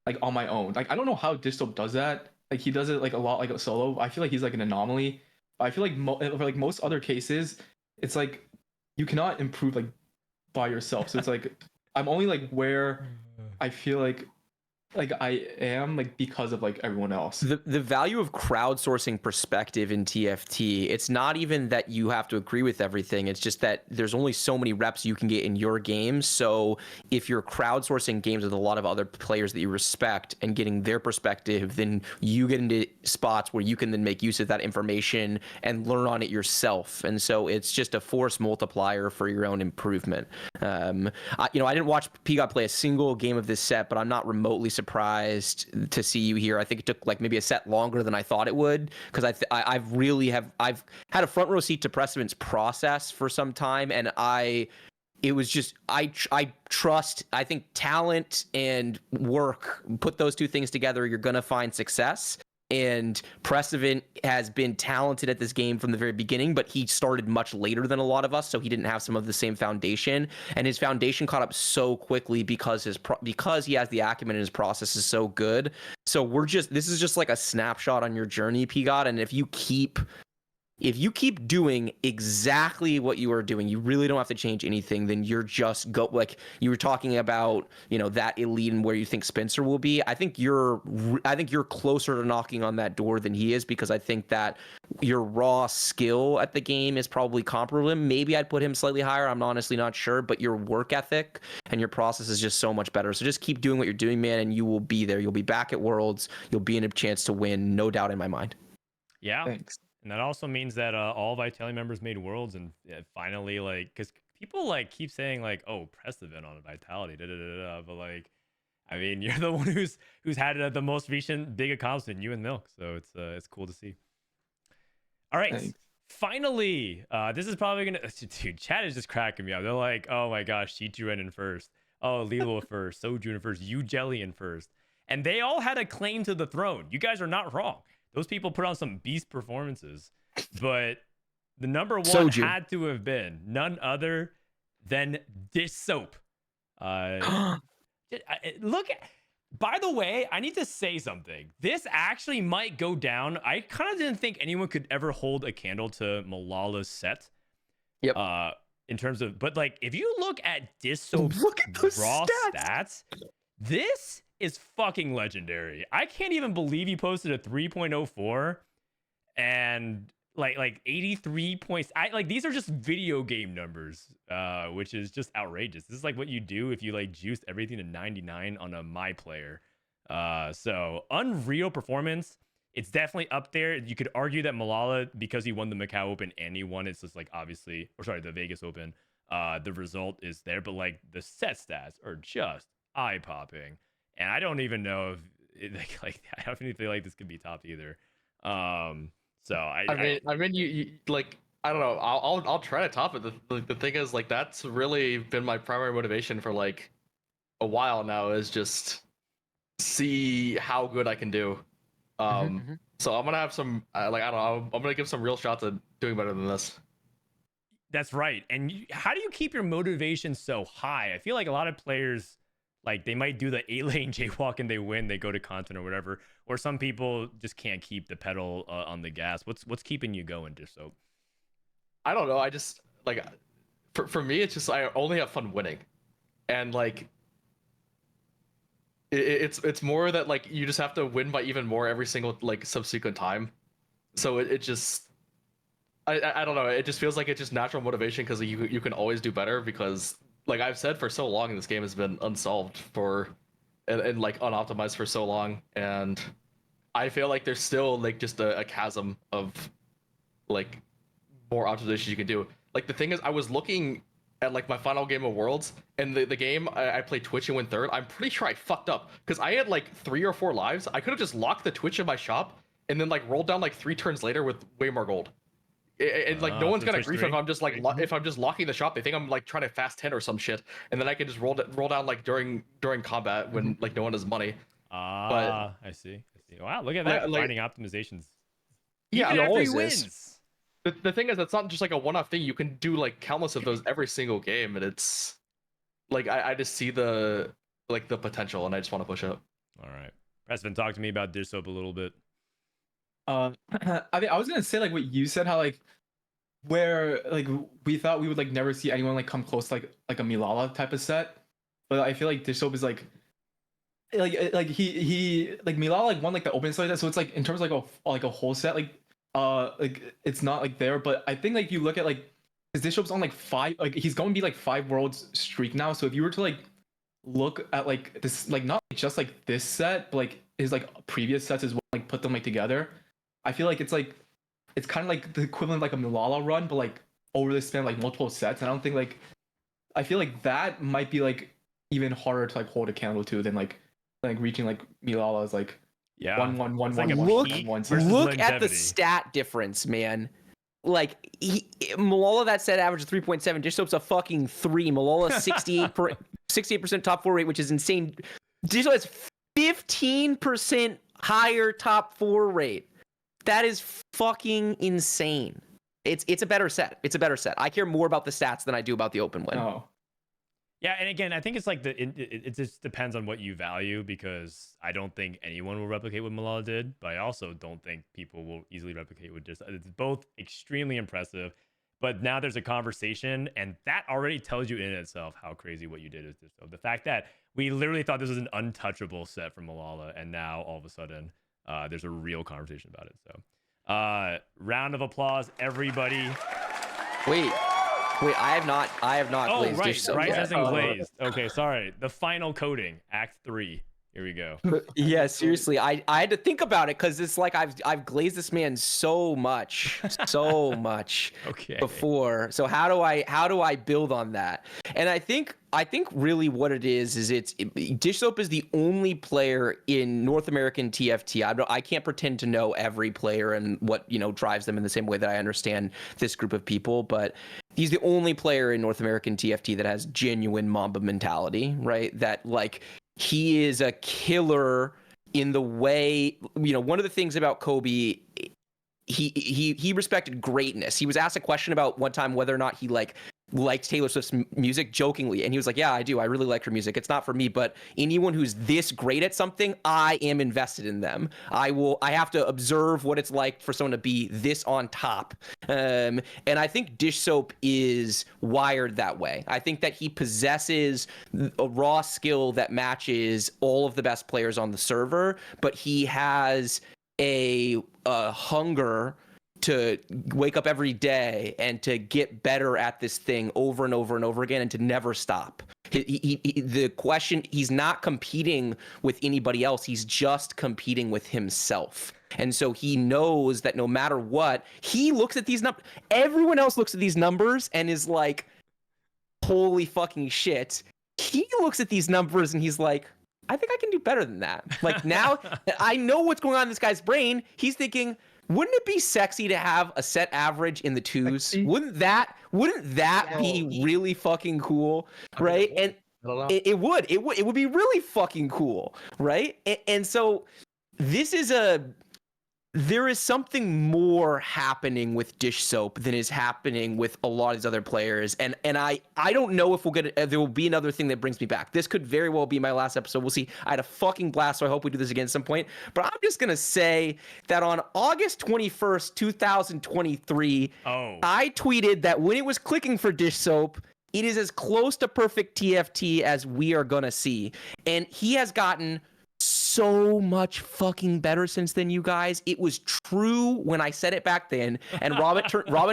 like on my own. Like I don't know how Dishsoap does that. Like he does it like a lot like a solo. I feel like he's like an anomaly. I feel like for like most other cases, it's like you cannot improve like by yourself. So it's like I'm only like where I feel like I am like because of like everyone else. The value of crowdsourcing perspective in TFT, it's not even that you have to agree with everything. It's just that there's only so many reps you can get in your games. So if you're crowdsourcing games with a lot of other players that you respect and getting their perspective, then you get into spots where you can then make use of that information and learn on it yourself. And so it's just a force multiplier for your own improvement. I didn't watch Pigot play a single game of this set, but I'm not remotely surprised to see you here. I think it took like maybe a set longer than I thought it would, because I've had a front row seat to Prestivent's process for some time, and I trust. I think talent and work, put those two things together, you're gonna find success. And Prestivent has been talented at this game from the very beginning, but he started much later than a lot of us, so he didn't have some of the same foundation. And his foundation caught up so quickly because he has the acumen and his process is so good. So this is just like a snapshot on your journey, Pigot. And if you keep doing exactly what you are doing, you really don't have to change anything. Then you're just like you were talking about, that elite and where you think Spencer will be. I think you're closer to knocking on that door than he is, because I think that your raw skill at the game is probably comparable to him. Maybe I'd put him slightly higher. I'm honestly not sure, but your work ethic and your process is just so much better. So just keep doing what you're doing, man, and you will be there. You'll be back at Worlds. You'll be in a chance to win, no doubt in my mind. Yeah. Thanks. And that also means that all Vitality members made Worlds, and finally, like, because people like keep saying like, "Oh, Prestivent on Vitality," but like, I mean, you're the one who's had the most recent big accomplishment, you and Milk. So it's cool to see. All right, Thanks. finally, this is probably gonna, dude. Chat is just cracking me up. They're like, "Oh my gosh, Shichiren in first. Oh, Lilo first. Soju in first. You Jelly in first." And they all had a claim to the throne. You guys are not wrong. those people put on some beast performances. But the number one Soju. had to have been none other than Dishsoap. Look at. By the way, I need to say something. This actually might go down. I kind of didn't think anyone could ever hold a candle to Malala's set. Yep. In terms of, but like, if you look at Dishsoap's Look at those raw stats. this is fucking legendary. I can't even believe he posted a 3.04 and like 83 points. These are just video game numbers, which is just outrageous. This is like what you do if you like juiced everything to 99 on a my player. So unreal performance. It's definitely up there. You could argue that Malala, because he won the Macau Open and he won, it's just like obviously, or sorry, the Vegas Open. The result is there, but like the set stats are just eye popping, and I don't even know if like I don't even feel like this could be topped either. So I mean, you like, I don't know. I'll try to top it. The thing is, like, that's really been my primary motivation for like a while now, is just see how good I can do. So I'm gonna have some like, I don't know. I'm gonna give some real shots at doing better than this. That's right. And how do you keep your motivation so high? I feel like a lot of players, like, they might do the 8-lane jaywalk and they win, they go to content or whatever. Or some people just can't keep the pedal on the gas. What's keeping you going, Dishsoap? I don't know. I just like, for me, it's just I only have fun winning, and like, it's more that like you just have to win by even more every single like subsequent time. So it just. I don't know. It just feels like it's just natural motivation because you can always do better, because like I've said for so long, this game has been unsolved and like unoptimized for so long, and I feel like there's still like just a chasm of like more optimizations you can do. Like the thing is, I was looking at like my final game of Worlds, and the game I played Twitch and went third. I'm pretty sure I fucked up because I had like 3 or 4 lives. I could have just locked the Twitch in my shop and then like rolled down like 3 turns later with way more gold. And like no one's gonna grief if I'm just like if I'm just locking the shop. They think I'm like trying to fast 10 or some shit, and then I can just roll down like during combat when like no one has money. I see. Wow, look at that, like, finding optimizations. Yeah, Even it after he always wins. is. The thing is, it's not just like a one-off thing. You can do like countless of those every single game, and it's like I just see the potential, and I just want to push it. All right, Prestivent, talk to me about Dishsoap a little bit. I mean, I was gonna say like what you said, how like where like we thought we would like never see anyone like come close to, like a Milala type of set, but I feel like Dishsoap is like he like Milala like won like the open set, so it's like in terms of like a whole set like it's not like there, but I think like you look at like because Dishsoap's on like 5, like he's going to be like 5 worlds streak now, so if you were to like look at like this, like not just like this set but like his like previous sets as well, like put them like together, I feel like it's kind of like the equivalent of like a Milala run, but like over the span of like multiple sets. And I don't think like I feel like that might be like even harder to like hold a candle to than like reaching like Milala's like 1-1-1-1-1-1. Look at the stat difference, man. Like Malala, that set average of 3.7. Dishsoap's a fucking 3. Malala 68% top 4 rate, which is insane. Dishsoap has 15% higher top 4 rate. That is fucking insane. It's a better set. It's a better set. I care more about the stats than I do about the open win. Oh. Yeah, and again, I think it's like it just depends on what you value, because I don't think anyone will replicate what Malala did, but I also don't think people will easily replicate what Dishsoap. It's both extremely impressive, but now there's a conversation, and that already tells you in itself how crazy what you did is Dishsoap. The fact that we literally thought this was an untouchable set from Malala, and now all of a sudden there's a real conversation about it. So round of applause, everybody. Wait, I have not Oh, glazed right. Dishsoap Bryce yet. hasn't glazed. Okay, sorry. The final coding, Act 3. Here we go. Yeah, seriously, I had to think about it because it's like I've glazed this man so much Okay. before. So how do I build on that? And I think really what it is Dishsoap is the only player in North American TFT. I can't pretend to know every player and what drives them in the same way that I understand this group of people, but he's the only player in North American TFT that has genuine Mamba mentality, right? That like he is a killer in the way, one of the things about Kobe, he respected greatness. He was asked a question about one time whether or not he liked Taylor Swift's music, jokingly, and he was like, yeah, I do. I really like her music. It's not for me, but anyone who's this great at something, I am invested in them. I have to observe what it's like for someone to be this on top. And I think Dishsoap is wired that way. I think that he possesses a raw skill that matches all of the best players on the server, but he has a hunger to wake up every day and to get better at this thing over and over and over again and to never stop. The question, he's not competing with anybody else. He's just competing with himself. And so he knows that no matter what, he looks at these numbers. Everyone else looks at these numbers and is like, holy fucking shit. He looks at these numbers and he's like, I think I can do better than that. Like, now I know what's going on in this guy's brain. He's thinking, wouldn't it be sexy to have a set average in the 2s? Sexy? Wouldn't that be really fucking cool, right? And it would be really fucking cool, right? And so there is something more happening with Dishsoap than is happening with a lot of these other players. And I don't know if there will be another thing that brings me back. This could very well be my last episode. We'll see. I had a fucking blast, so I hope we do this again at some point. But I'm just going to say that on August 21st, 2023, I tweeted that when it was clicking for Dishsoap, it is as close to perfect TFT as we are going to see. And he has gotten so much fucking better since then, you guys. It was true when I said it back then, and Robin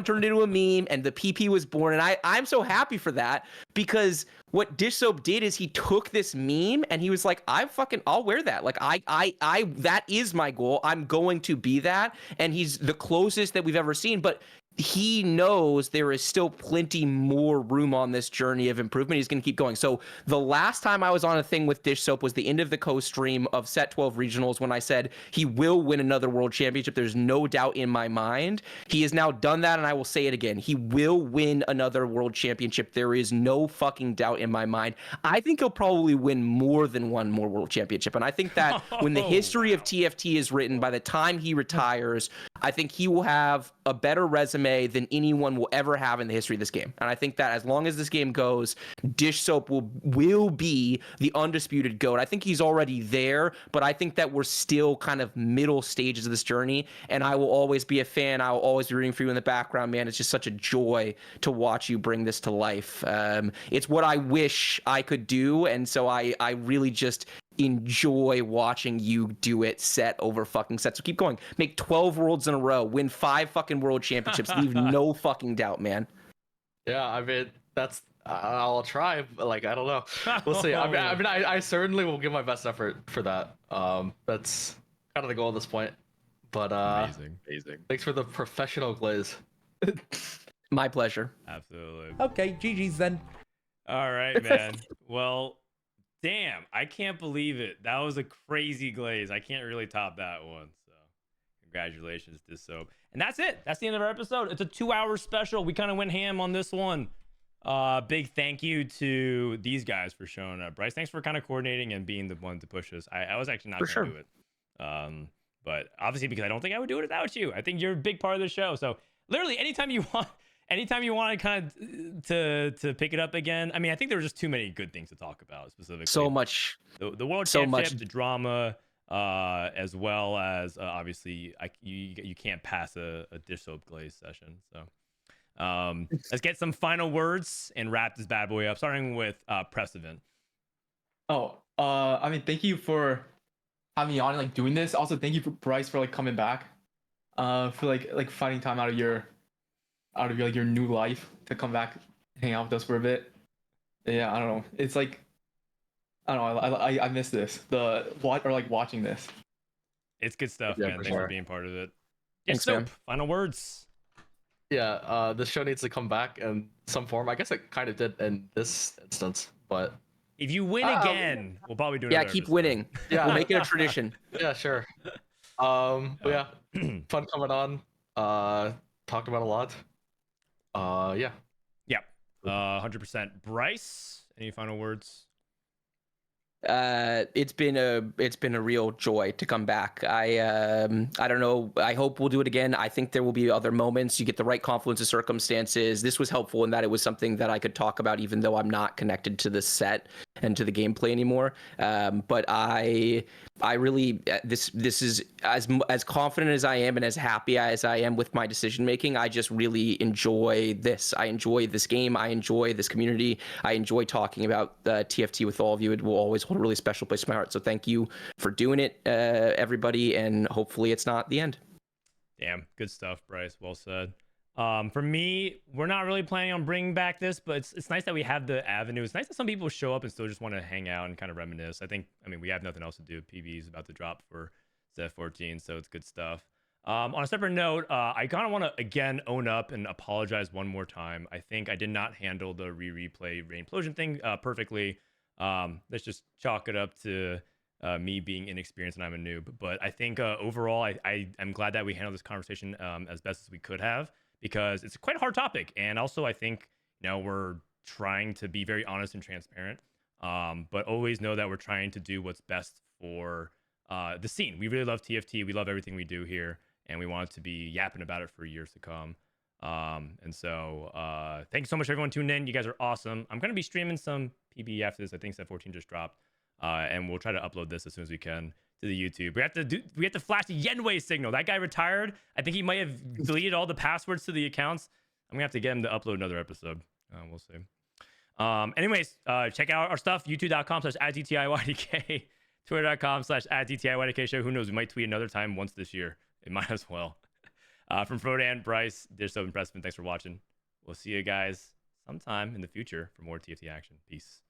turned it into a meme, and the PP was born, and I'm so happy for that, because what Dishsoap did is he took this meme and he was like, I'll wear that. Like, I that is my goal. I'm going to be that, and he's the closest that we've ever seen, but he knows there is still plenty more room on this journey of improvement. He's going to keep going. So the last time I was on a thing with Dishsoap was the end of the co-stream of Set 12 Regionals, when I said he will win another world championship. There's no doubt in my mind. He has now done that, and I will say it again. He will win another world championship. There is no fucking doubt in my mind. I think he'll probably win more than one more world championship. And I think that when the history of TFT is written, by the time he retires, I think he will have a better resume than anyone will ever have in the history of this game. And I think that as long as this game goes, Dishsoap will be the undisputed GOAT. I think he's already there, but I think that we're still kind of middle stages of this journey, and I will always be a fan. I will always be rooting for you in the background, man. It's just such a joy to watch you bring this to life. It's what I wish I could do, and so I really just enjoy watching you do it set over fucking set. So keep going. Make 12 worlds in a row. Win 5 fucking world championships. Leave no fucking doubt, man. Yeah, I mean, that's I'll try. But, like, I don't know. We'll see. I certainly will give my best effort for that. That's kind of the goal at this point. But amazing. Thanks for the professional glaze. My pleasure. Absolutely. Okay, GG's then. All right, man. Well, damn, I can't believe it. That was a crazy glaze. I can't really top that one. So congratulations, Dishsoap. And that's it. That's the end of our episode. It's a 2-hour special. We kind of went ham on this one. Big thank you to these guys for showing up. Bryce, thanks for kind of coordinating and being the one to push us. I was actually not going to do it. But obviously, because I don't think I would do it without you. I think you're a big part of the show. So literally anytime you want kind of to pick it up again. I mean, I think there were just too many good things to talk about specifically. So much. The world championship, the drama, as well as obviously you can't pass a Dishsoap glaze session. So let's get some final words and wrap this bad boy up, starting with Prestivent. I mean, thank you for having me on and like doing this. Also, thank you for Bryce for like coming back. For like finding time out of your like your new life to come back, hang out with us for a bit. Yeah, I don't know. It's like, I don't know. I miss this. Watching this. It's good stuff, yeah, man. Thanks sure. for being part of it. Thanks, Soap, man. final words. Yeah, this show needs to come back in some form. I guess it kind of did in this instance, but If you win again, we'll probably do it. Yeah, keep winning. Yeah. We'll make it a tradition. yeah, sure. But yeah, fun coming on. Talked about a lot. Yeah. Yep. 100%. Bryce, any final words? It's been a real joy to come back. I don't know. I hope we'll do it again. I think there will be other moments. You get the right confluence of circumstances. This was helphelpful in that it was something that I could talk about, even though I'm not connected to the set and to the gameplay anymore. But I really this is as confident as I am and as happy as I am with my decision making. I just really enjoy this. I enjoy this game. I enjoy this community. I enjoy talking about TFT with all of you. It will always hold a really special place in my heart. So thank you for doing it, everybody, and hopefully it's not the end. Damn, good stuff, Bryce. Well said. For me, we're not really planning on bringing back this, but it's nice that we have the avenue. It's nice that some people show up and still just want to hang out and kind of reminisce. I mean, we have nothing else to do. PB is about to drop for ZF14, so it's good stuff. On a separate note, I kind of want to again own up and apologize one more time. I think I did not handle the replay Reimplosion thing perfectly. Let's just chalk it up to me being inexperienced and I'm a noob. But I think overall, I'm glad that we handled this conversation as best as we could have, because it's quite a hard topic. And also, I think, we're trying to be very honest and transparent, but always know that we're trying to do what's best for the scene. We really love TFT. We love everything we do here, and we want to be yapping about it for years to come. And so thank you so much for everyone tuning in. You guys are awesome. I'm going to be streaming some PB after this. I think Set 14 just dropped, and we'll try to upload this as soon as we can to the YouTube. We have to flash the Yenwei signal. That guy retired. I think he might have deleted all the passwords to the accounts. I'm gonna have to get him to upload another episode. We'll see. Anyways, check out our stuff, youtube.com/@DTIYDK, twitter.com/@DTIYDK show. Who knows, we might tweet another time once this year. It might as well. From Frodan, Bryce, Dishsoap, and Prestivent, thanks for watching. We'll see you guys sometime in the future for more TFT action. Peace.